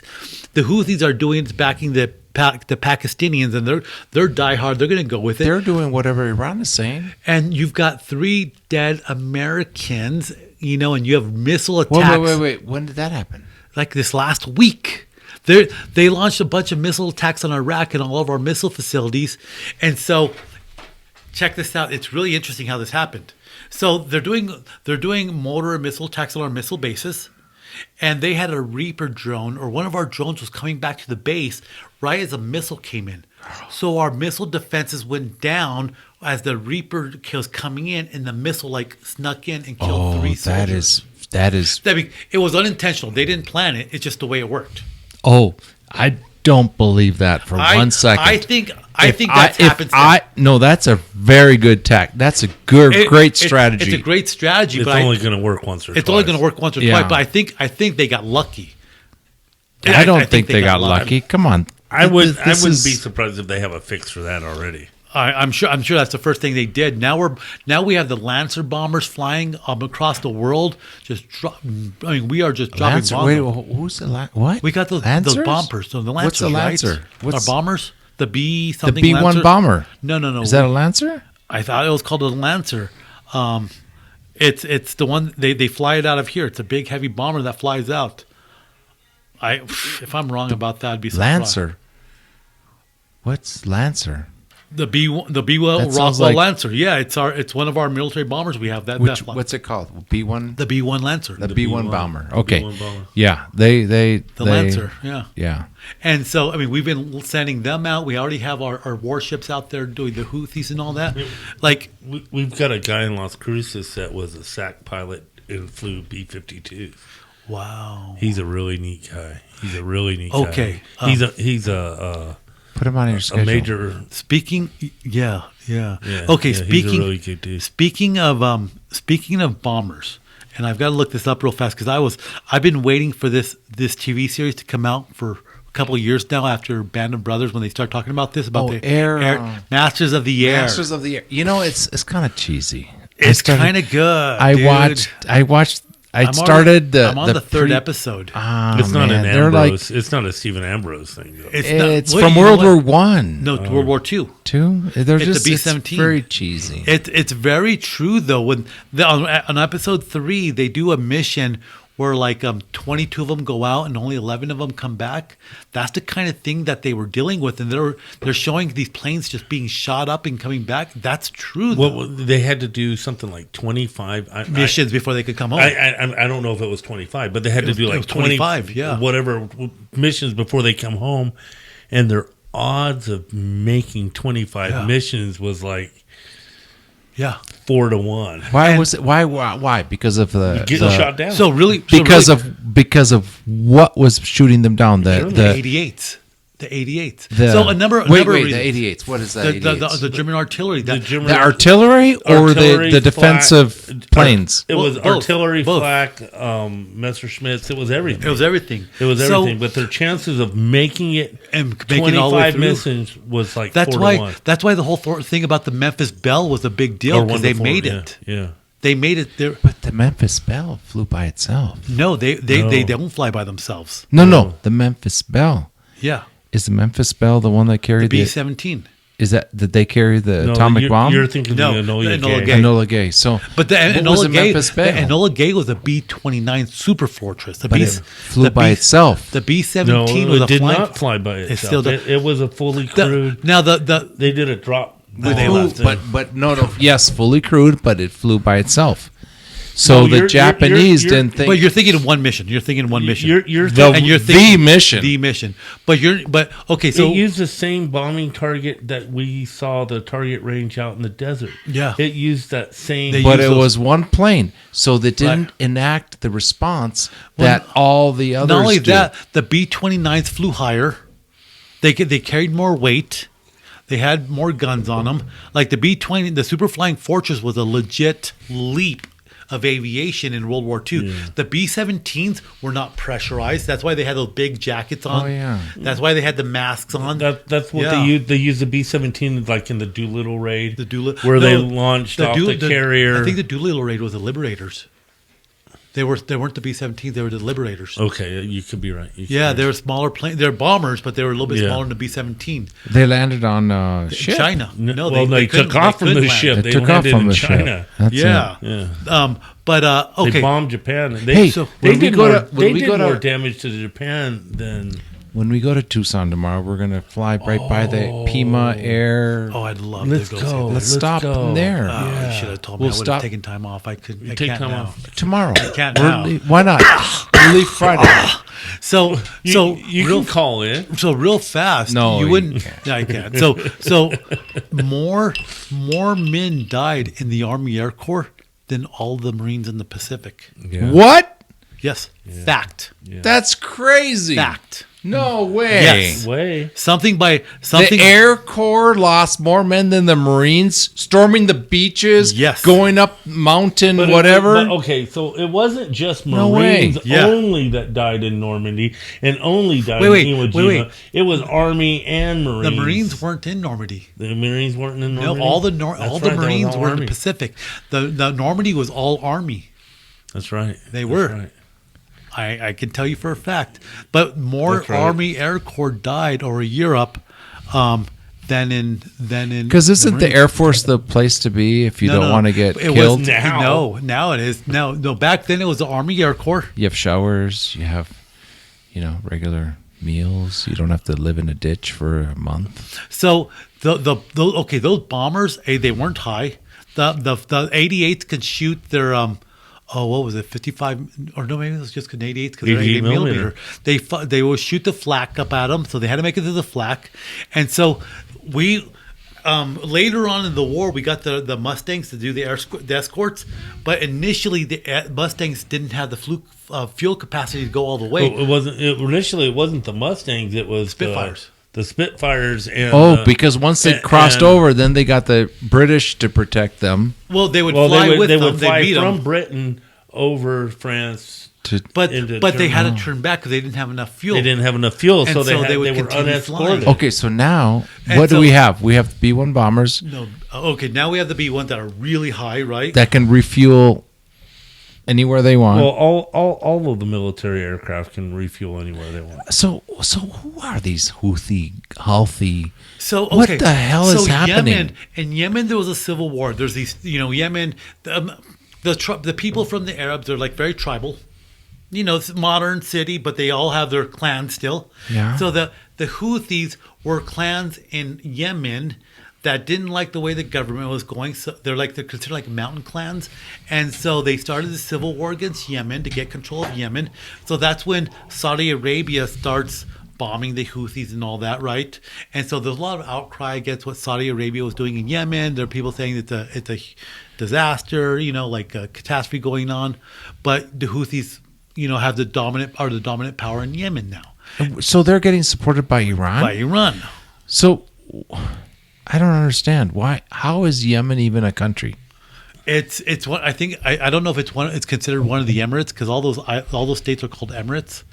The Houthis are doing backing the Pakistanians, and they're diehard. They're going to go with it. They're doing whatever Iran is saying. And you've got 3 dead Americans, and you have missile attacks. Wait. When did that happen? Like this last week. They launched a bunch of missile attacks on Iraq and all of our missile facilities. And so, check this out. It's really interesting how this happened. So they're doing mortar and missile attacks on our missile bases. And they had a Reaper drone, or one of our drones was coming back to the base right as a missile came in. So our missile defenses went down as the Reaper was coming in, and the missile snuck in and killed 3 soldiers. That is. I mean, it was unintentional. They didn't plan it. It's just the way it worked. Oh, I don't believe that for 1 second. I think that's happenstance. No, that's a very good tack. That's a great strategy. It's a great strategy, It's but only going to work once or twice. it's only going to work once or Yeah. twice. But I think they got lucky. I don't think they got lucky. Come on. I wouldn't This be is- surprised if they have a fix for that already. I'm sure that's the first thing they did. Now we have the Lancer bombers flying across the world. We are just dropping Lancer. bombs. Wait, who's the what? We got those Lancers? bombers. So the Lancers, What's a Lancer? Right? Our bombers. The B The something. B-1 Lancer? bomber. No. Is that a Lancer? I thought it was called a Lancer. It's the one they fly it out of here. It's a big heavy bomber that flies out. If I'm wrong about that, I'd be surprised. Lancer. What's Lancer? The B1 sounds Rockwell like- Lancer. Yeah, it's one of our military bombers we have. What's it called? B-1. The B1 Lancer. The The B-1 B-1 bomber. Okay. B-1 bomber. Yeah, they Lancer. Yeah. Yeah. And so, I mean, we've been sending them out. We already have our warships out there doing the Houthis and all that. Like, We've got a guy in Las Cruces that was a SAC pilot and flew B-52. wow. He's a really neat guy. Okay, guy. He's a Put him on your schedule. major. Speaking, yeah. Yeah, Okay, yeah, he's a speaking really good dude. speaking of bombers and I've got to look this up real fast because I've been waiting for this TV series to come out for a couple of years now after Band of Brothers when they start talking about this about the Air Masters of the Air. Masters of the Air. You know, it's kind of cheesy. It's kind of good. I watched. I'm on the third episode. It's not an Ambrose. It's not a Stephen Ambrose thing. Though. It's from World War One. No, World War II. It's the B-17. It's very cheesy. It's very true though. When on episode 3, they do a mission where like 22 of them go out and only 11 of them come back. That's the kind of thing that they were dealing with, and they're showing these planes just being shot up and coming back. That's true. Well, they had to do something like 25 missions before they could come home. I don't know if it was 25, but they had to do like 25, whatever missions before they come home, and their odds of making 25 missions was like 4 to 1. Why was it? Why? Because of getting shot down. So really, because of what was shooting them down? The 88s. The 88s. So a number. Wait, the 88s. What is that? The German artillery. The artillery or the defensive planes? It was artillery, flak, Messerschmitts. It was everything. It was everything. But their chances of making it and making 25 missions was like 4 to 1. That's why the whole thing about the Memphis Belle was a big deal because they made it. Yeah. They made it there. But the Memphis Belle flew by itself. No, they don't fly by themselves. No. The Memphis Belle. Yeah. Is the Memphis Belle the one that carried the B-17? Did they carry the atomic bomb? You're thinking the Enola Gay. Enola Gay. So, but the Enola Gay was a B-29 Super Fortress. It flew by itself. The B-17 was a did not fly by itself. It was a fully crewed. They did a drop. Yes, fully crewed, but it flew by itself. So the Japanese didn't think. But you're thinking of one mission. You're thinking one mission. You're thinking the mission. But okay. So it used the same bombing target that we saw the target range out in the desert. Yeah, it used that same. But it was one plane, so they didn't enact the response that all the others. Not only that, the B-29s flew higher. They carried more weight. They had more guns on them. Like the B-20, the Super Flying Fortress was a legit leap of aviation in World War II. Yeah. The B-17s were not pressurized. That's why they had those big jackets on. Oh, yeah. That's why they had the masks on. That's what they used. They used the B-17 like in the Doolittle raid, where they launched off the carrier. I think the Doolittle raid was the Liberators. They weren't the B-17s. They were the Liberators. Okay, you could be right. They were smaller planes. They're bombers, but they were a little bit smaller than the B-17. They landed on ship. China. No, they took off from the ship. They took off from the China. Yeah. But okay. They bombed Japan. They did more damage to Japan than. When we go to Tucson tomorrow, we're going to fly right by the Pima Air. Oh, I'd love to go. Let's stop there. You should have told me. I would have taken time off. I can't now. Tomorrow. I can't now. Why not? We leave Friday. So you can call in. So real fast. No, you wouldn't. Yeah, I can't. So more men died in the Army Air Corps than all the Marines in the Pacific. Yeah. What? Yes. Yeah. Fact. Yeah. That's crazy. Fact. No way. Yes. Way. The Air Corps lost more men than the Marines storming the beaches, going up mountain, whatever. Okay, so it wasn't just Marines only that died in Normandy and only died in Iwo Jima. Wait. It was Army and Marines. The Marines weren't in Normandy. The Marines weren't in Normandy? No, all the Marines were in the Pacific. The Normandy was all Army. That's right. They were. Right. I can tell you for a fact. But more Army Air Corps died over Europe than in because isn't the Air Force the place to be if you don't want to get killed? Now it is. No, back then it was the Army Air Corps. You have showers. You have, regular meals. You don't have to live in a ditch for a month. So those bombers, they weren't high. The 88s could shoot their what was it, 55, or no, maybe it was just 88 because they're 88 millimeter. They would shoot the flak up at them, so they had to make it to the flak. And so we, later on in the war, we got the Mustangs to do the escorts, but initially the Mustangs didn't have the fuel capacity to go all the way. Well, initially it wasn't the Mustangs, it was Spitfires. The Spitfires and because once they crossed over, then they got the British to protect them. Well, they would fly with them. They would fly from Britain over France. But they had to turn back because they didn't have enough fuel. They didn't have enough fuel, so they would were continue flying. unescorted. Okay, so now what do we have? We have B-1 bombers No. Okay, now we have the B-1 that are really high, right? that can refuel anywhere they want. Well, all of the military aircraft can refuel anywhere they want. So who are these Houthi? So okay, What the hell is happening? In Yemen, there was a civil war. There's these, Yemen, the people from the Arabs are like very tribal. It's a modern city, but they all have their clans still. Yeah. So the Houthis were clans in Yemen that didn't like the way the government was going. So they're considered like mountain clans. And so they started the civil war against Yemen to get control of Yemen. So that's when Saudi Arabia starts bombing the Houthis and all that, right? And so there's a lot of outcry against what Saudi Arabia was doing in Yemen. There are people saying it's a disaster, like a catastrophe going on. But the Houthis, have the dominant power in Yemen now. So they're getting supported by Iran? By Iran. So I don't understand why. How is Yemen even a country? It's one. I think I don't know if it's considered one of the Emirates because all those states are called Emirates,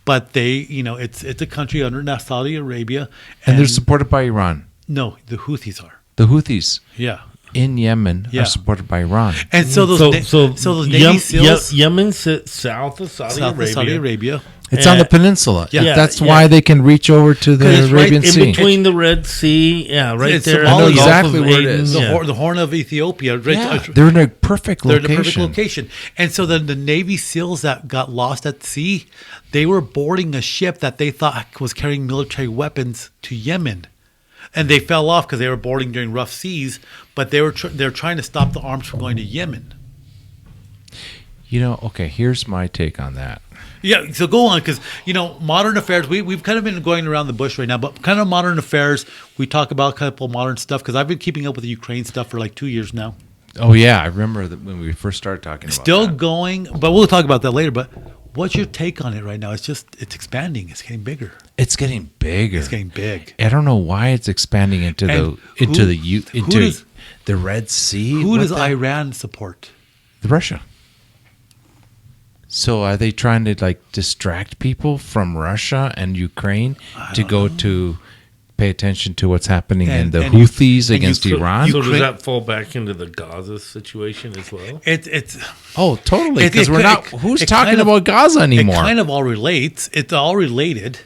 but they it's a country under Saudi Arabia, And they're supported by Iran. No, the Houthis are. The Houthis Yeah. in Yemen are supported by Iran. And so those Navy SEALs, Yemen sits south of Saudi Arabia. It's on the peninsula. Yeah. That's why they can reach over to the It's right Arabian in Sea. Between the Red Sea, It's there. I know in the Gulf exactly of where it Aden, is. the Horn of Ethiopia. Right? Yeah, they're in a perfect They're location. in a perfect location. And so the Navy SEALs that got lost at sea, they were boarding a ship that they thought was carrying military weapons to Yemen. And they fell off because they were boarding during rough seas, but they're trying to stop the arms from going to Yemen. Okay, here's my take on that. Yeah, so go on because modern affairs. We've kind of been going around the bush right now, but kind of modern affairs. We talk about kind of modern stuff because I've been keeping up with the Ukraine stuff for like 2 years now. Oh, yeah, I remember that when we first started talking about Still that. going, but we'll talk about that later. But what's your take on it right now? It's expanding. It's getting bigger. It's getting bigger. It's getting big. I don't know why it's expanding into the Red Sea. Who does Iran support? Russia. So are they trying to distract people from Russia and Ukraine to go to pay attention to what's happening in the Houthis against Iran? So does that fall back into the Gaza situation as well? It's totally, because we're not. Who's talking kind of, about Gaza anymore? It kind of all relates. It's all related.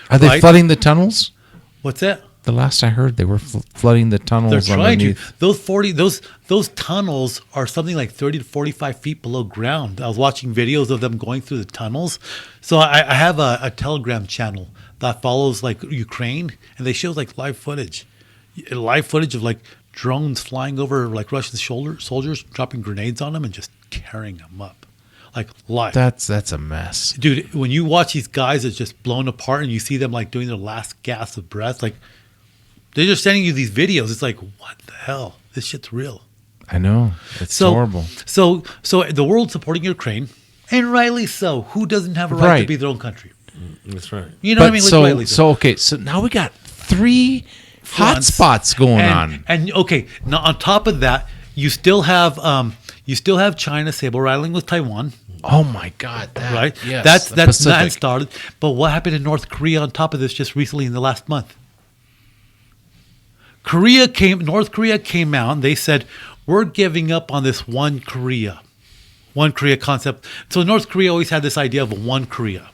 Are they flooding the tunnels? What's that? The last I heard, they were flooding the tunnels. They're trying underneath. to. Those tunnels are something like 30 to 45 feet below ground. I was watching videos of them going through the tunnels. So I have a Telegram channel that follows Ukraine, and they show live footage of drones flying over Russian soldiers, dropping grenades on them and just carrying them up. Live. That's a mess. Dude, when you watch these guys that's just blown apart and you see them doing their last gasp of breath, they're just sending you these videos. It's what the hell? This shit's real. I know. It's horrible. So the world's supporting Ukraine, and rightly so. Who doesn't have a right to be their own country? That's right. You know what I mean? Rightly so. So now we got 3 hotspots going on. And okay, now on top of that, you still have China saber rattling with Taiwan. Oh my God! Right? Yes, that's not started. But what happened in North Korea on top of this just recently in the last month? North Korea came out and they said, we're giving up on this one Korea concept. So North Korea always had this idea of one Korea.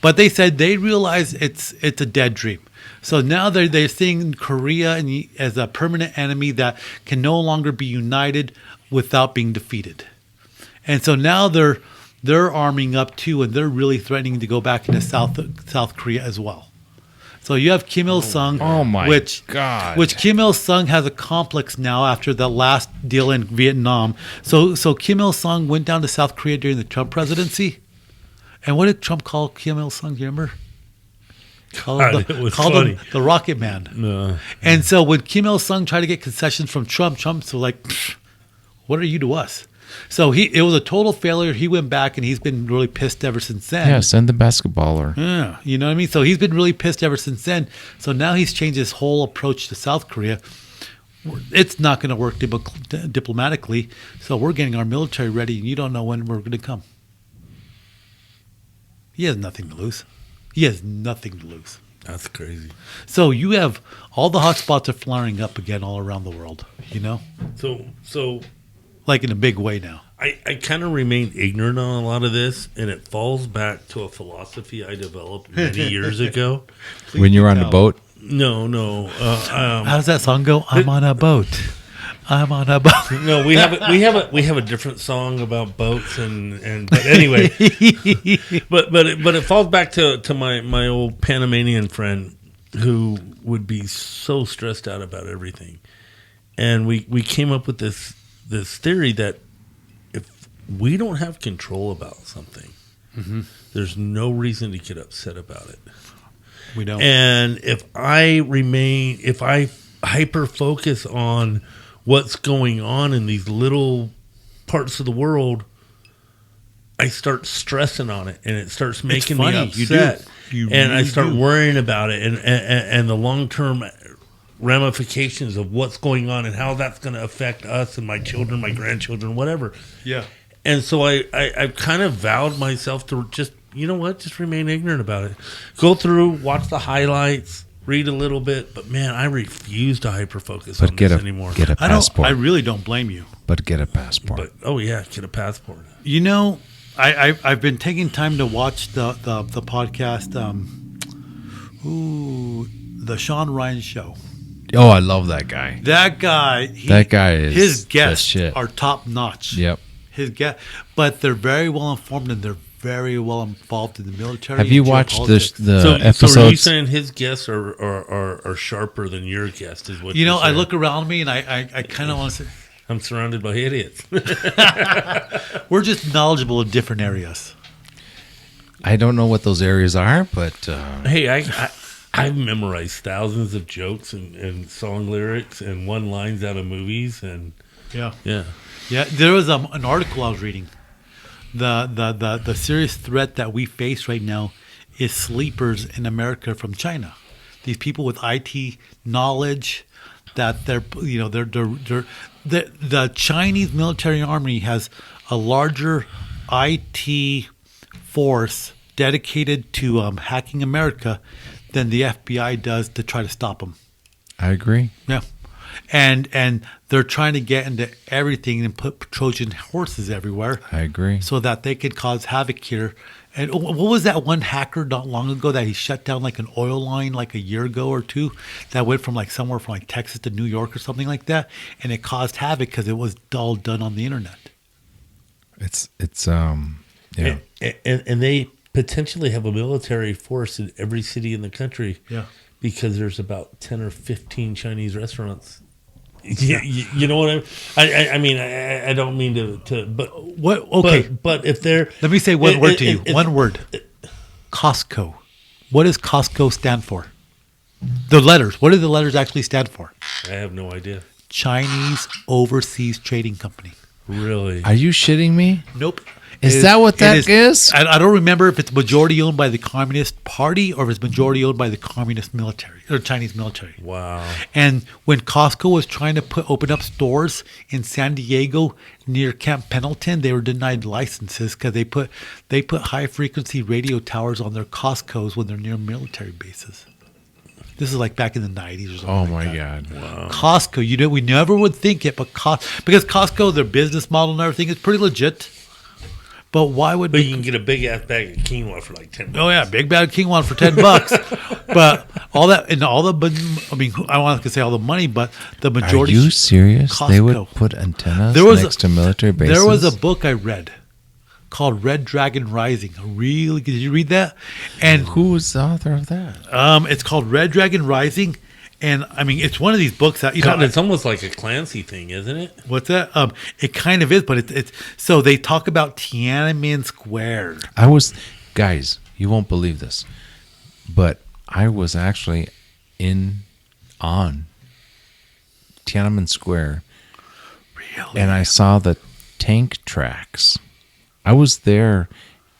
But they said they realize it's a dead dream. So now they're seeing Korea as a permanent enemy that can no longer be united without being defeated. And so now they're arming up too, and they're really threatening to go back into South Korea as well. So you have Kim Il-sung, which Kim Il-sung has a complex now after the last deal in Vietnam. So Kim Il-sung went down to South Korea during the Trump presidency. And what did Trump call Kim Il-sung? Do you remember? Called him the Rocket Man. No. And so when Kim Il-sung tried to get concessions from Trump's what are you to us? So it was a total failure. He went back and he's been really pissed ever since then. Yeah, send the basketballer. Yeah, you know what I mean? So he's been really pissed ever since then. So now he's changed his whole approach to South Korea. it's not going to work diplomatically. So we're getting our military ready, and you don't know when we're going to come. He has nothing to lose. He has nothing to lose. That's crazy. So you have all the hotspots are flaring up again all around the world, you know? So like in a big way now. I kind of remain ignorant on a lot of this, and it falls back to a philosophy I developed many years ago. When you're on the boat? No. How does that song go? I'm on a boat. I'm on a boat. No, we have a different song about boats and but anyway, but it falls back to my old Panamanian friend who would be so stressed out about everything, and we came up with this theory that if we don't have control about something, there's no reason to get upset about it. We don't. And if I hyper focus on what's going on in these little parts of the world, I start stressing on it, and it starts making me upset. And I start worrying about it, and the long-term ramifications of what's going on and how that's going to affect us and my children, my grandchildren, whatever. Yeah. And so I've kind of vowed myself to just, you know what, just remain ignorant about it. Go through, watch the highlights, read a little bit, but man, I refuse to hyper-focus on this anymore. Get a passport. I really don't blame you. But get a passport. But get a passport. You know, I've been taking time to watch the podcast, the Sean Ryan Show. Oh, I love that guy. That guy is his guests are top notch. Yep. His guest, but they're very well informed and they're very well involved in the military. Have you watched the episodes? So are you saying his guests are sharper than your guest? Is what you know? I look around me and I kind of want to say, I'm surrounded by idiots. We're just knowledgeable in different areas. I don't know what those areas are, but hey, I've memorized thousands of jokes and song lyrics and one lines out of movies and yeah. There was an article I was reading. The serious threat that we face right now is sleepers in America from China. These people with IT knowledge that the Chinese military army has a larger IT force dedicated to hacking America than the FBI does to try to stop them. I agree. Yeah. And they're trying to get into everything and put Trojan horses everywhere. I agree. So that they could cause havoc here. And what was that one hacker not long ago that he shut down like an oil line like a year ago or two that went from like somewhere from like Texas to New York or something like that, and it caused havoc because it was all done on the internet. It's and they potentially have a military force in every city in the country. Yeah. Because there's about 10 or 15 Chinese restaurants. You know what I mean? I don't mean to but what? Okay, but if they're let me say one word to you. One word. Costco. What does Costco stand for? The letters. What do the letters actually stand for? I have no idea. Chinese Overseas Trading Company. Really? Are you shitting me? Nope. Is that what that is? I don't remember if it's majority owned by the Communist Party or if it's majority owned by the Communist military or Chinese military. Wow. And when Costco was trying to open up stores in San Diego near Camp Pendleton, they were denied licenses because they put high frequency radio towers on their Costcos when they're near military bases. This is like back in the 90s or something. Oh, like my that. God. Wow. Costco, we never would think it, but because Costco, their business model and everything is pretty legit. But why would? But you can get a big ass bag of quinoa for like $10. Oh yeah, big bag of quinoa for $10. But all that and all the, I mean, I want to say all the money, but the majority. Are you serious? Costco. They would put antennas next to military bases. There was a book I read called Red Dragon Rising. Did you read that? And who was the author of that? It's called Red Dragon Rising. And I mean, it's one of these books that it's almost like a Clancy thing, isn't it? What's that? It kind of is, but it's so they talk about Tiananmen Square. Guys, you won't believe this, but I was actually on Tiananmen Square, really, and I saw the tank tracks. I was there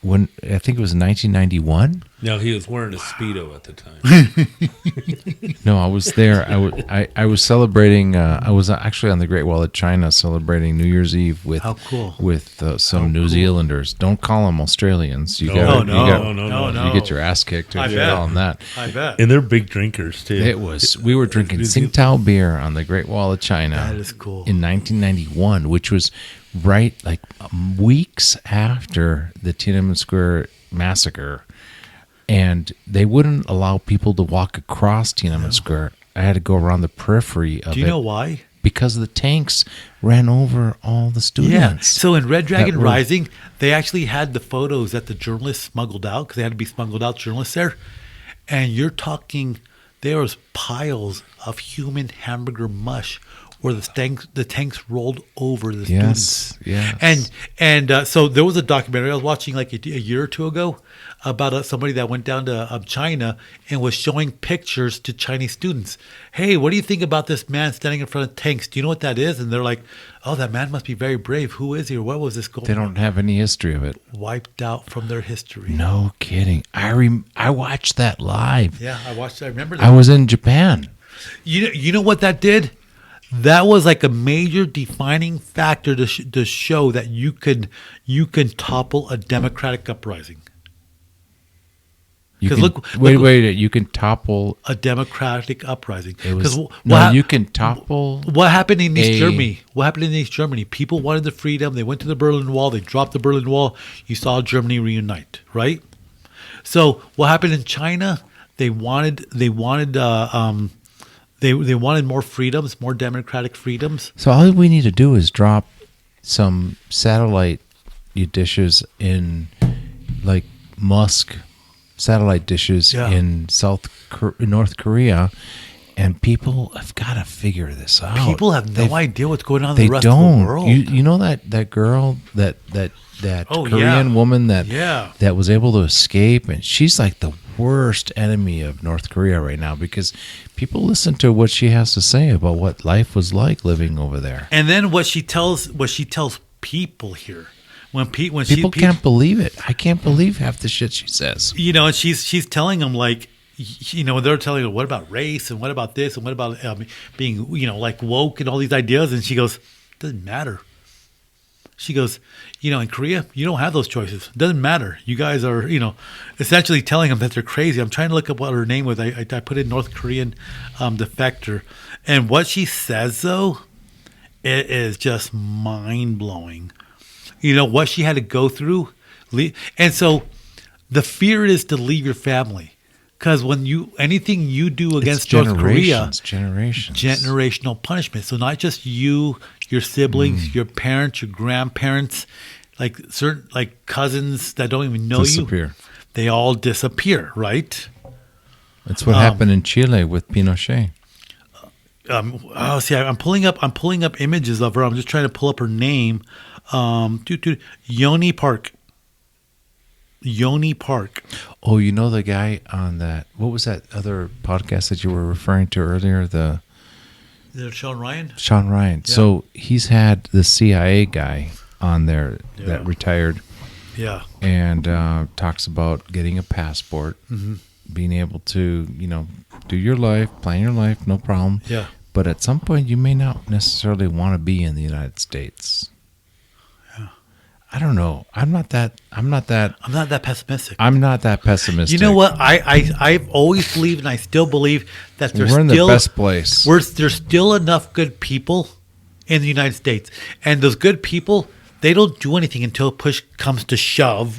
when I think it was 1991. No, he was wearing a Speedo at the time. No, I was there. I was celebrating. I was actually on the Great Wall of China celebrating New Year's Eve with How cool. with some New Zealanders. Don't call them Australians. You No, got you get your ass kicked if you bet. call them that. I bet. And they're big drinkers, too. It was. We were drinking Tsingtao beer on the Great Wall of China. That is cool. In 1991, which was right like weeks after the Tiananmen Square massacre. And they wouldn't allow people to walk across Tiananmen Square. I had to go around the periphery of it. Do you know why? Because the tanks ran over all the students. Yeah. So in Red Dragon that were- Rising, they actually had the photos that the journalists smuggled out because they had to be smuggled out, journalists there. And you're talking, there was piles of human hamburger mush where the tanks rolled over the students. Yes. And so there was a documentary I was watching like a year or two ago about somebody that went down to China and was showing pictures to Chinese students. Hey, what do you think about this man standing in front of tanks? Do you know what that is? And they're like, oh, that man must be very brave. Who is he? Or what was this going on? They don't have any history of it. Wiped out from their history. No kidding. I watched that live. Yeah, I watched. I remember that. I was in Japan. You know what that did? That was like a major defining factor to show that you can topple a democratic uprising. You 'Cause can, look- wait. You can topple. A democratic uprising. It was, 'Cause you can topple. What happened in East a- Germany? What happened in East Germany? People wanted the freedom. They went to the Berlin Wall. They dropped the Berlin Wall. You saw Germany reunite, right? So what happened in China? They wanted more freedoms, more democratic freedoms. So all we need to do is drop some satellite dishes in, like Musk satellite dishes Yeah. in North Korea, and people have got to figure this out. People have no They've- idea what's going on in They the rest don't. of the world. You know that girl that Oh, Korean yeah. woman that Yeah. that was able to escape, and she's like the worst enemy of North Korea right now because people listen to what she has to say about what life was like living over there. And then what she tells people here, when People can't believe it. I can't believe half the shit she says. and she's telling them like, they're telling her, what about race and what about this and what about being like woke and all these ideas, and she goes, doesn't matter. She goes, in Korea, you don't have those choices. It doesn't matter. You guys are, essentially telling them that they're crazy. I'm trying to look up what her name was. I put in North Korean defector. And what she says, though, it is just mind-blowing. What she had to go through. And so the fear is to leave your family. Because when anything you do against North Korea, generational punishment. So not just you, your siblings, your parents, your grandparents, like certain cousins that don't even know Disappear. you, they all disappear, right? That's what happened in Chile with Pinochet. I'm pulling up images of her. I'm just trying to pull up her name. Yoni Park. Oh, you know the guy on that? What was that other podcast that you were referring to earlier? The Sean Ryan. Sean Ryan. Yeah. So he's had the CIA guy on there that retired, Yeah. and talks about getting a passport, being able to do your life, plan your life, no problem. Yeah. But at some point, you may not necessarily want to be in the United States. I don't know. I'm not that pessimistic. I'm not that pessimistic. You know what? I've always believed, and I still believe that We're in the best place. There's still enough good people in the United States, and those good people, they don't do anything until push comes to shove,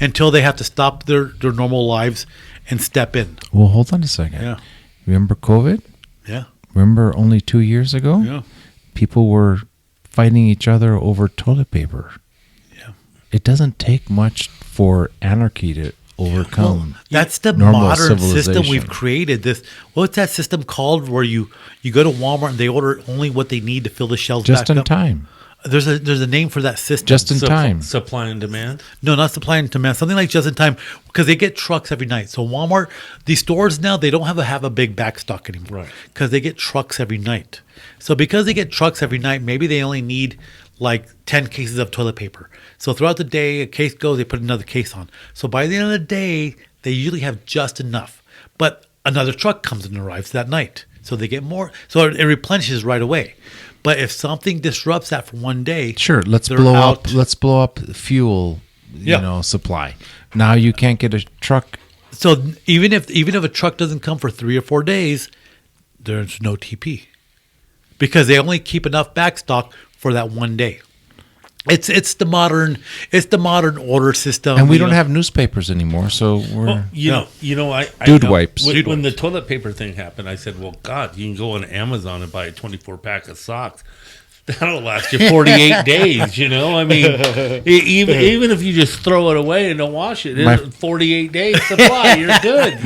until they have to stop their normal lives and step in. Well, hold on a second. Yeah. Remember COVID? Yeah. Remember only 2 years ago? Yeah. People were fighting each other over toilet paper. Yeah. It doesn't take much for anarchy to overcome. That's the normal modern system civilization. we've created. What's that system called where you go to Walmart and they order only what they need to fill the shelves Just back in up? time. There's a name for that system. Just in time. Supply and demand. No, not supply and demand. Something like just in time, because they get trucks every night. So Walmart, these stores now, they don't have a big back stock anymore, Right? Because they get trucks every night. So because they get trucks every night, maybe they only need like 10 cases of toilet paper. So throughout the day, a case goes, they put another case on. So by the end of the day, they usually have just enough. But another truck comes and arrives that night. So they get more. So it replenishes right away. But if something disrupts that for one day, Sure, let's they're blow out. up. Let's blow up fuel. Supply. Now you can't get a truck. So even if a truck doesn't come for 3 or 4 days, there's no TP because they only keep enough backstock for that one day. It's the modern order system, And we don't have newspapers anymore, so we're Well, you know, I Dude know, wipes. When the toilet paper thing happened, I said, "Well, God, you can go on Amazon and buy a 24 pack of socks. That'll last you 48 days." You know, I mean, even if you just throw it away and don't wash it, it's 48 days supply. You're good.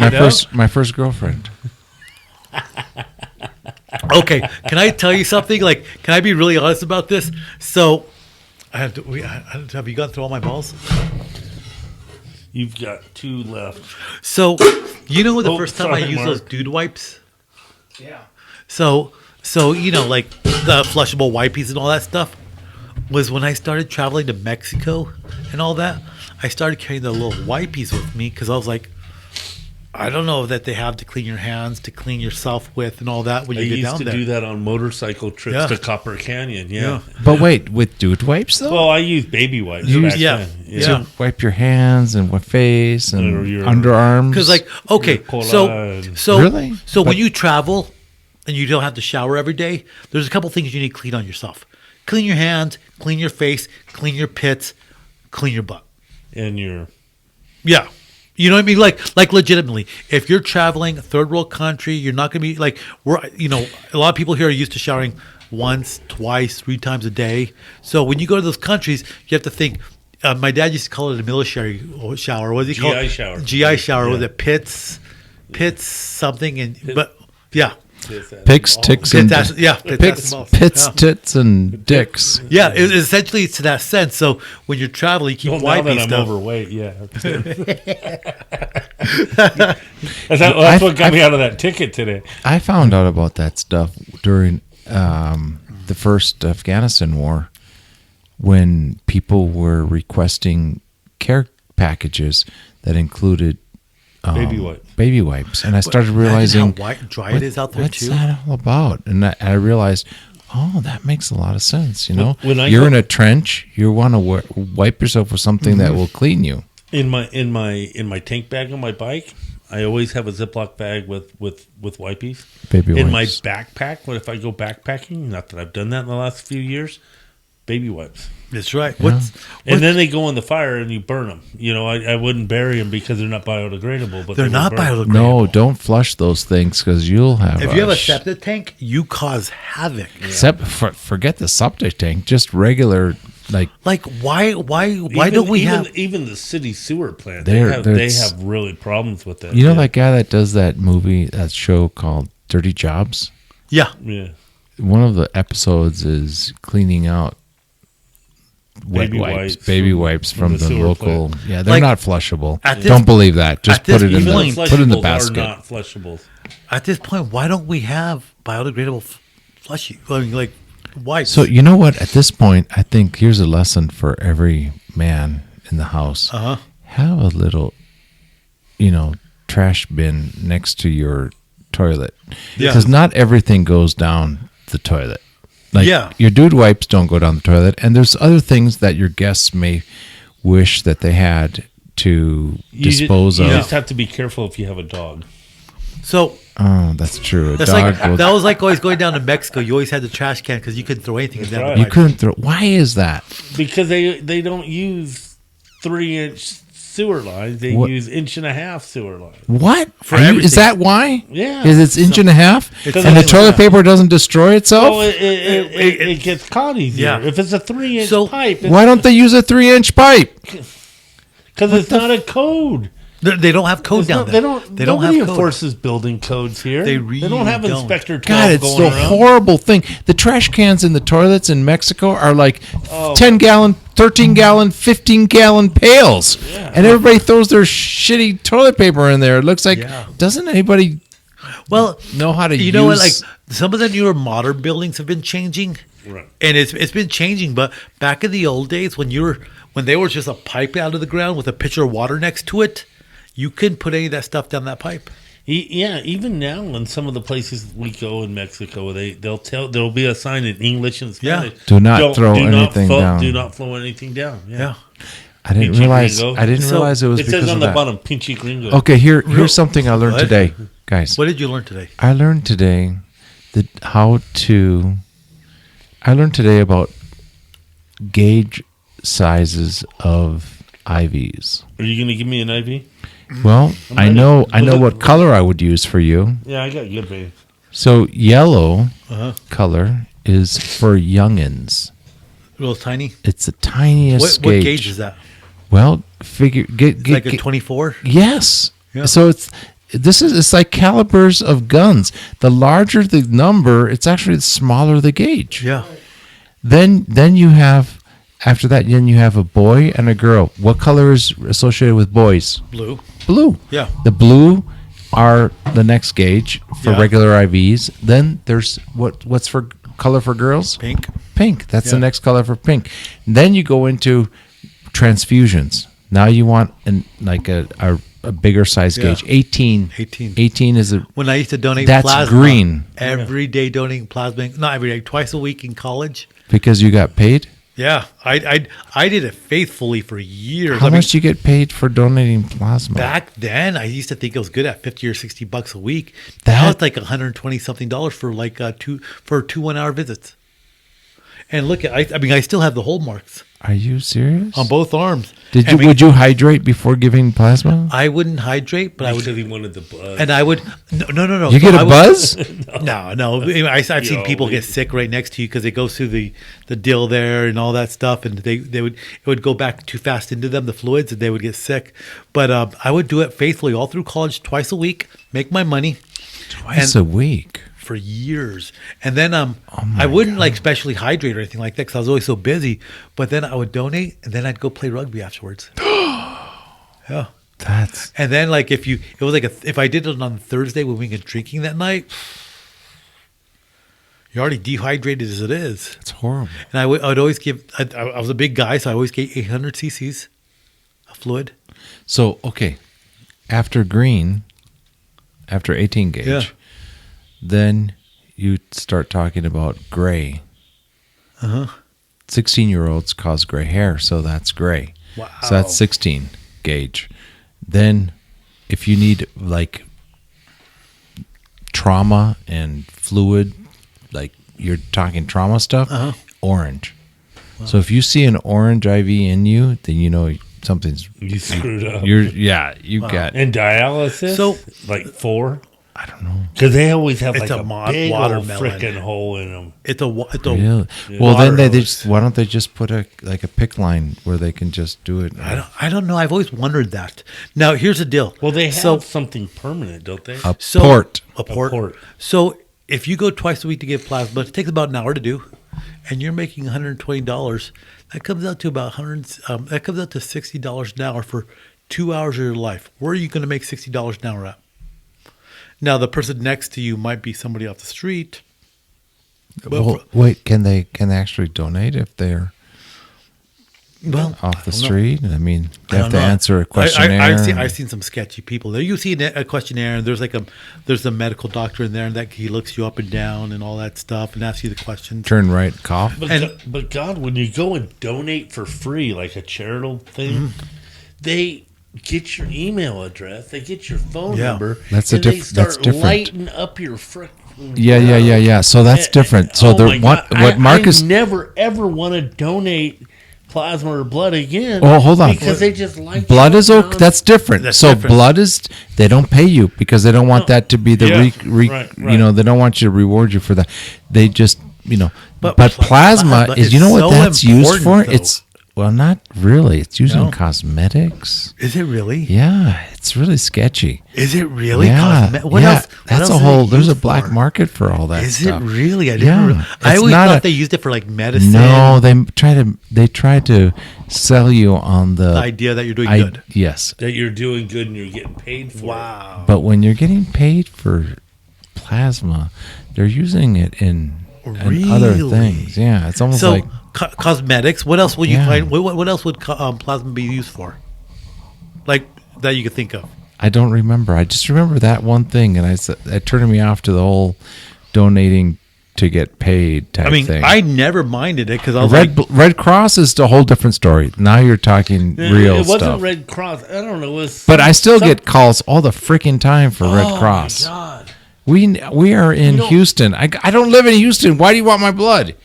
my first girlfriend. Okay, can I tell you something? Like, can I be really honest about this? So, have you gone through all my balls? You've got 2 left. So, the first time I sorry, used Mark. those dude wipes? Yeah. So like the flushable wipes and all that stuff was when I started traveling to Mexico and all that. I started carrying the little wipes with me because I was like, I don't know that they have to clean your hands, to clean yourself with and all that when I you get used down to there. do that on motorcycle trips to Copper Canyon. Yeah. But wait, with dude wipes though? Well, I use baby wipes. Use- back yeah. then. Yeah. To wipe your hands and face and Or your- underarms. Because like, okay, Cola so and- Really? so when But- you travel and you don't have to shower every day, there's a couple things you need to clean on yourself. Clean your hands, clean your face, clean your pits, clean your butt. And your Yeah. You know what I mean? Like legitimately, if you're traveling third world country, you're not going to be like, a lot of people here are used to showering once, twice, 3 times a day. So when you go to those countries, you have to think, my dad used to call it a military shower. What does he call it? GI shower. GI shower. Yeah. Was it pits something? But yeah. Pics, ticks, and Pits, yeah. pits, pits, tits, and dicks. Yeah, essentially it's to that sense. So when you're traveling, you keep Well, now wiping that I'm stuff. overweight, yeah. That's what got me out of that ticket today. I found out about that stuff during the first Afghanistan war when people were requesting care packages that included baby wipes. And I started realizing Imagine how dry it is out there what's too. that all about? And I realized, that makes a lot of sense. When I you're go- in a trench, you want to wipe yourself with something that will clean you. In my tank bag on my bike, I always have a Ziploc bag with wipies. Baby In wipes. my backpack, if I go backpacking, not that I've done that in the last few years, baby wipes. That's right. And then they go in the fire and you burn them. I wouldn't bury them because they're not biodegradable. But They're they not would burn. biodegradable. No, don't flush those things because you'll have. If you have a septic tank, you cause havoc. Forget the septic tank, just regular Like why don't we have? even the city sewer plant? They're- They have really problems with that. that guy that does that show called Dirty Jobs. Yeah, Yeah. One of the episodes is cleaning out Baby wipes baby from- wipes from from the the sewer local. plant. Yeah, they're Like, not flushable. at this- Don't believe that. Just at this put it in the point- put it in the Flushables basket. Are not flushables. at this point, why don't we have biodegradable flushy? I mean, like wipes. So you know what? At this point, I think here's a lesson for every man in the house. Have a little, trash bin next to your toilet. Yeah. Because not everything goes down the toilet. Like Yeah. your dude wipes don't go down the toilet, and there's other things that your guests may wish that they had to dispose You of. just have to be careful if you have a dog. So Oh, that's true. A that's dog like will- that was like always going down to Mexico. You always had the trash can because you couldn't throw anything in That's that. right. you couldn't throw. Why is that? Because they don't use 3-inch sewer lines. They What? use 1.5-inch sewer lines. What? For Is everything. that why? Yeah. Is it's inch and a half? It's And the something toilet like that. paper doesn't destroy itself? Oh, it gets caught easier. Yeah. If it's a 3-inch So- pipe, Why don't they use a 3-inch pipe? because it's not a code. They don't have code It's down not- there. They don't have nobody code. enforces building codes here. They really don't have don't. Inspector 12 God, it's going a around. horrible thing. The trash cans in the toilets in Mexico are like Oh. 10-gallon, 13-gallon, 15-gallon pails. Yeah. And everybody throws their shitty toilet paper in there. It looks like, Yeah. doesn't anybody Well, know how to use... you know what? Like some of the newer modern buildings have been changing, Right. and it's been changing. But back in the old days, when they were just a pipe out of the ground with a pitcher of water next to it, you couldn't put any of that stuff down that pipe. Yeah, even now in some of the places we go in Mexico, there'll be a sign in English and Spanish. Do not throw anything down. Do not throw anything down. Yeah. I didn't realize it was it because says on of the that. bottom, pinche gringo. Okay, here's something I learned today, guys. What did you learn today? I learned today about gauge sizes of IVs. Are you going to give me an IV? Well, I know what color I would use for you. Yeah, I got good, baby. So yellow color is for youngins. Real tiny. It's the tiniest What gauge. gauge is that? Well, get Like a 24. Yes. Yeah. So it's like calibers of guns. The larger the number, it's actually the smaller the gauge. Yeah. Then you have after that. Then you have a boy and a girl. What color is associated with boys? Blue. Blue. Yeah. The blue are the next gauge for Yeah. regular IVs. Then there's what's for color for girls? Pink. Pink. That's the Yeah. next color for pink. Then you go into transfusions. Now you want a bigger size Yeah. gauge. 18. 18. 18 is a When I used to donate That's plasma. green. Every day donating plasma. Not every day, twice a week in college. because you got paid. Yeah. I did it faithfully for years. How much do you get paid for donating plasma? Back then, I used to think it was good at $50 or $60 a week. That- Now it's like $120 something for like two 1 hour visits. And look at, I still have the hole marks Are you serious? on both arms. Would you hydrate before giving plasma? I wouldn't hydrate, but I would. Because he wanted the blood. And I would. No. You get a I would- buzz? No. I've seen people get sick right next to you because it goes through the dill there and all that stuff, and it would go back too fast into them, the fluids, and they would get sick. But I would do it faithfully all through college, twice a week, make my money Twice a week. for years, and then I wouldn't like specially hydrate or anything like that because I was always so busy. But then I would donate, and then I'd go play rugby afterwards. Yeah. That's And then, like, if I did it on Thursday when we get drinking that night, you're already dehydrated as it is. it's horrible. And I would always give. I was a big guy, so I always gave 800 cc's of fluid. So okay, after green, after 18 gauge, Yeah. then you start talking about gray. 16-year-olds cause gray hair, so that's gray. Wow. So that's 16 gauge. Then, if you need like trauma and fluid, like you're talking trauma stuff, orange. So if you see an orange IV in you, then you know something's you screwed up. you got. And dialysis? So- like 4? I don't know. Because they always have It's like a a big old watermelon. freaking hole in them. It's a Really? Well, water then hose. why don't they just put a PICC line where they can just do it? I don't know. I've always wondered that. Now here's the deal. Well, they have So- something permanent, don't they? A So- port. A port. A port. So if you go twice a week to give plasma, it takes about an hour to do, and you're making $120. That comes out to about that comes out to $60 an hour for 2 hours of your life. Where are you going to make $60 an hour at? Now the person next to you might be somebody off the street. But Well, wait, can they actually donate if they're well, off the I don't know. street? I mean, they I have don't to know. answer a questionnaire. I've seen some sketchy people there. You see a questionnaire, and there's a medical doctor in there, and that he looks you up and down and all that stuff, and asks you the questions. Turn right, cough. But God, when you go and donate for free, like a charitable thing, they get your email address, they get your phone Yeah. number, That's a and they diff- that's start different. lighting up your frick. Yeah. So that's different. So my God. what Mark is. I never ever want to donate plasma or blood again. Oh, hold on. because they just like Blood you is okay. That's different. That's so different. blood is they don't pay you because they don't want No. that to be the Yeah. Right. you know, they don't want you to reward you for that. They just But but plasma plasma is you know is what so that's used for? important, though. It's well, not really. It's used No. in cosmetics. Is it really? Yeah, it's really sketchy. Is it really? Yeah, What else? What that's else a is it whole. There's a used black for? market for all that Is stuff. it really? I Yeah, didn't. I it's always not thought a- they used it for like medicine. No, they try to sell you on the the idea that you're doing I- good. Yes, that you're doing good and you're getting paid for. Wow. but when you're getting paid for plasma, they're using it in other Really? things. Yeah, it's almost So like cosmetics. What else would you Yeah. find? What else would plasma be used for? Like that you could think of? I don't remember. I just remember that one thing, and it turned me off to the whole donating to get paid type thing. I never minded it because I was Red Cross is a whole different story. Now you're talking real It wasn't stuff. Red Cross. I don't know. But I still get calls all the freaking time for Red Cross. Oh, my God. We are in Houston. I don't live in Houston. Why do you want my blood?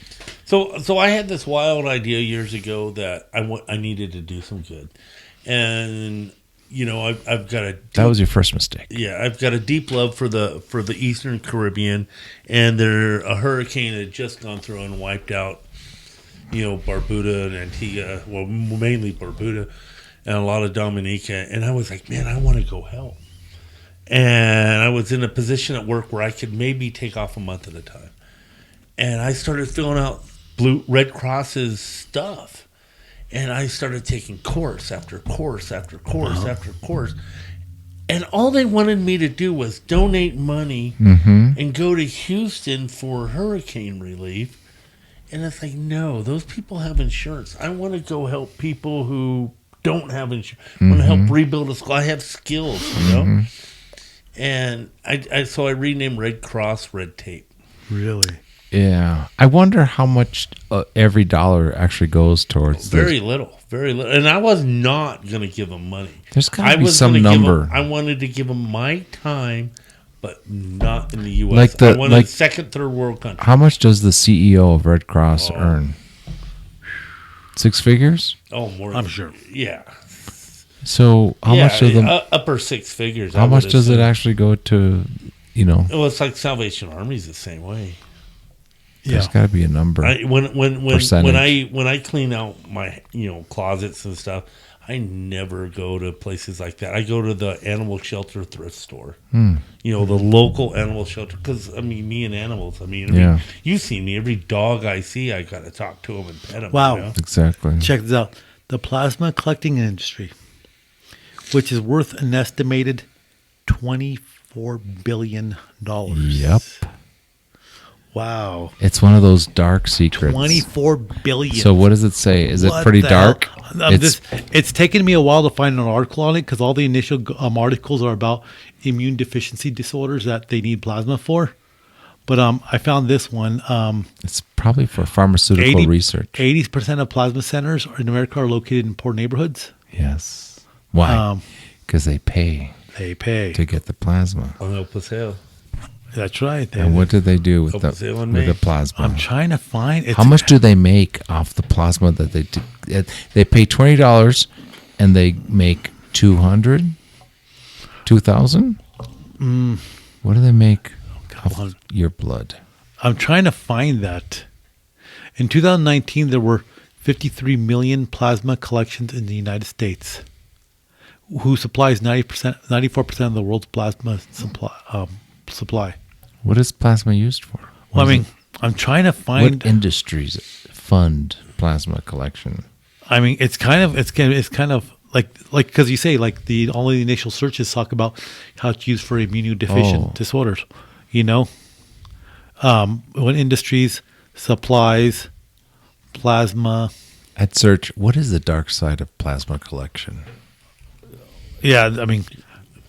So I had this wild idea years ago that I needed to do some good. And, I've got That was your first mistake. Yeah, I've got a deep love for the Eastern Caribbean, and a hurricane had just gone through and wiped out, Barbuda and Antigua, well, mainly Barbuda, and a lot of Dominica. And I was like, man, I want to go help. And I was in a position at work where I could maybe take off a month at a time. And I started filling out Red Cross's stuff. And I started taking course after course after course after course. And all they wanted me to do was donate money and go to Houston for hurricane relief. And it's like, no, those people have insurance. I want to go help people who don't have insurance. I want to help rebuild a school. I have skills, And so I renamed Red Cross Red Tape. Really? Yeah. I wonder how much every dollar actually goes towards Very little. And I was not going to give them money. There's got to be some number. I wanted to give them my time, but not in the U.S. I wanted second, third world country. How much does the CEO of Red Cross earn? 6 figures? Oh, more. I'm sure. Yeah. So how much of them? Upper 6 figures. How much does it actually go to? Well, it's like Salvation Army's the same way. There's got to be a number. When I clean out my closets and stuff, I never go to places like that. I go to the animal shelter thrift store. The local animal shelter, because me and animals. You've seen me. Every dog I see, I got to talk to them and pet them. Wow, exactly. Check this out: the plasma collecting industry, which is worth an estimated $24 billion. Yep. Wow. It's one of those dark secrets. $24 billion. So what does it say? Is it pretty dark? It's taken me a while to find an article on it because all the initial articles are about immune deficiency disorders that they need plasma for. But I found this one. It's probably for pharmaceutical research. 80% of plasma centers in America are located in poor neighborhoods. Yes. Why? Because they pay. They pay to get the plasma. On El Paseo. That's right. And what do they do with the plasma? I'm trying to find. How much do they make off the plasma that they do? They pay $20 and they make 200, 2,000. What do they make off your blood? I'm trying to find that. In 2019, there were 53 million plasma collections in the United States, who supplies 94% of the world's plasma supply. What is plasma used for? Well, I'm trying to find what industries fund plasma collection. It's kind of like because you say like all the initial searches talk about how it's used for immunodeficient disorders. What industries supplies plasma? I'd search what is the dark side of plasma collection. Yeah,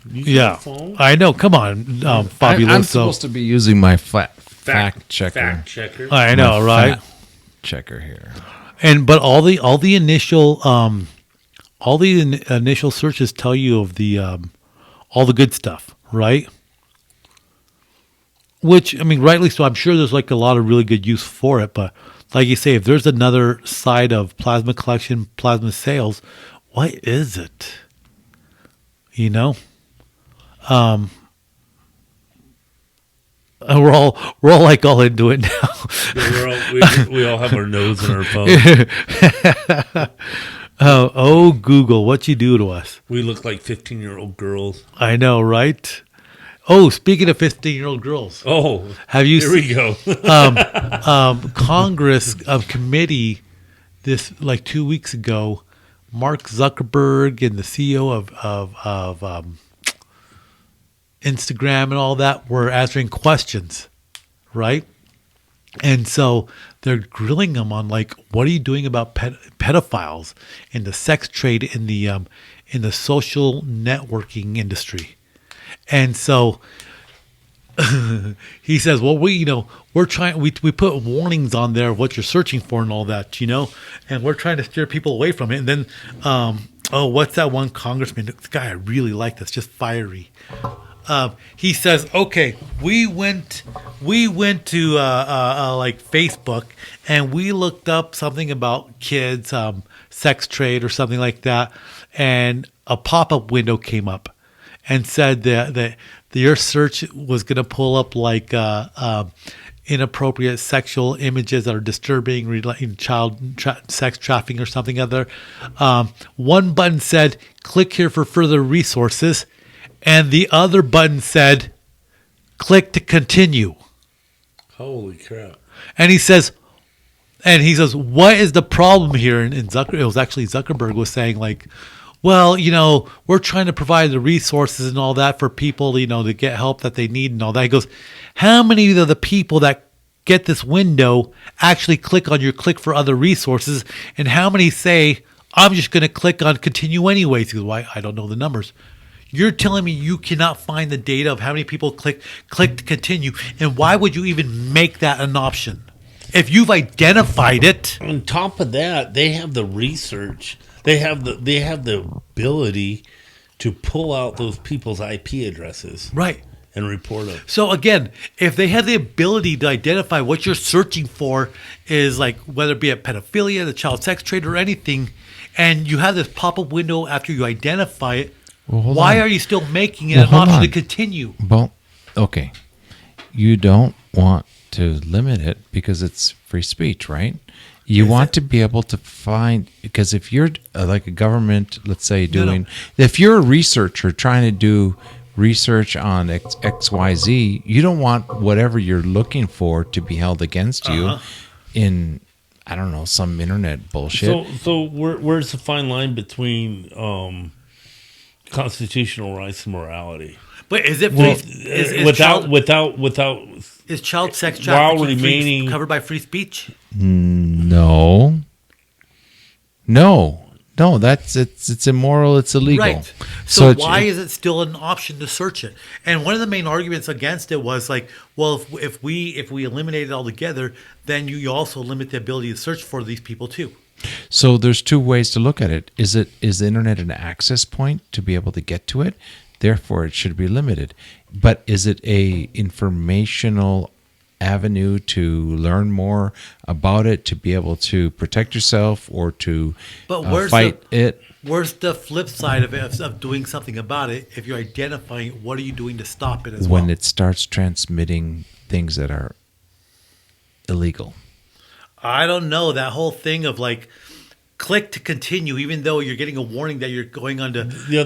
yeah, I know. Come on, Fabuloso. I'm supposed to be using my fact checker. Fact checker. I know, right? Checker here. But all the initial searches tell you of the all the good stuff, right? Which rightly so. I'm sure there's like a lot of really good use for it, but like you say, if there's another side of plasma collection, plasma sales, what is it? We're all like all into it now. We all have our nose in our phone. Oh, Google, what you do to us? We look like 15-year-old girls. I know, right? Oh, speaking of 15-year-old girls. Oh, have you? Here we go. Congress committee this like 2 weeks ago. Mark Zuckerberg and the CEO of Instagram and all that were answering questions, right? And so they're grilling them on like, what are you doing about pedophiles and the sex trade in the in the social networking industry. And so he says, well, we're trying, we put warnings on there of what you're searching for and all that, and we're trying to steer people away from it. And then, what's that one congressman? This guy I really like that's just fiery. He says, okay, we went to like Facebook and we looked up something about kids, sex trade or something like that. And a pop-up window came up and said that your search was going to pull up like inappropriate sexual images that are disturbing, child sex trafficking or something other. One button said, click here for further resources. And the other button said, click to continue. Holy crap. And he says, what is the problem here? And it was actually Zuckerberg was saying like, well, we're trying to provide the resources and all that for people, to get help that they need and all that. He goes, how many of the people that get this window actually click on your click for other resources? And how many say, I'm just going to click on continue anyways? He goes, why? I don't know the numbers. You're telling me you cannot find the data of how many people click to continue. And why would you even make that an option? If you've identified it. On top of that, they have the research. They have the ability to pull out those people's IP addresses. Right. And report them. So again, if they have the ability to identify what you're searching for is like, whether it be a pedophilia, the child sex trade or anything, and you have this pop-up window after you identify it, why are you still making it an option to continue? Well, okay. You don't want to limit it because it's free speech, right? You want to be able to find, because if you're like a government, let's say if you're a researcher trying to do research on XYZ, you don't want whatever you're looking for to be held against you in, I don't know, some internet bullshit. So where's the fine line between constitutional rights and morality? But is it is child sex trafficking covered by free speech? No, it's immoral. It's illegal. Right. So why is it still an option to search it? And one of the main arguments against it was like, well, if we eliminate it altogether, then you also limit the ability to search for these people too. So there's two ways to look at it. Is the internet an access point to be able to get to it? Therefore, it should be limited. But is it a informational avenue to learn more about it, to be able to protect yourself or to fight it? Where's the flip side of it, of doing something about it? If you're identifying, what are you doing to stop it as well? When it starts transmitting things that are illegal. I don't know. That whole thing of like, click to continue, even though you're getting a warning that you're going on to. Yeah,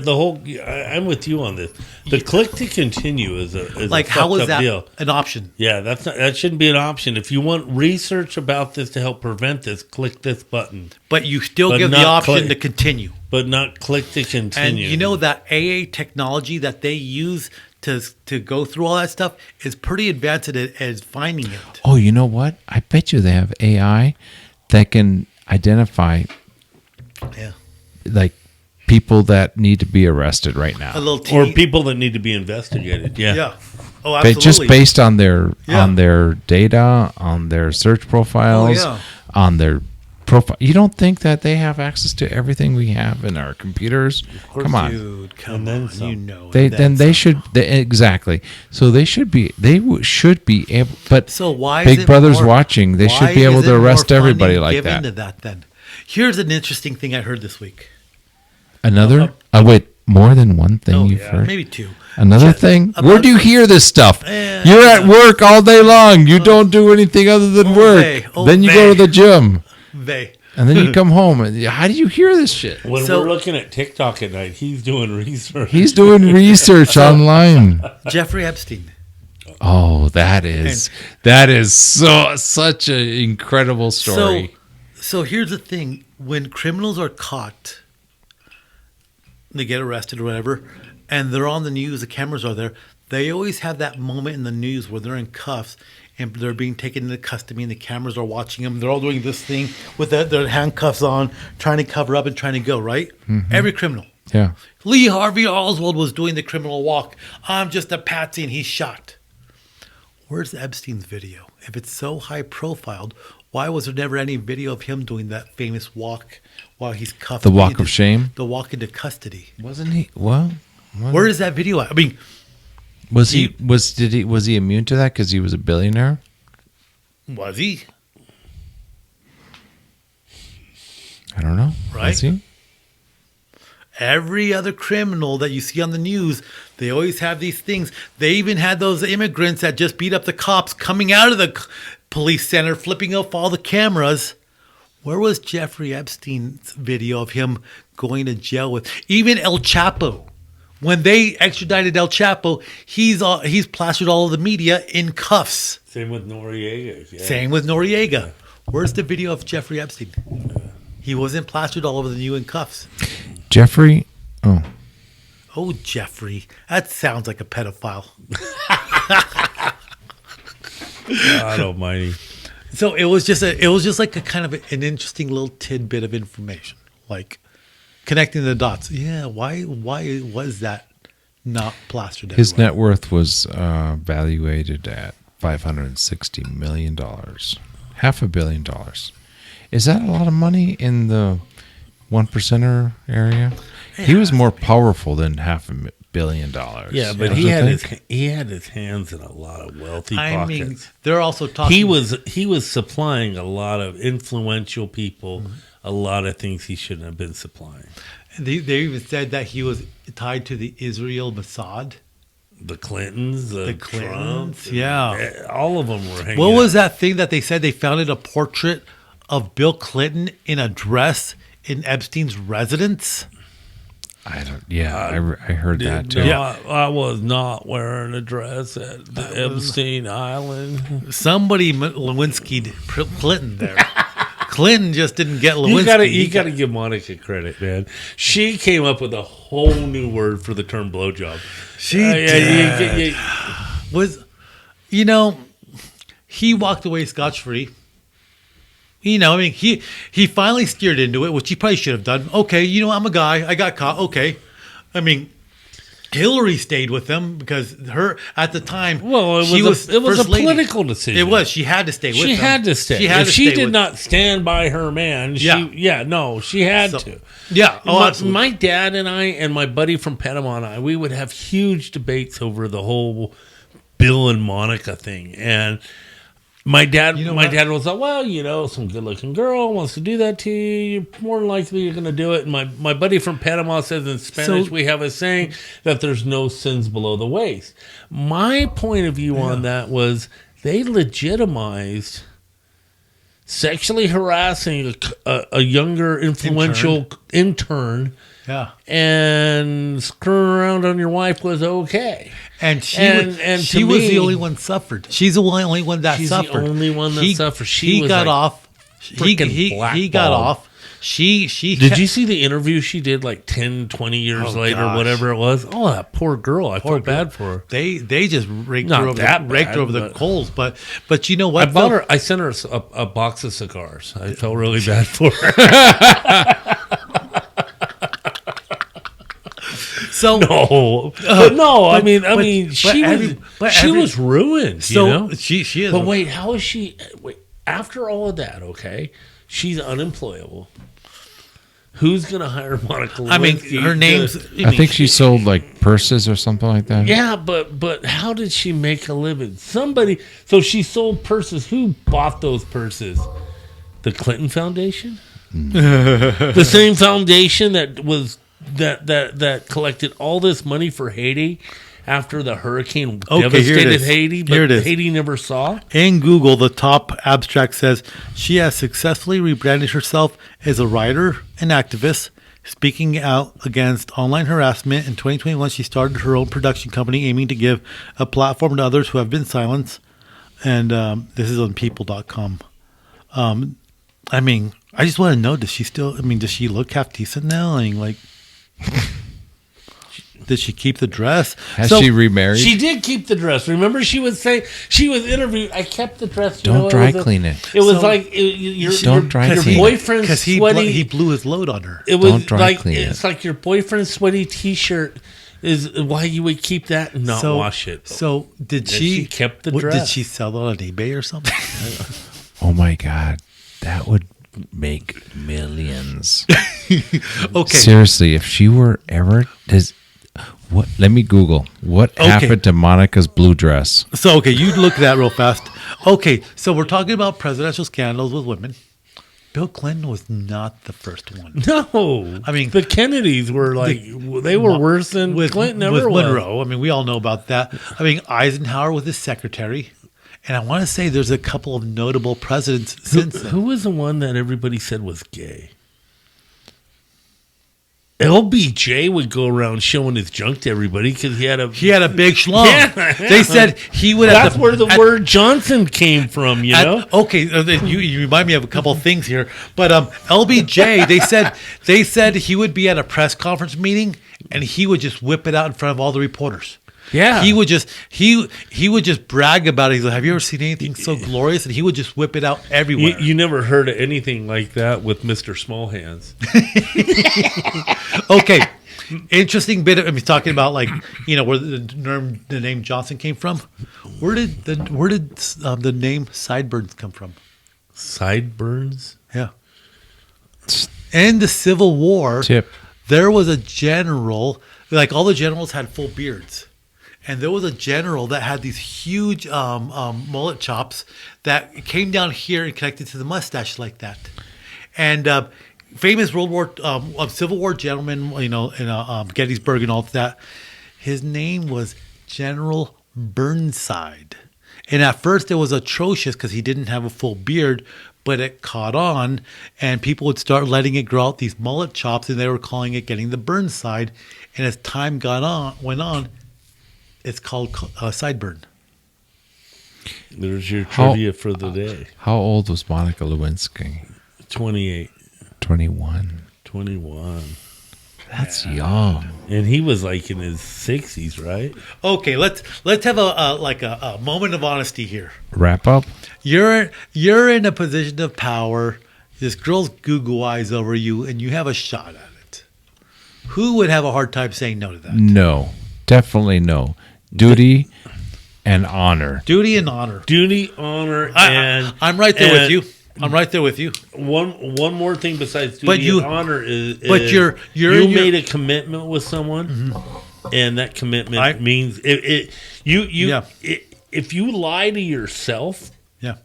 I'm with you on this. The click to continue is like, a how is that deal. An option? Yeah, that shouldn't be an option. If you want research about this to help prevent this, click this button. But you still give the option to continue. But not click to continue. And you know that AA technology that they use to go through all that stuff is pretty advanced at finding it. Oh, you know what? I bet you they have AI that can identify like people that need to be arrested right now, or people that need to be investigated. Yeah. Oh, absolutely. Just based on their data, on their search profiles, on their profile. You don't think that they have access to everything we have in our computers? Come on, dude, come on. They should exactly. So they should be able. But so why Big Brother's watching? They should be able to arrest everybody like that. Into that then. Here's an interesting thing I heard this week. Another? Wait, more than one thing you've heard? Maybe two. Another thing? Where do you hear this stuff? You're at work all day long. You don't do anything other than work. Then you go to the gym. And then you come home. And how do you hear this shit? When we're looking at TikTok at night, he's doing research. He's doing research online. Jeffrey Epstein. Oh, that is such an incredible story. So here's the thing. When criminals are caught, they get arrested or whatever, and they're on the news, the cameras are there, they always have that moment in the news where they're in cuffs and they're being taken into custody and the cameras are watching them. They're all doing this thing with their handcuffs on, trying to cover up and trying to go, right? Mm-hmm. Every criminal. Yeah. Lee Harvey Oswald was doing the criminal walk. I'm just a patsy and he's shot. Where's Epstein's video? If it's so high profiled, why was there never any video of him doing that famous walk while he's cuffed? The walk of shame? The walk into custody. Wasn't he? Well, Where is that video at? I mean, was he immune to that because he was a billionaire? was he? I don't know. Right? Was he? Every other criminal that you see on the news, they always have these things. They even had those immigrants that just beat up the cops coming out of the police center, flipping off all the cameras. Where was Jeffrey Epstein's video of him going to jail with? Even El Chapo. When they extradited El Chapo, he's plastered all of the media in cuffs. Same with Noriega. Yeah. Same with Noriega. Where's the video of Jeffrey Epstein? He wasn't plastered all over the new in cuffs. Jeffrey? Oh. Oh, Jeffrey. That sounds like a pedophile. God almighty. So it was just like a kind of an interesting little tidbit of information, like connecting the dots. Yeah, why was that not plastered? His everywhere? net worth was valuated at $560 million. $500 million. Is that a lot of money in the 1%er area? He was more powerful than $500 million. Yeah, but he had his hands in a lot of wealthy pockets. mean, they're also talking. He was supplying a lot of influential people, a lot of things he shouldn't have been supplying. They even said that he was tied to the Israel Mossad. The Clintons, the Clintons, Trump, yeah. all of them were hanging What out. was that thing that they said they found a portrait of Bill Clinton in a dress in Epstein's residence? I don't. Yeah, I heard that too. No, yeah, I was not wearing a dress at the Epstein Island. Somebody Lewinsky Clinton there. Clinton just didn't get Lewinsky. You got to give Monica credit, man. She came up with a whole new word for the term blowjob. She did. He walked away scotch-free. He finally steered into it, which he probably should have done. Okay, I'm a guy. I got caught. Okay. Hillary stayed with him because at the time, well, it was a political decision. It was. She had to stay with him. She had to stay. If she did not stand by her man, she had to. Yeah. Oh, absolutely. My dad and I and my buddy from Panama and I, we would have huge debates over the whole Bill and Monica thing. And my dad was like, well, some good-looking girl wants to do that to you. You're more than likely you're going to do it. And my buddy from Panama says in Spanish, we have a saying that there's no sins below the waist. My point of view on that was they legitimized sexually harassing a younger, influential intern. Yeah. And screwing around on your wife was okay. And she was the only one suffered. She's the only one that suffered. She's the only one that suffered. He got off. He got off. She Did you see the interview she did like 10, 20 years later, whatever it was? Oh, that poor girl. I felt bad for her. They just raked her over the coals. But you know what? I sent her a box of cigars. I felt really bad for her. So she was ruined. She is. But wait, how is she? Wait, after all of that, okay, she's unemployable. Who's gonna hire Monica Lewinsky? Her name's. I think she sold like purses or something like that. Yeah, but how did she make a living? So she sold purses. Who bought those purses? The Clinton Foundation. The same foundation that was. That collected all this money for Haiti after the hurricane devastated Haiti, but Haiti never saw. In Google, the top abstract says she has successfully rebranded herself as a writer and activist, speaking out against online harassment. In 2021, she started her own production company aiming to give a platform to others who have been silenced. And this is on people.com. I just want to know, does she look half decent now? did she keep the dress? Has she remarried? She did keep the dress. Remember, she was saying she was interviewed. I kept the dress. Don't dry clean it. It was So- like your Don't dry clean it. boyfriend's Because sweaty. he blew his load on her. It was Don't dry like clean it. it's like your boyfriend's sweaty T-shirt is why you would keep that and not wash it. So did And she? she kept the Did dress. she sell it on eBay or something? Oh my God, that would make millions. Okay. Seriously, if she were ever what? Let me Google what happened to Monica's blue dress. So okay, you look at that real fast. Okay, so we're talking about presidential scandals with women. Bill Clinton was not the first one. No, I mean, the Kennedys were like they were worse than Clinton ever with was. Monroe. I mean, we all know about that. I mean, Eisenhower was his secretary, and I want to say there's a couple of notable presidents since then. Who was the one that everybody said was gay? LBJ would go around showing his junk to everybody because he had a big schlong. Yeah. They said he would. That's where the word Johnson came from. You know. Okay, you remind me of a couple of things here, but LBJ, they said he would be at a press conference meeting and he would just whip it out in front of all the reporters. Yeah. He would just brag about it. He's like, "Have you ever seen anything so glorious?" And he would just whip it out everywhere. You never heard of anything like that with Mr. Small Hands. Okay, interesting bit. I mean, talking about like where the name Johnson came from. Where did the name Sideburns come from? Sideburns? Yeah. In the Civil War, there was a general. Like all the generals had full beards. And there was a general that had these huge mullet chops that came down here and connected to the mustache like that. And famous Civil War gentleman, in Gettysburg and all of that. His name was General Burnside. And at first it was atrocious because he didn't have a full beard, but it caught on and people would start letting it grow out these mullet chops and they were calling it getting the Burnside. And as time went on, it's called sideburn. There's your trivia for the day. How old was Monica Lewinsky? 28. 21. 21. That's young. And he was like in his 60s, right? Okay, let's have a moment of honesty here. Wrap up. You're in a position of power. This girl's goo eyes over you, and you have a shot at it. Who would have a hard time saying no to that? No, definitely no. Duty and honor. Duty and honor. Duty, honor, and I'm right there with you. I'm right there with you. One more thing besides duty and honor is you made a commitment with someone, and that commitment means if you lie to yourself, I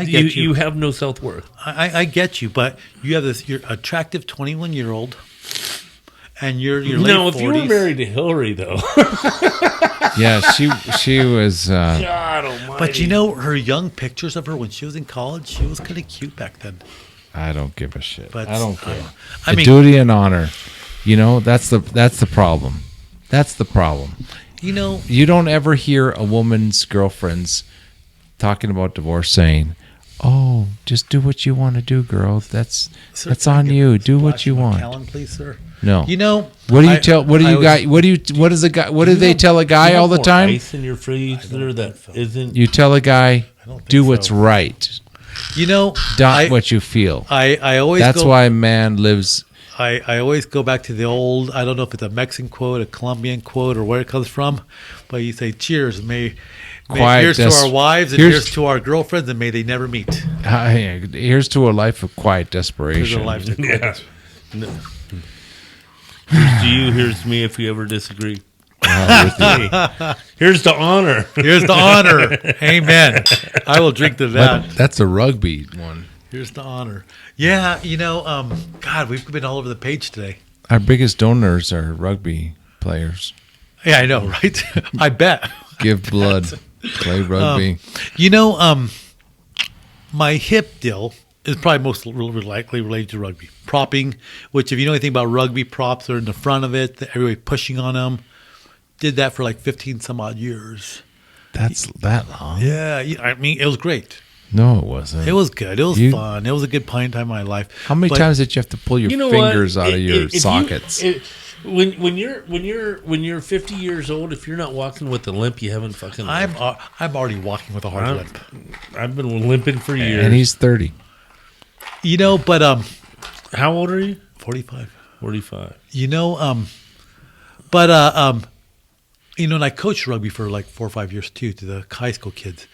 get you. You have no self-worth. I get you, but you have you're attractive 21-year-old, and you're late 40s. No, if you were married to Hillary, though. Yeah, she was. God almighty. But her young pictures of her when she was in college, she was kind of cute back then. I don't give a shit. But I don't care. I mean, duty and honor. That's the problem. That's the problem. You don't ever hear a woman's girlfriends talking about divorce saying, "Oh, just do what you want to do, girl. That's on you. Do what you want." Calendar, please, sir. No. What do you tell? What do you got? What does a guy? What do they tell a guy all the time? Ice in your freezer that isn't. You tell a guy, do what's right. Not what you feel. I always. That's why a man lives. I always go back to the old. I don't know if it's a Mexican quote, a Colombian quote, or where it comes from, but you say, "Cheers, here's to our wives and here's to our girlfriends, and may they never meet." Here's to a life of quiet desperation. No. Here's to you. Here's to me. If we ever disagree. Here's to honor. Here's to honor. Amen. I will drink to that. That's a rugby one. Here's to honor. Yeah, God, we've been all over the page today. Our biggest donors are rugby players. Yeah, I know, right? I bet. Give blood. Play rugby. My hip deal is probably most likely related to rugby. Propping, which if you know anything about rugby, props are in the front of it. Everybody pushing on them. Did that for like 15 some odd years. That's that long? Yeah, I mean, it was great. No, it wasn't. It was good. It was You- fun. It was a good playing time of my life. How many But times did you have to pull your You know fingers what? out of your If you- sockets? when you're 50 years old, if you're not walking with a limp, you haven't fucking. I'm already walking with a hard limp. I've been limping for years. And he's 30. You know, but How old are you? 45. 45. You know, and I coached rugby for like 4 or 5 years too to the high school kids,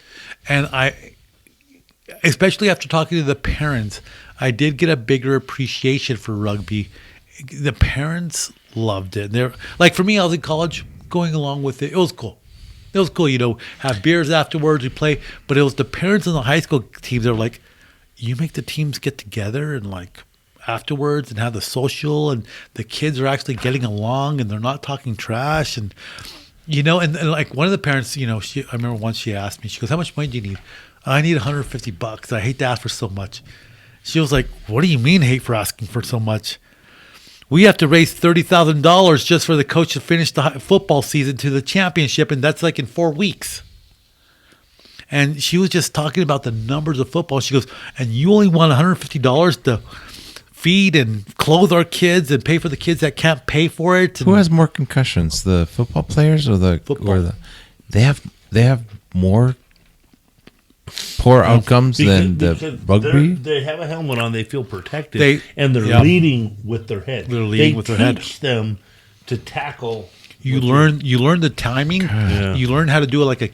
and especially after talking to the parents, I did get a bigger appreciation for rugby. The parents loved it. They're like, for me, I was in college, going along with it. It was cool. It was cool, have beers afterwards, we play. But it was the parents in the high school teams that were like, you make the teams get together and like afterwards and have the social, and the kids are actually getting along and they're not talking trash. And, and like one of the parents, I remember once she asked me, she goes, how much money do you need? I need $150. I hate to ask for so much. She was like, what do you mean hate for asking for so much? We have to raise $30,000 just for the coach to finish the football season to the championship, and that's like in 4 weeks. And she was just talking about the numbers of football. She goes, and you only want $150 to feed and clothe our kids and pay for the kids that can't pay for it. And Who has more concussions, the football players or the Football. they have more poor outcomes than the rugby? They have a helmet on. They feel protected, They- they're yeah. leading with their head. They're leading with their head. Teach them to tackle. You learn the timing. Yeah. You learn how to do it like a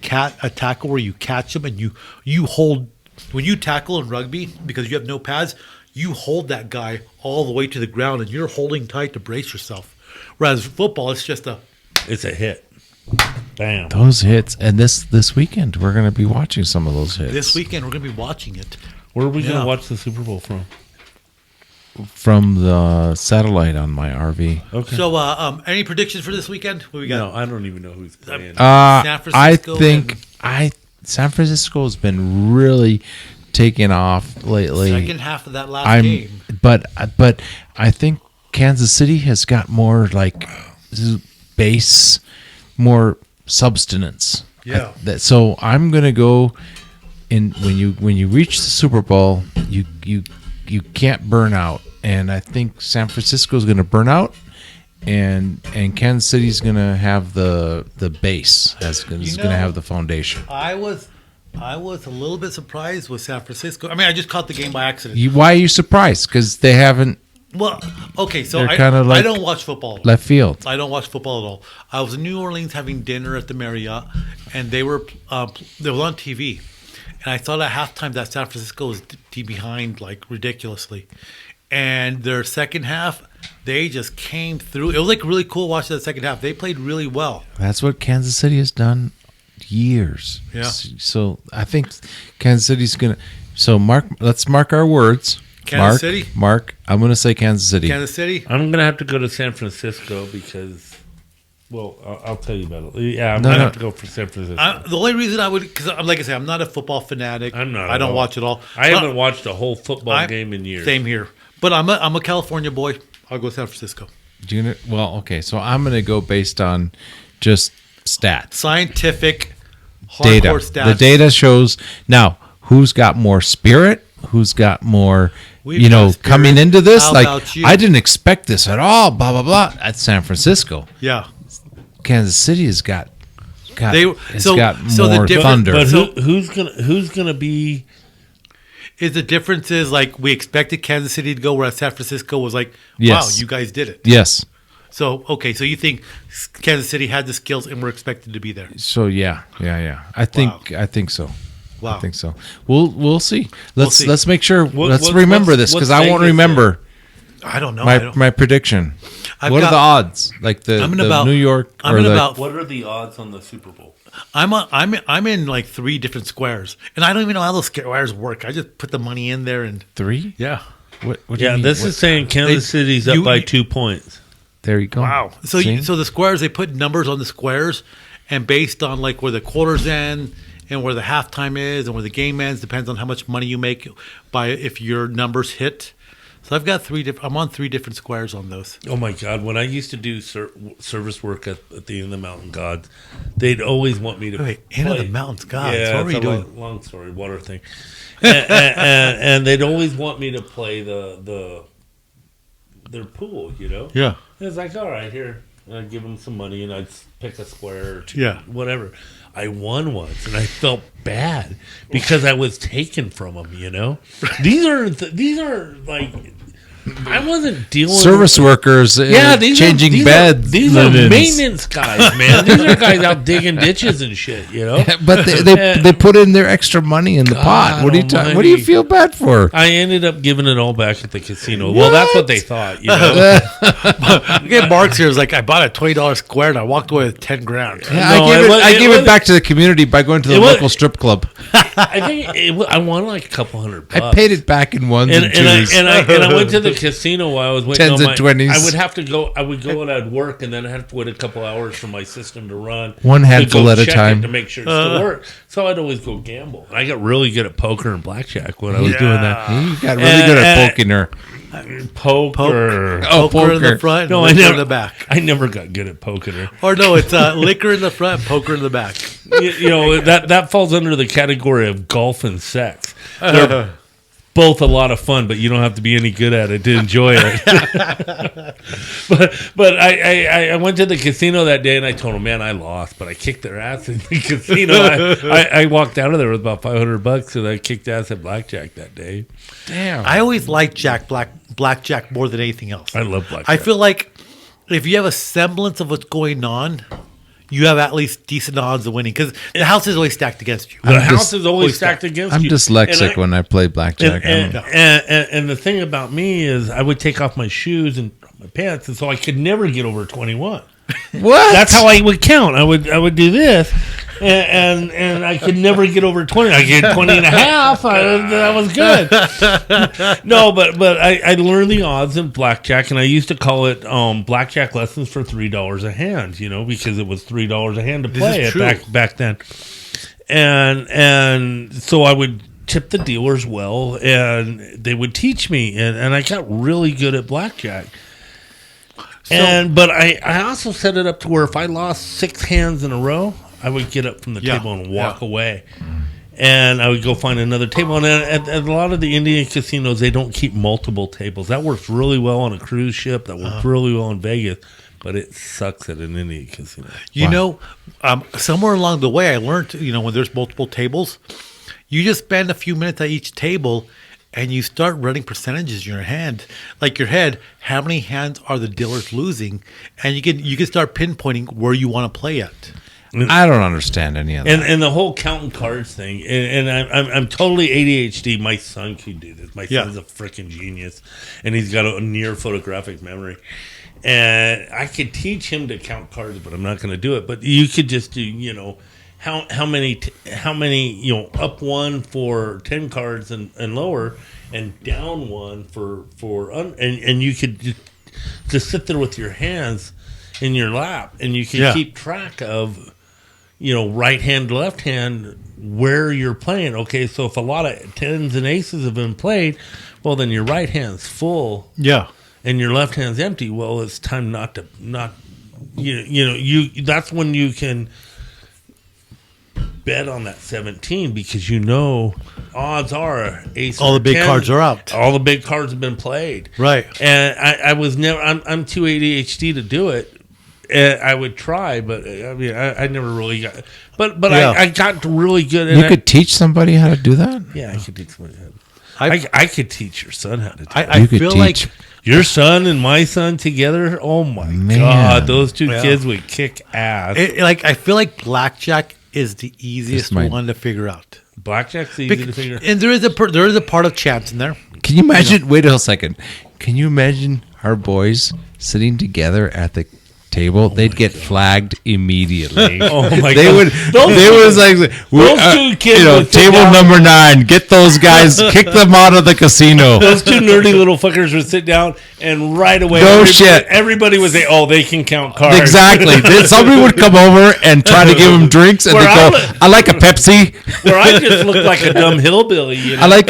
tackle where you catch them and you hold. When you tackle in rugby, because you have no pads, you hold that guy all the way to the ground and you're holding tight to brace yourself. Whereas football, it's just It's a hit. Bam. Those hits, and this weekend we're going to be watching some of those hits. this weekend we're going to be watching it. Where are we going Yeah. to watch the Super Bowl from? From the satellite on my RV. Okay. So, any predictions for this weekend? What we got? No, I don't even know who's playing. San Francisco I think San Francisco has been really taking off lately. Second half of that last game. But I think Kansas City has got more like base, more substance. Yeah. So I'm gonna go in when you reach the Super Bowl, you can't burn out, and I think San Francisco is gonna burn out. And Kansas City's gonna have the base, is gonna have the foundation. I was a little bit surprised with San Francisco. I mean, I just caught the game by accident. Why are you surprised? Because they haven't Well, okay, so They're I kinda like don't watch football. left field. I don't watch football at all. I was in New Orleans having dinner at the Marriott, and they were on TV, and I thought at halftime that San Francisco was behind like ridiculously, and their second half they just came through. It was like really cool watching that second half. They played really well. That's what Kansas City has done years. Yeah. So I think Kansas City's gonna. So let's mark our words. Kansas City? Mark. I'm gonna say Kansas City. Kansas City. I'm going to have to go to San Francisco because, well, I'll tell you about it. Yeah, I'm No, going to no. have to go for San Francisco. The only reason I would, because like I say, I'm not a football fanatic. I'm not I at don't all. watch it all. I But haven't watched a whole football game in years. Same here. But I'm a California boy. I'll go San Francisco. Okay. So I'm gonna go based on just stats, Scientific, data. hardcore stats. The data shows now who's got more spirit, who's got more. We've got spirit. Coming into this, How like about you? I didn't expect this at all. Blah blah blah. At San Francisco, Yeah. Kansas City has got So the more difference- thunder. But So- who's gonna be? Is the difference is like we expected Kansas City to go, whereas San Francisco was like, Yes. wow, you guys did it. Yes. So, okay, so you think Kansas City had the skills and were expected to be there. So yeah. I think so. Wow. I think so. We'll see. Let's see. let's make sure. Let's what's- remember what's- this because what's I won't Vegas remember I don't know. I don't, my prediction. I've What are got- the odds? Like the I'm in the about- New York I'm or in the about- What are the odds on the Super Bowl? I'm in like 3 different squares, and I don't even know how those squares work. I just put the money in there, and 3? yeah. What do you Yeah, mean? this is saying Kansas City's up you- by you- 2 points. There you go. Wow. So See? so the squares, they put numbers on the squares, and based on like where the quarters end and where the halftime is and where the game ends, depends on how much money you make by if your numbers hit. So I've got I'm on 3 different squares on those. Oh my God! When I used to do service work at the Inn of the Mountain Gods, they'd always want me to Wait, Inn of the Mountains Gods. Yeah, what were you doing? Long story, water thing, and they'd always want me to play their pool. You know. Yeah. And it's like, all right, here. And I'd give them some money, and I'd pick a square or 2, Yeah. whatever. I won once, and I felt bad because I was taken from them. You know, these are like. I wasn't dealing Service workers, changing beds. These are maintenance guys, man. These are guys out digging ditches and shit, you know. But they put in their extra money in the pot. What do you feel bad for? I ended up giving it all back at the casino. Well, that's what they thought, you know. Again, Mark's here is like, I bought a $20 square and I walked away with $10,000. Yeah, I gave it back to the community by going to the local strip club. I think I won like a couple $100. I paid it back in ones and twos. And I went to the casino while I was waiting Tens on and twenties. I would have to go. I would go and I'd work, and then I'd have to wait a couple hours for my system to run. One handful at a time to make sure it still worked. So I'd always go gamble. I got really good at poker and blackjack when I was doing that. You got really good at poking her. Poker. Poker in the front, no, liquor in the back. I never got good at poking her. Or no, it's liquor in the front, poker in the back. You know, that falls under the category of golf and sex. They're both a lot of fun, but you don't have to be any good at it to enjoy it. but I went to the casino that day, and I told them, man, I lost, but I kicked their ass in the casino. I walked out of there with about $500, and I kicked ass at blackjack that day. Damn. I always liked blackjack more than anything else. I love blackjack. I feel like if you have a semblance of what's going on, you have at least decent odds of winning because the house is always stacked against you. The house is always stacked against I'm you. dyslexic when I play blackjack. And the thing about me is I would take off my shoes and my pants, and so I could never get over 21. What? That's how I would count. I would do this, and I could never get over 20. I get 20 and a half. That was good. No, but I learned the odds in blackjack, and I used to call it blackjack lessons for $3 a hand. You know, because it was $3 a hand to play it back then. And so I would tip the dealers well, and they would teach me, and I got really good at blackjack. But I also set it up to where if I lost 6 hands in a row, I would get up from the table and walk away. And I would go find another table. And at a lot of the Indian casinos, they don't keep multiple tables. That works really well on a cruise ship. That works really well in Vegas. But it sucks at an Indian casino. You know, somewhere along the way, I learned, when there's multiple tables, you just spend a few minutes at each table and you start running percentages in your hand, like your head. How many hands are the dealers losing? And you can start pinpointing where you want to play at. I don't understand any of that. And the whole counting cards thing. And I'm totally ADHD. My son could do this. My son's a freaking genius, and he's got a near photographic memory. And I could teach him to count cards, but I'm not going to do it. But you could just do, how many up one for 10 cards and lower, and down one and you could just sit there with your hands in your lap, and you can keep track of right hand, left hand, where you're playing. Okay, so if a lot of tens and aces have been played, well, then your right hand's full, and your left hand's empty. Well, it's time not that's when you can bet on that 17, because odds are ace. All the big 10, cards are out. All the big cards have been played. Right. And I was never. I'm too ADHD to do it. I would try, but I never really got. But I got really good. You could teach somebody how to do that. Yeah, I could teach somebody how to. I could teach your son how to do that. I feel like your son and my son together. Oh my God, those two kids would kick ass. I feel like blackjack is the easiest one to figure out. Blackjack's easy to figure out. And there is a part of chance in there. Can you imagine? Wait a second. Can you imagine our boys sitting together at the table, they'd get flagged immediately. Oh my They God. would. They was like, those two kids would sit table down. number 9. Get those guys. Kick them out of the casino. Those two nerdy little fuckers would sit down, and right away, No shit. everybody would say, "Oh, they can count cards." Exactly. Then somebody would come over and try to give them drinks, and Where they go, I li- "I like a Pepsi. Where I just looked like a dumb hillbilly. You know? I like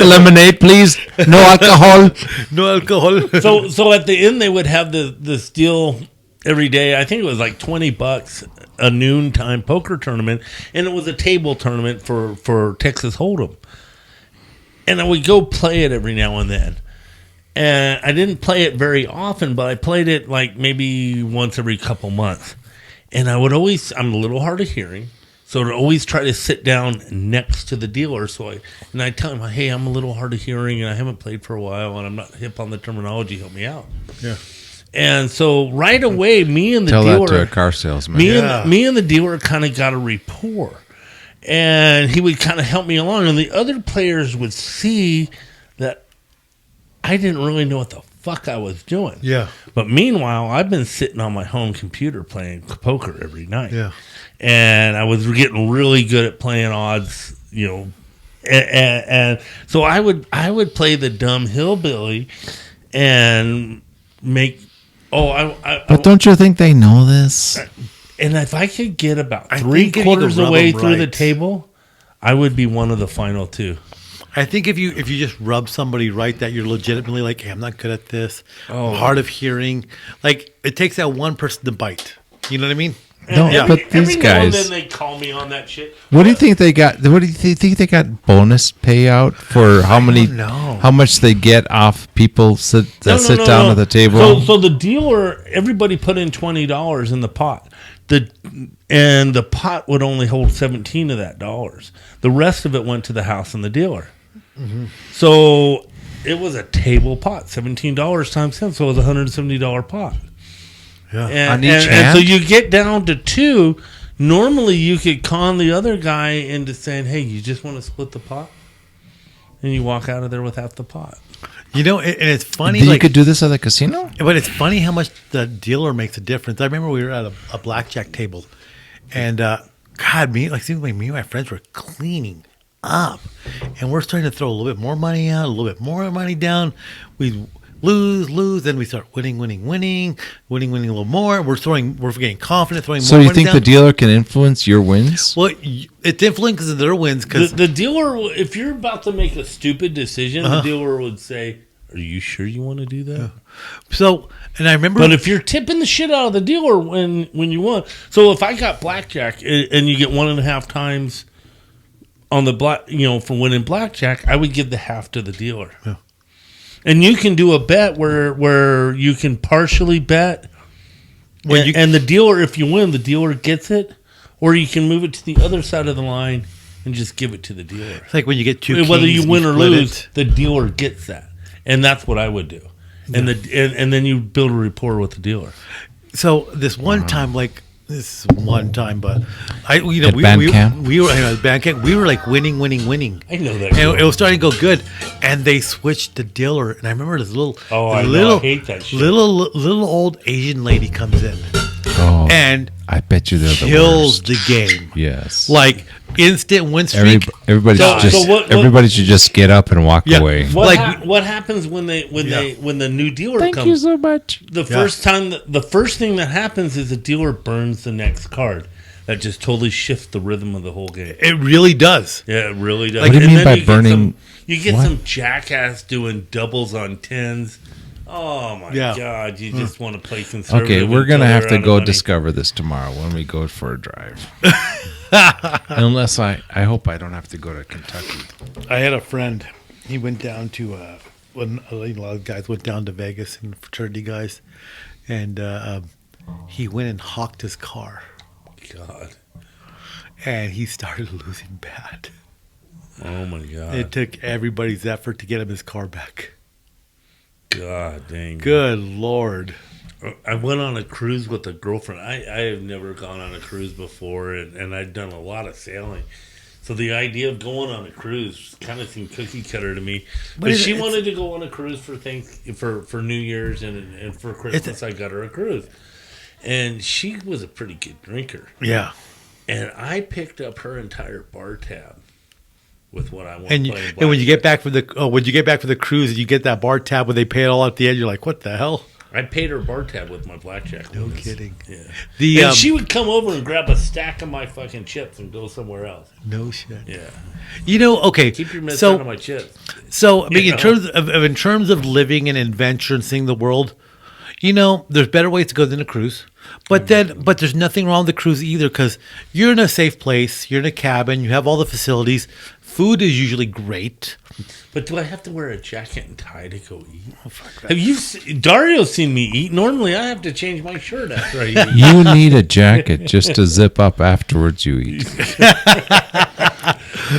a lemonade, please. No alcohol." No alcohol. So at the end, they would have this deal every day. I think it was like $20 a noontime poker tournament, and it was a table tournament for Texas Hold'em. And I would go play it every now and then. And I didn't play it very often, but I played it like maybe once every couple months. And I would always, I'm a little hard of hearing, so I'd always try to sit down next to the dealer. And I tell him, hey, I'm a little hard of hearing, and I haven't played for a while, and I'm not hip on the terminology. Help me out. Yeah. And so right away, me and the Tell dealer, that to a car salesman. me and the dealer kind of got a rapport, and he would kind of help me along, and the other players would see that I didn't really know what the fuck I was doing. Yeah. But meanwhile, I've been sitting on my home computer playing poker every night. Yeah. And I was getting really good at playing odds, you know. And so I would play the dumb hillbilly and make. But don't you think they know this? And if I could get about I three think if you quarters could rub away them through the right. table, I would be one of the final two. I think if you just rub somebody right that you're legitimately like, hey, I'm not good at this, hard of hearing, like it takes that one person to bite. You know what I mean? No, And but every these now and guys. then they call me on that shit. What do you think they got? What do you think they got bonus payout for how many? don't know. How much they get off people sit No, down at the table? So the dealer, everybody put in $20 in the pot. And the pot would only hold 17 of that dollars. The rest of it went to the house and the dealer. Mm-hmm. So it was a table pot, $17 times 10, so it was a $170 pot. Yeah. And, On each and hand? so you get down to 2. Normally you could con the other guy into saying, hey, you just want to split the pot? And you walk out of there with half the pot. You know, and it's funny. You Like, could do this at the casino. but it's funny how much the dealer makes a difference. I remember we were at a blackjack table, and God, me and my friends were cleaning up, and we're starting to throw a little bit more money out, a little bit more money down. We lose, then we start winning a little more. We're getting confident, throwing more. So you money think down. the dealer can influence your wins? Well, it's influences their wins because The dealer, if you're about to make a stupid decision, the dealer would say, are you sure you want to do that? so. And I remember, But if you're tipping the shit out of the dealer when you won, so if I got blackjack and you get 1.5 times on the black, for winning blackjack, I would give the half to the dealer. Yeah. And you can do a bet where you can partially bet, and the dealer, if you win, the dealer gets it, or you can move it to the other side of the line and just give it to the dealer. it's like when you get two, Whether kings you and win or split lose, it. the dealer gets that, and that's what I would do. And and then you build a rapport with the dealer. So this one time, but we At band camp? we were at band camp. We were like winning. I know that. And it was starting to go good, and they switched the dealer. And I remember this little, I hate that shit. little old Asian lady comes in Oh, and I bet you they're the kills worst. the game. Yes. Like instant win streak. Everybody So- should so what- everybody should just get up and walk Yeah. away. What happens when the new dealer Thank comes? you so much. The first thing that happens is the dealer burns the next card. That just totally shifts the rhythm of the whole game. It really does. Yeah, it really does. Like, what do you And mean then by get burning? you get what? some jackass doing doubles on 10s. Oh my Yeah. God! You just want to play conservative. Okay, we're until gonna have they're to out of go money. discover this tomorrow when we go for a drive. Unless I hope I don't have to go to Kentucky. I had a friend. He went down to when a lot of guys went down to Vegas and fraternity guys, and he went and hawked his car, God. and he started losing bad. Oh my God. It took everybody's effort to get him his car back. God dang. Good Lord. I went on a cruise with a girlfriend. I have never gone on a cruise before, and I'd done a lot of sailing. So the idea of going on a cruise kind of seemed cookie cutter to me. But she wanted to go on a cruise for New Year's and for Christmas. I got her a cruise, And she was a pretty good drinker. Yeah. And I picked up her entire bar tab with what I wanted. And when you get back from the cruise, and you get that bar tab when they pay it all at the end, you're like, what the hell? I paid her bar tab with my blackjack. No kidding. Yeah. And she would come over and grab a stack of my fucking chips and go somewhere else. No shit. Yeah. You know, okay. Keep your mitts out of my chips. So, I mean, in terms of living an adventure and seeing the world, you know, there's better ways to go than a cruise. But there's nothing wrong with the cruise either, because you're in a safe place, you're in a cabin, you have all the facilities. Food is usually great. But do I have to wear a jacket and tie to go eat? Oh, fuck that. Have you? Dario's seen me eat. Normally, I have to change my shirt after I eat. You need a jacket just to zip up afterwards you eat.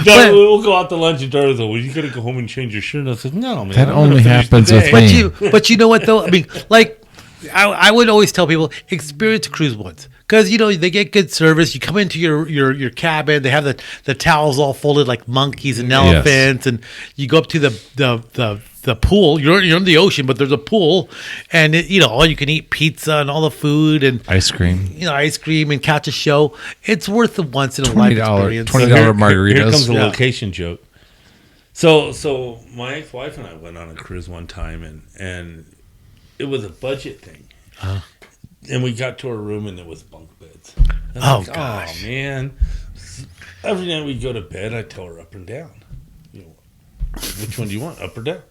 We'll go out to lunch and Dario's like, well, you got to go home and change your shirt. And I said, no, man. That only happens with me. But you know what, though? I mean, like, I would always tell people, experience a cruise once. Because, you know, they get good service. You come into your cabin. They have the towels all folded like monkeys and elephants. Yes. And you go up to the pool. You're in the ocean, but there's a pool. And, all you can eat pizza and all the food. And ice cream. Ice cream and catch a show. It's worth the once in a life experience. $20 margaritas. Here comes the location joke. So my ex-wife and I went on a cruise one time, and it was a budget thing. And we got to our room, and it was bunk beds. Gosh. Oh, man. Every night we go to bed, I tell her up and down. Which one do you want, up or down?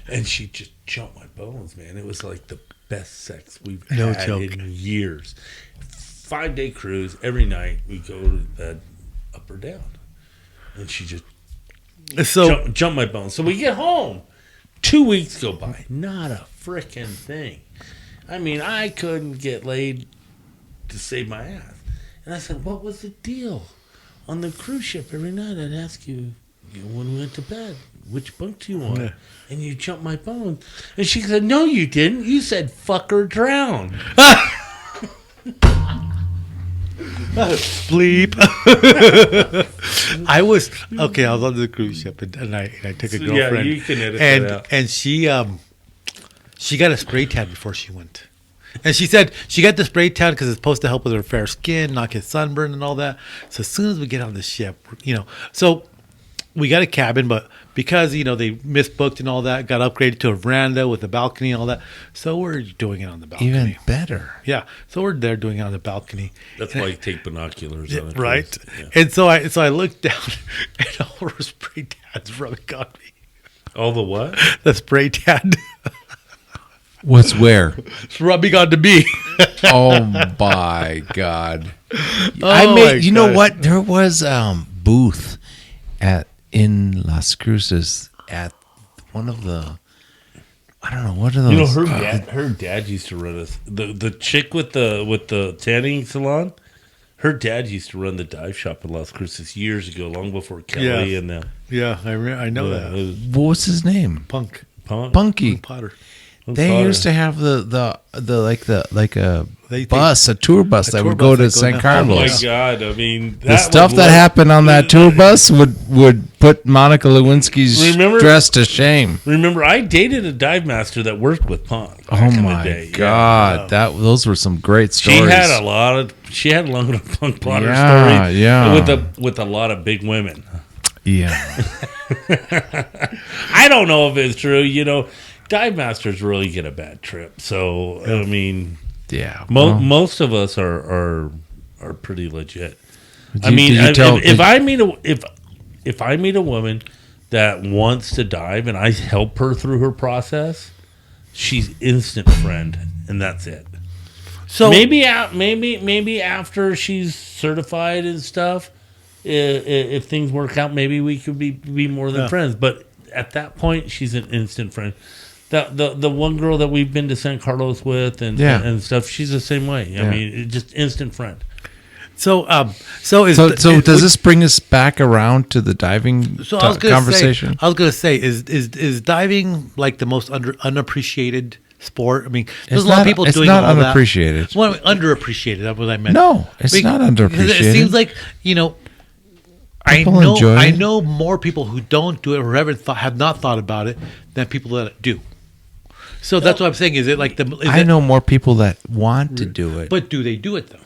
And she just jumped my bones, man. It was like the best sex we've had in years. 5-day cruise. Every night we go to bed, up or down. And she just jumped my bones. So we get home. 2 weeks go by. Not a freaking thing. I mean, I couldn't get laid to save my ass. And I said, what was the deal? On the cruise ship, every night I'd ask you when we went to bed, which bunk do you want? Yeah. And you jumped my bones. And she said, no, you didn't. You said, fuck or drown. Bleep. I was on the cruise ship, and I took a girlfriend. Yeah, you can edit that out. And she got a spray tan before she went. And she said she got the spray tan because it's supposed to help with her fair skin, not get sunburn and all that. So as soon as we get on the ship, so we got a cabin, but because, they misbooked and all that, got upgraded to a veranda with a balcony and all that. So we're doing it on the balcony. Even better. Yeah. So we're there doing it on the balcony. That's why you take binoculars on it. Right. Yeah. And so I looked down and all her spray tans rubbing on me. All the what? The spray tan. What's where? It's rubbing onto me. Oh my God. You know what? There was booth in Las Cruces at one of the, I don't know, what are those? Her dad used to run the chick with the tanning salon. Her dad used to run the dive shop in Las Cruces years ago, long before Kelly and them. Yeah, I know that. What's his name? Punky Potter. They used to have a tour bus that would go to San Carlos. Oh my God! I mean, the stuff that happened on that tour bus would put Monica Lewinsky's dress to shame. Remember, I dated a dive master that worked with Punk. Oh my God! Yeah. Those were some great stories. She had a lot of Punk plotter stories. Yeah, with a lot of big women. Yeah. I don't know if it's true. Dive masters really get a bad trip. So I mean, most of us are pretty legit. If I meet a woman that wants to dive and I help her through her process, she's instant friend, and that's it. So maybe after she's certified and stuff, if things work out, maybe we could be more than friends. But at that point, she's an instant friend. The one girl that we've been to San Carlos with and stuff, she's the same way. I mean, just instant friend. So does this bring us back around to the diving conversation? I was going to say, is diving like the most unappreciated sport? I mean, there's a lot of people doing all that. It's not unappreciated. Well, underappreciated. That's what I meant. No, it's not underappreciated. It seems like I know more people who don't do it or have not thought about it than people that do. So that's what I'm saying. Is it like I know more people that want to do it. But do they do it though?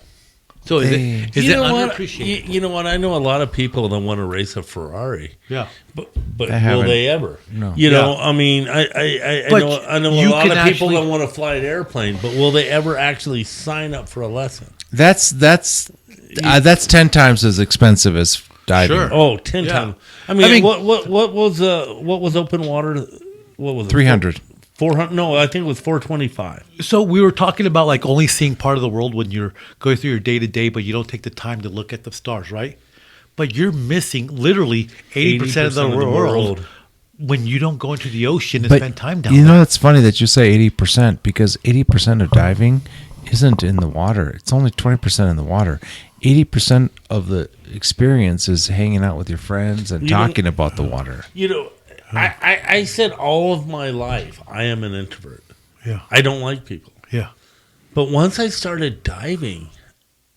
So is it You know what? underappreciated? You know what? I know a lot of people that want to race a Ferrari. Yeah. But They will haven't. they ever? No. You know, Yeah. I mean, I But know a you lot of can people actually- that want to fly an airplane, but will they ever actually sign up for a lesson? That's 10 times as expensive as diving. Sure. Oh, 10 Yeah. times. I mean, mean- what was open water? What was it? 300. 400? No, I think it was 425. So we were talking about like only seeing part of the world when you're going through your day to day, but you don't take the time to look at the stars, right? But you're missing literally 80% of the world when you don't go into the ocean and But spend time down you there. know, it's funny that you say 80% because 80% of diving isn't in the water. It's only 20% in the water. 80% of the experience is hanging out with your friends and talking about the water. You know, I said all of my life I am an introvert. Yeah. I don't like people. Yeah. But once I started diving,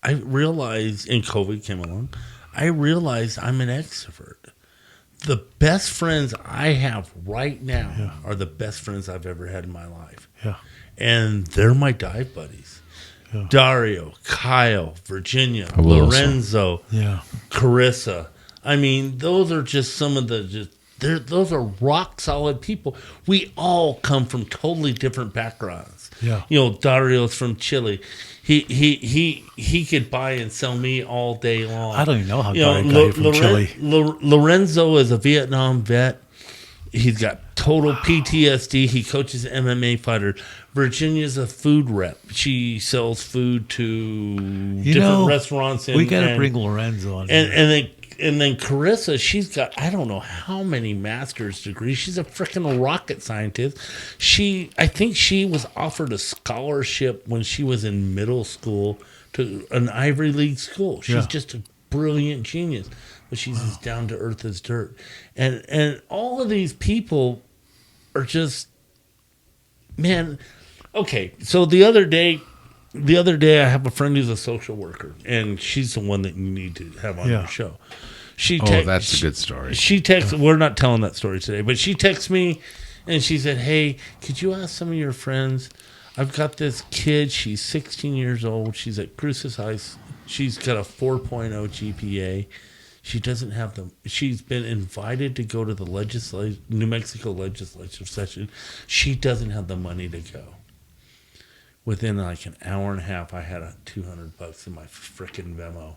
I realized, and COVID came along, I realized I'm an extrovert. The best friends I have right now are the best friends I've ever had in my life. Yeah. And they're my dive buddies. Yeah. Dario, Kyle, Virginia, Fabuloso. Lorenzo, Yeah. Carissa. I mean, those are just some of the those are rock solid people. We all come from totally different backgrounds. Yeah. You know, Dario's from Chile. He could buy and sell me all day long. I don't even know how You know, Dario got here from Chile. Lorenzo is a Vietnam vet. He's got total PTSD. He coaches MMA fighters. Virginia's a food rep. She sells food to different restaurants. We got to bring Lorenzo on. And then Carissa, she's got I don't know how many master's degrees. She's a freaking rocket scientist. I think she was offered a scholarship when she was in middle school to an Ivy League school. She's just a brilliant genius, but she's as down to earth as dirt. And all of these people are just, man. Okay, so the other day I have a friend who's a social worker, and she's the one that you need to have on your show. That's a good story. She texts. We're not telling that story today, but she texts me, and she said, "Hey, could you ask some of your friends? I've got this kid. She's 16 years old. She's at Cruces High. She's got a 4.0 GPA. She doesn't have them. She's been invited to go to the New Mexico legislature session. She doesn't have the money to go." Within like an hour and a half, I had $200 in my frickin' Venmo.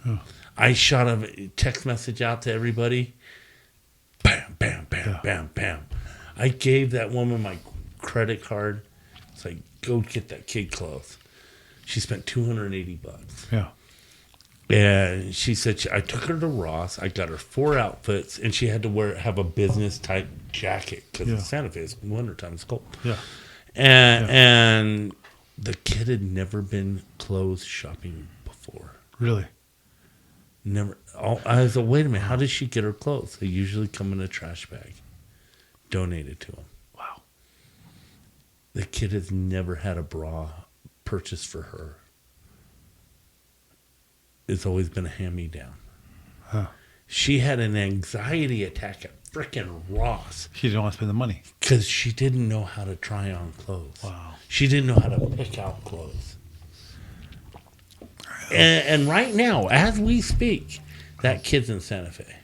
Oh. I shot a text message out to everybody. Bam, bam, bam, bam, bam. I gave that woman my credit card. It's like, go get that kid clothes. She spent $280. Yeah. And she said, I took her to Ross. I got her 4 outfits, and she had to have a business type jacket because it's Santa Fe. It's wintertime. It's cold. Yeah. And the kid had never been clothes shopping before. Really? Never. I was like, wait a minute. How does she get her clothes? They usually come in a trash bag. Donated to him. Wow. The kid has never had a bra purchased for her. It's always been a hand-me-down. Huh. She had an anxiety attack at frickin' Ross. She didn't want to spend the money. Because she didn't know how to try on clothes. Wow. She didn't know how to pick out clothes. And right now, as we speak, that kid's in Santa Fe.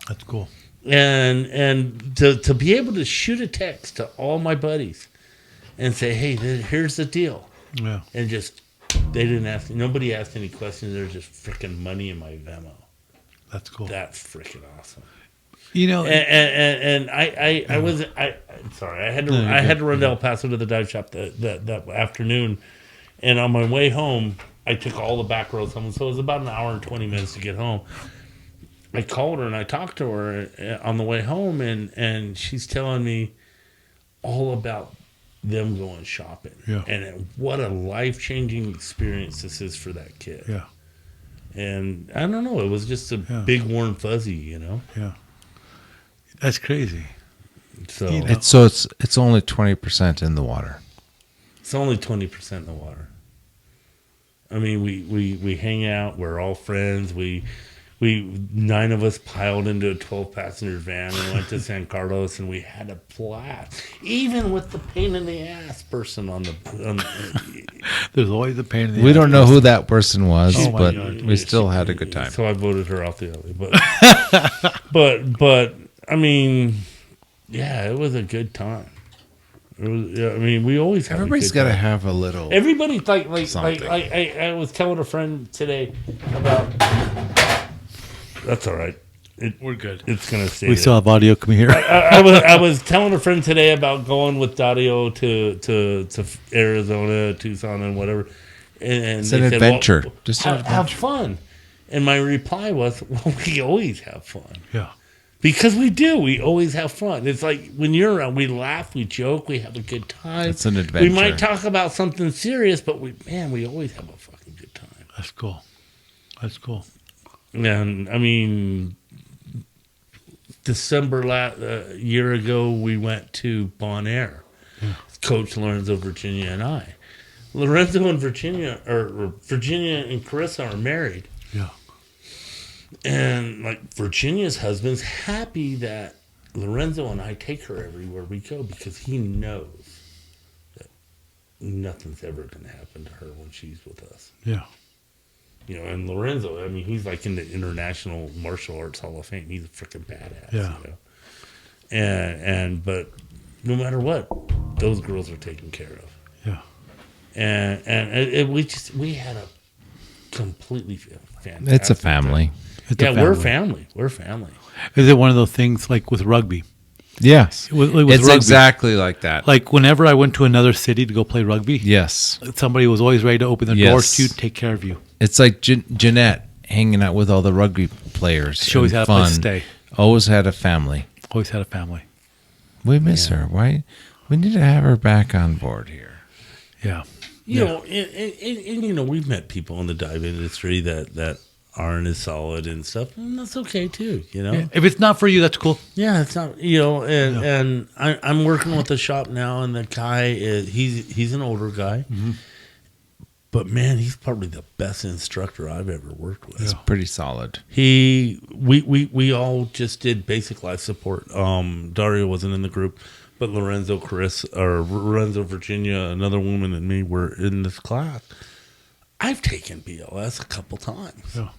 That's cool. And to be able to shoot a text to all my buddies and say, hey, here's the deal. Yeah. And just, nobody asked any questions. There's just freaking money in my Venmo. That's cool. That's freaking awesome. You know, And I had to run to El Paso to the dive shop that afternoon, and on my way home I took all the back roads home, so it was about an hour and 20 minutes to get home. I called her and I talked to her on the way home, and she's telling me all about them going shopping, and what a life-changing experience this is for that kid. Yeah. And I don't know, it was just a big warm fuzzy, you know. Yeah. That's crazy. So It's only 20% in the water. It's only 20% in the water. I mean, we hang out. We're all friends. We 9 of us piled into a 12-passenger van and went to San Carlos, and we had a blast. Even with the pain in the ass person on the There's always a pain in the We ass. don't know who that person was, Oh my but God. we still had a good time. So I voted her off the alley. But I mean, yeah, it was a good time. It was, yeah, I mean, we always have. Everybody's got to have a little. Everybody like something. I was telling a friend today about. That's all right. We're good. It's gonna stay. We there. still have audio coming here. I was telling a friend today about going with Dario to Arizona, Tucson, and whatever. And It's they an said, adventure. Well, Just an have adventure. fun. And my reply was, well, we always have fun. Yeah. Because we do. We always have fun. It's like when you're around, we laugh, we joke, we have a good time. It's an adventure. We might talk about something serious, but we always have a fucking good time. That's cool. That's cool. And I mean, December year ago, we went to Bonaire. Coach Lorenzo, Virginia, and I. Lorenzo and Virginia, or Virginia and Carissa are married. Yeah. And like Virginia's husband's happy that Lorenzo and I take her everywhere we go because he knows that nothing's ever going to happen to her when she's with us. Yeah. You know, and Lorenzo, I mean, he's like in the International Martial Arts Hall of Fame. He's a freaking badass. Yeah. You know? But no matter what, those girls are taken care of. Yeah. And we had a completely fantastic. It's a family. It's a Yeah, family. we're family. Is it one of those things like with rugby? Yes. With It's rugby, exactly like that. like whenever I went to another city to go play rugby, Yes. somebody was always ready to open their Yes. doors to you, take care of you. It's like Jeanette hanging out with all the rugby players. She always and had a place to fun. stay. Always had a family. Always had a family. We miss her. Why? We need to have her back on board here. Yeah. You know, and you know, we've met people in the dive industry that aren't as solid and stuff, and that's okay too. You know, Yeah. If it's not for you, that's cool. yeah, it's not. You know, and I'm working with a shop now, and the guy is he's an older guy, but man, he's probably the best instructor I've ever worked with. It's pretty solid. We all just did basic life support. Dario wasn't in the group, but Lorenzo, Virginia, another woman, and me were in this class. I've taken BLS a couple times. Yeah.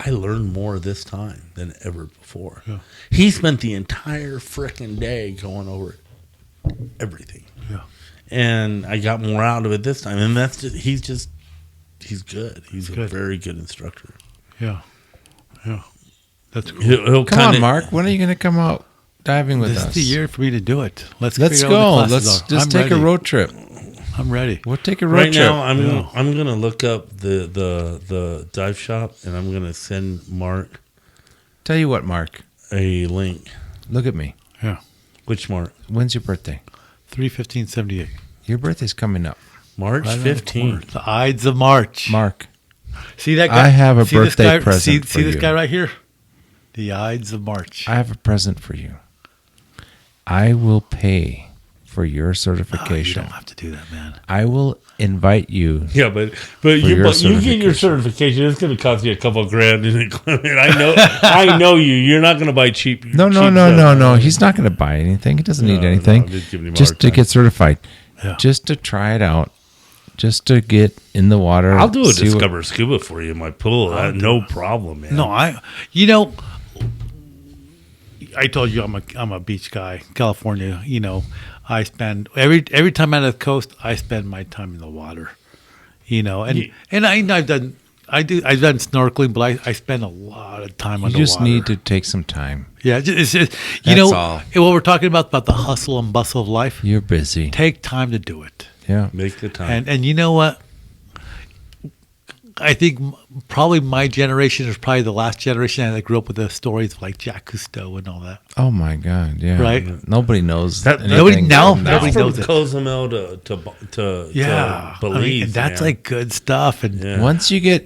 I learned more this time than ever before. Yeah. He spent the entire frickin' day going over everything. Yeah. And I got more out of it this time. And that's just he's good. He's a good. very good instructor. Yeah. Yeah. That's cool. He'll Come kinda, on, Mark. When are you going to come out diving with This us? is the year for me to do it. Let's Let's figure out go. what the classes Let's are. just I'm take ready. a road trip. I'm ready. We'll take a road Right trip. now, I'm gonna look up the dive shop, and I'm gonna send Mark Tell you what, Mark. a link. Look at me. Yeah. Which Mark? When's your birthday? 3/15/78. Your birthday's coming up. March Right around the 15th. corner. The Ides of March. Mark, See that guy? I have a See this birthday guy? present See for this you. guy right here? The Ides of March. I have a present for you. I will pay for your Oh, you certification. don't have to do that, man. I will invite you. Yeah, but your you get your certification. certification. It's going to cost you a couple grand in equipment. I know you. You're not going to buy cheap. No. He's not going to buy anything. He doesn't need No, anything. I'm just giving him a Just hard to time. get certified. Yeah. Just to try it out. Just to get in the water. I'll do a see what- Discover Scuba for you in my pool. No problem, man. No, I told you I'm a beach guy, California. You know, I spend every time I'm out of the coast, I spend my time in the water. You know, and I've done snorkeling, but I spend a lot of time You underwater. just need to take some time. Yeah, it's just That's know all. what we're talking about the hustle and bustle of life. You're busy. Take time to do it, Yeah. Make the time. and you know what? I think probably my generation is probably the last generation that grew up with the stories of like Jacques Cousteau and all that. Oh my God. Yeah. Right? Nobody knows. That- anything nobody- now- from nobody That's knows from it. Cozumel to Yeah, Belize. and that's man. like good stuff. And Yeah. Once you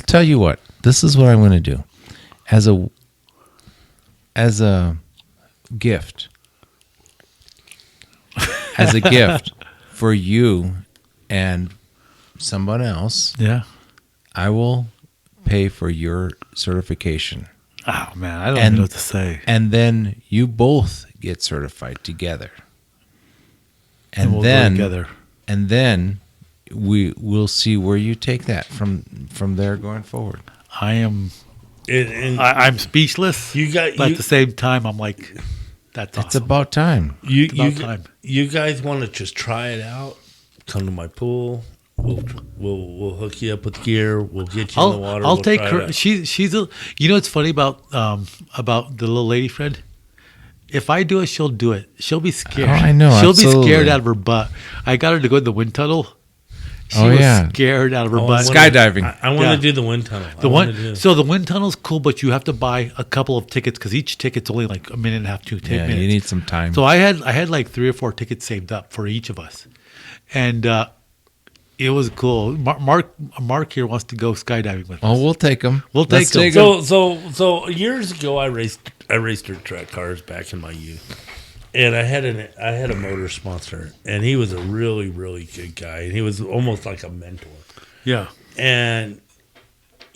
tell you what, this is what I'm going to do as a gift for you and someone else. yeah, I will pay for your certification. Oh man, I don't even know what to say. And then you both get certified together. And we'll then go together. And then we'll see where you take that from there going forward. I'm speechless. But at the same time, I'm like, that's awesome. It's about time. You guys want to just try it out? Come to my pool. We'll hook you up with gear. We'll get you in the water. I'll take her. She's a. You know what's funny about the little lady friend? If I do it, she'll do it. She'll be scared. Oh, I know. She'll absolutely. be scared out of her butt. I got her to go in the wind tunnel. She was scared out of her butt. Skydiving. I want to do the wind tunnel. So the wind tunnel's cool, but you have to buy a couple of tickets because each ticket's only like a minute and a half, 2 minutes. You need some time. So I had like 3 or 4 tickets saved up for each of us, and it was cool. Mark here wants to go skydiving with us. Oh, we'll take them. We'll take them. So years ago, I raced dirt track cars back in my youth, and I had a motor sponsor, and he was a really, really good guy, and he was almost like a mentor. Yeah. And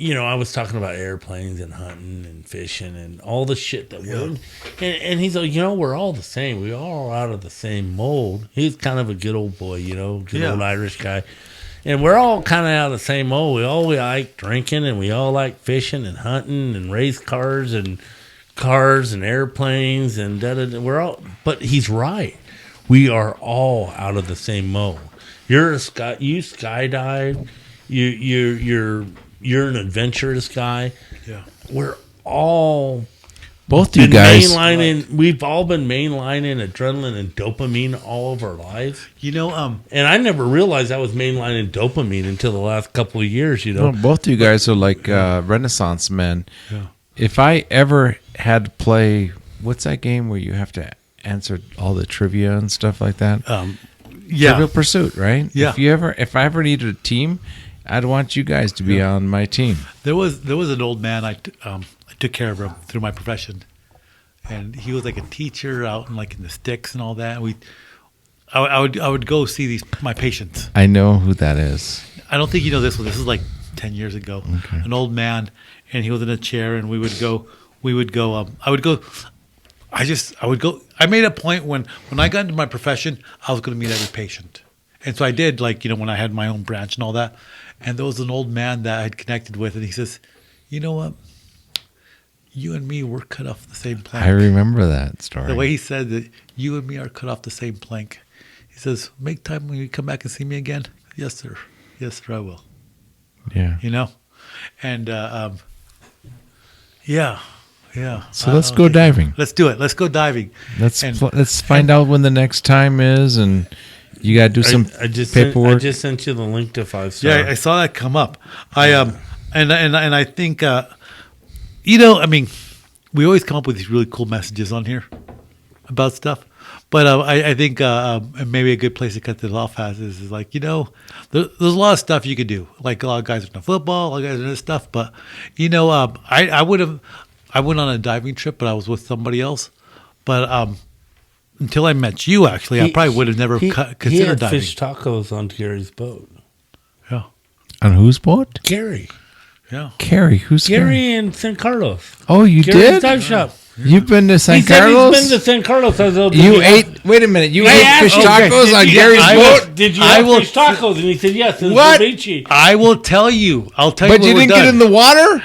I was talking about airplanes and hunting and fishing and all the shit that we're and he's like, we're all the same. We all out of the same mold. He's kind of a good old boy, good old Irish guy. And we're all kind of out of the same mold. We all like drinking, and we all like fishing and hunting and race cars and airplanes and da-da-da. We're all, but he's right. We are all out of the same mold. You skydive. You're an adventurous guy. Yeah. We're all both you guys. We've all been mainlining adrenaline and dopamine all of our lives. And I never realized I was mainlining dopamine until the last couple of years. Well, both you guys are like Renaissance men. Yeah. If I ever had to play, what's that game where you have to answer all the trivia and stuff like that? Trivial Pursuit, right? Yeah. If I ever needed a team, I'd want you guys to be on my team. There was an old man I took care of him through my profession, and he was like a teacher out in the sticks and all that. I would go see my patients. I know who that is. I don't think you know this one. This is like 10 years ago. Okay. An old man, and he was in a chair, and I would go. I made a point when I got into my profession, I was going to meet every patient. And so I did, when I had my own branch and all that. And there was an old man that I had connected with, and he says, "You know what? You and me, we're cut off the same plank." I remember that story. The way he said that, you and me are cut off the same plank. He says, "Make time when you come back and see me again." Yes, sir. Yes, sir, I will. Yeah. And yeah. So let's go diving. Let's do it. Let's go diving. Let's find out when the next time is, and you got to do some paperwork. I just sent you the link to 5-star. Yeah, I saw that come up. And I think we always come up with these really cool messages on here about stuff. But I think maybe a good place to cut this off is there's a lot of stuff you could do. Like a lot of guys are into football, a lot of guys are into stuff. But I went on a diving trip, but I was with somebody else. But until I met you, actually, I probably would have never considered diving. Fish tacos on Gary's boat. Yeah. On whose boat? Gary. Yeah. Gary. Who's Gary? Gary in San Carlos. Oh, you Gary's did? Dive shop. You've been to San He Carlos? said he's been to San Carlos. Wait a minute. You ate fish tacos on Gary's boat? Did you have fish tacos? And he said yes. What? Ceviche. I will tell you. I'll tell you. But you didn't get in the water?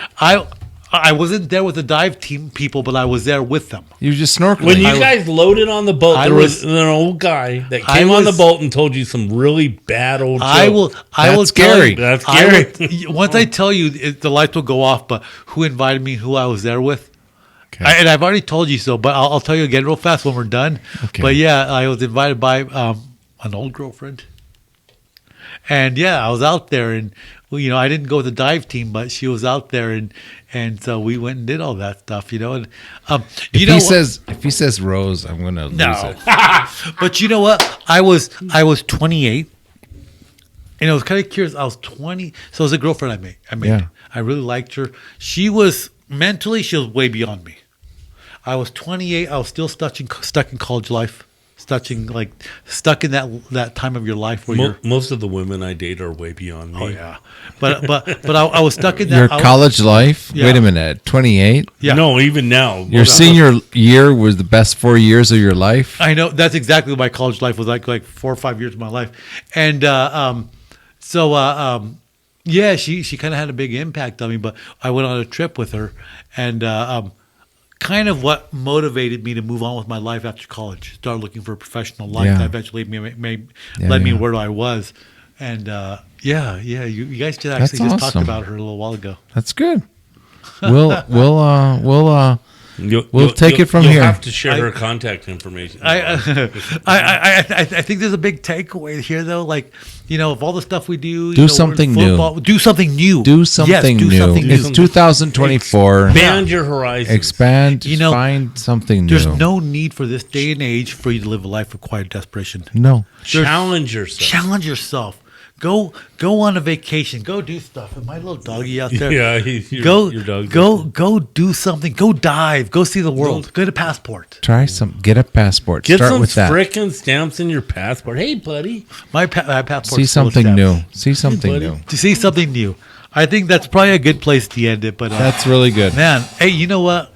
I wasn't there with the dive team people, but I was there with them. You were just snorkeling. When you guys loaded on the boat, there was an old guy that came on the boat and told you some really bad old jokes. I will That's tell scary. you. That's scary. Once I tell you, the lights will go off, but who invited me, who I was there with. Okay. And I've already told you so, but I'll tell you again real fast when we're done. Okay. But yeah, I was invited by an old girlfriend. And yeah, I was out there, and I didn't go with the dive team, but she was out there, and so we went and did all that stuff, And if he says Rose, I'm gonna lose it. But you know what? I was 28, and I was kind of curious. I was 20, so it was a girlfriend I made. Yeah. I really liked her. She was mentally way beyond me. I was 28. I was still stuck in college life. stuck in that time of your life where you're. Most of the women I date are way beyond me. Oh yeah, but I was stuck in that. Your college life? Yeah. Wait a minute, 28? Yeah. No, even now. Your senior year was the best 4 years of your life? I know that's exactly what my college life was like 4 or 5 years of my life, and yeah, she kind of had a big impact on me. But I went on a trip with her, and kind of what motivated me to move on with my life after college, start looking for a professional life that eventually led me where I was, and you guys just actually just talked about her a little while ago. That's good. We'll take it from here. You'll have to share her contact information. I think there's a big takeaway here, though. Like, of all the stuff we do, do something new. Do something new. Do something new. It's 2024. Expand your horizons. Expand. Find something new. There's no need for this day and age for you to live a life of quiet desperation. No. Challenge yourself. Challenge yourself. Go on a vacation. Go do stuff. And my little doggy out there. Yeah, your dog. Go do something. Go dive. Go see the world. Get a passport. Try some. Get a passport. Get Start some with that. frickin' stamps in your passport. Hey, buddy. My passport. See something new. See something new. To see something new. I think that's probably a good place to end it. But that's really good, man. Hey, you know what?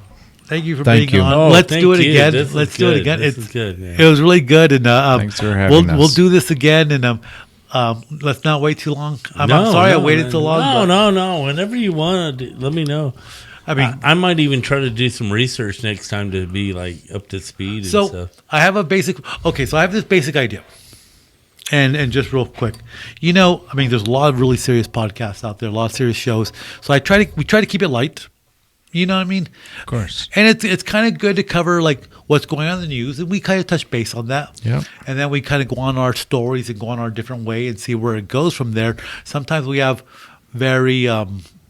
Thank you for being on. Oh, Let's do it again. Let's do it again. This is good. It was really good, and thanks for having us. We'll do this again, and let's not wait too long. I'm sorry I waited too long. No. Whenever you want to, let me know. I mean, I might even try to do some research next time to be like up to speed. So and stuff. I have so I have this basic idea. And just real quick, there's a lot of really serious podcasts out there, a lot of serious shows. So we try to keep it light. You know what I mean? Of course. And it's kind of good to cover like what's going on in the news, and we kind of touch base on that. Yeah. And then we kind of go on our stories and go on our different way and see where it goes from there. Sometimes we have very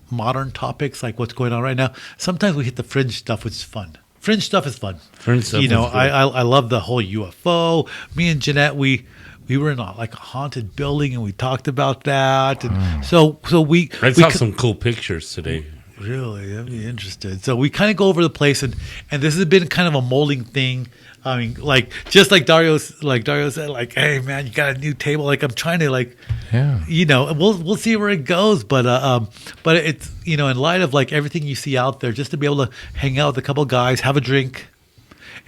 modern topics like what's going on right now. Sometimes we hit the fringe stuff, which is fun. Fringe stuff is fun. Fringe stuff. I love the whole UFO. Me and Jeanette, we were in a haunted building and we talked about that. And so I saw some cool pictures today. Really, I'd be interested. So we kind of go over the place, and this has been kind of a molding thing. I mean, just like Dario said, hey man, you got a new table. Like I'm trying to we'll see where it goes. But it's in light of everything you see out there, just to be able to hang out with a couple guys, have a drink,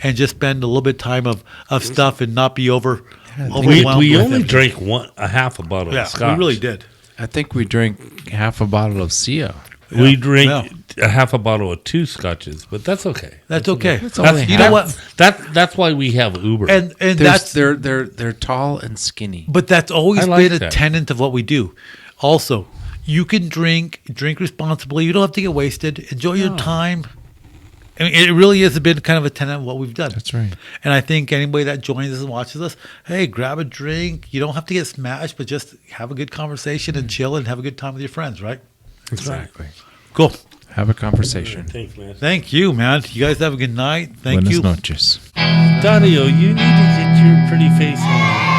and just spend a little bit of time of stuff and not be overwhelmed. We only drank a half a bottle of scotch. We really did. I think we drank half a bottle of Sia. We drink a half a bottle of 2 scotches, but that's okay. That's okay. You know what? That's why we have Uber. And they're tall and skinny. But that's always been a tenet of what we do. Also, you can drink responsibly. You don't have to get wasted. Enjoy your time. I mean, it really has been kind of a tenet of what we've done. That's right. And I think anybody that joins us and watches us, hey, grab a drink. You don't have to get smashed, but just have a good conversation and chill and have a good time with your friends, right? Exactly. Cool. Have a conversation. Thanks, man. Thank you, man. You guys have a good night. Thank you. Buenas noches. Dario, you need to get your pretty face on.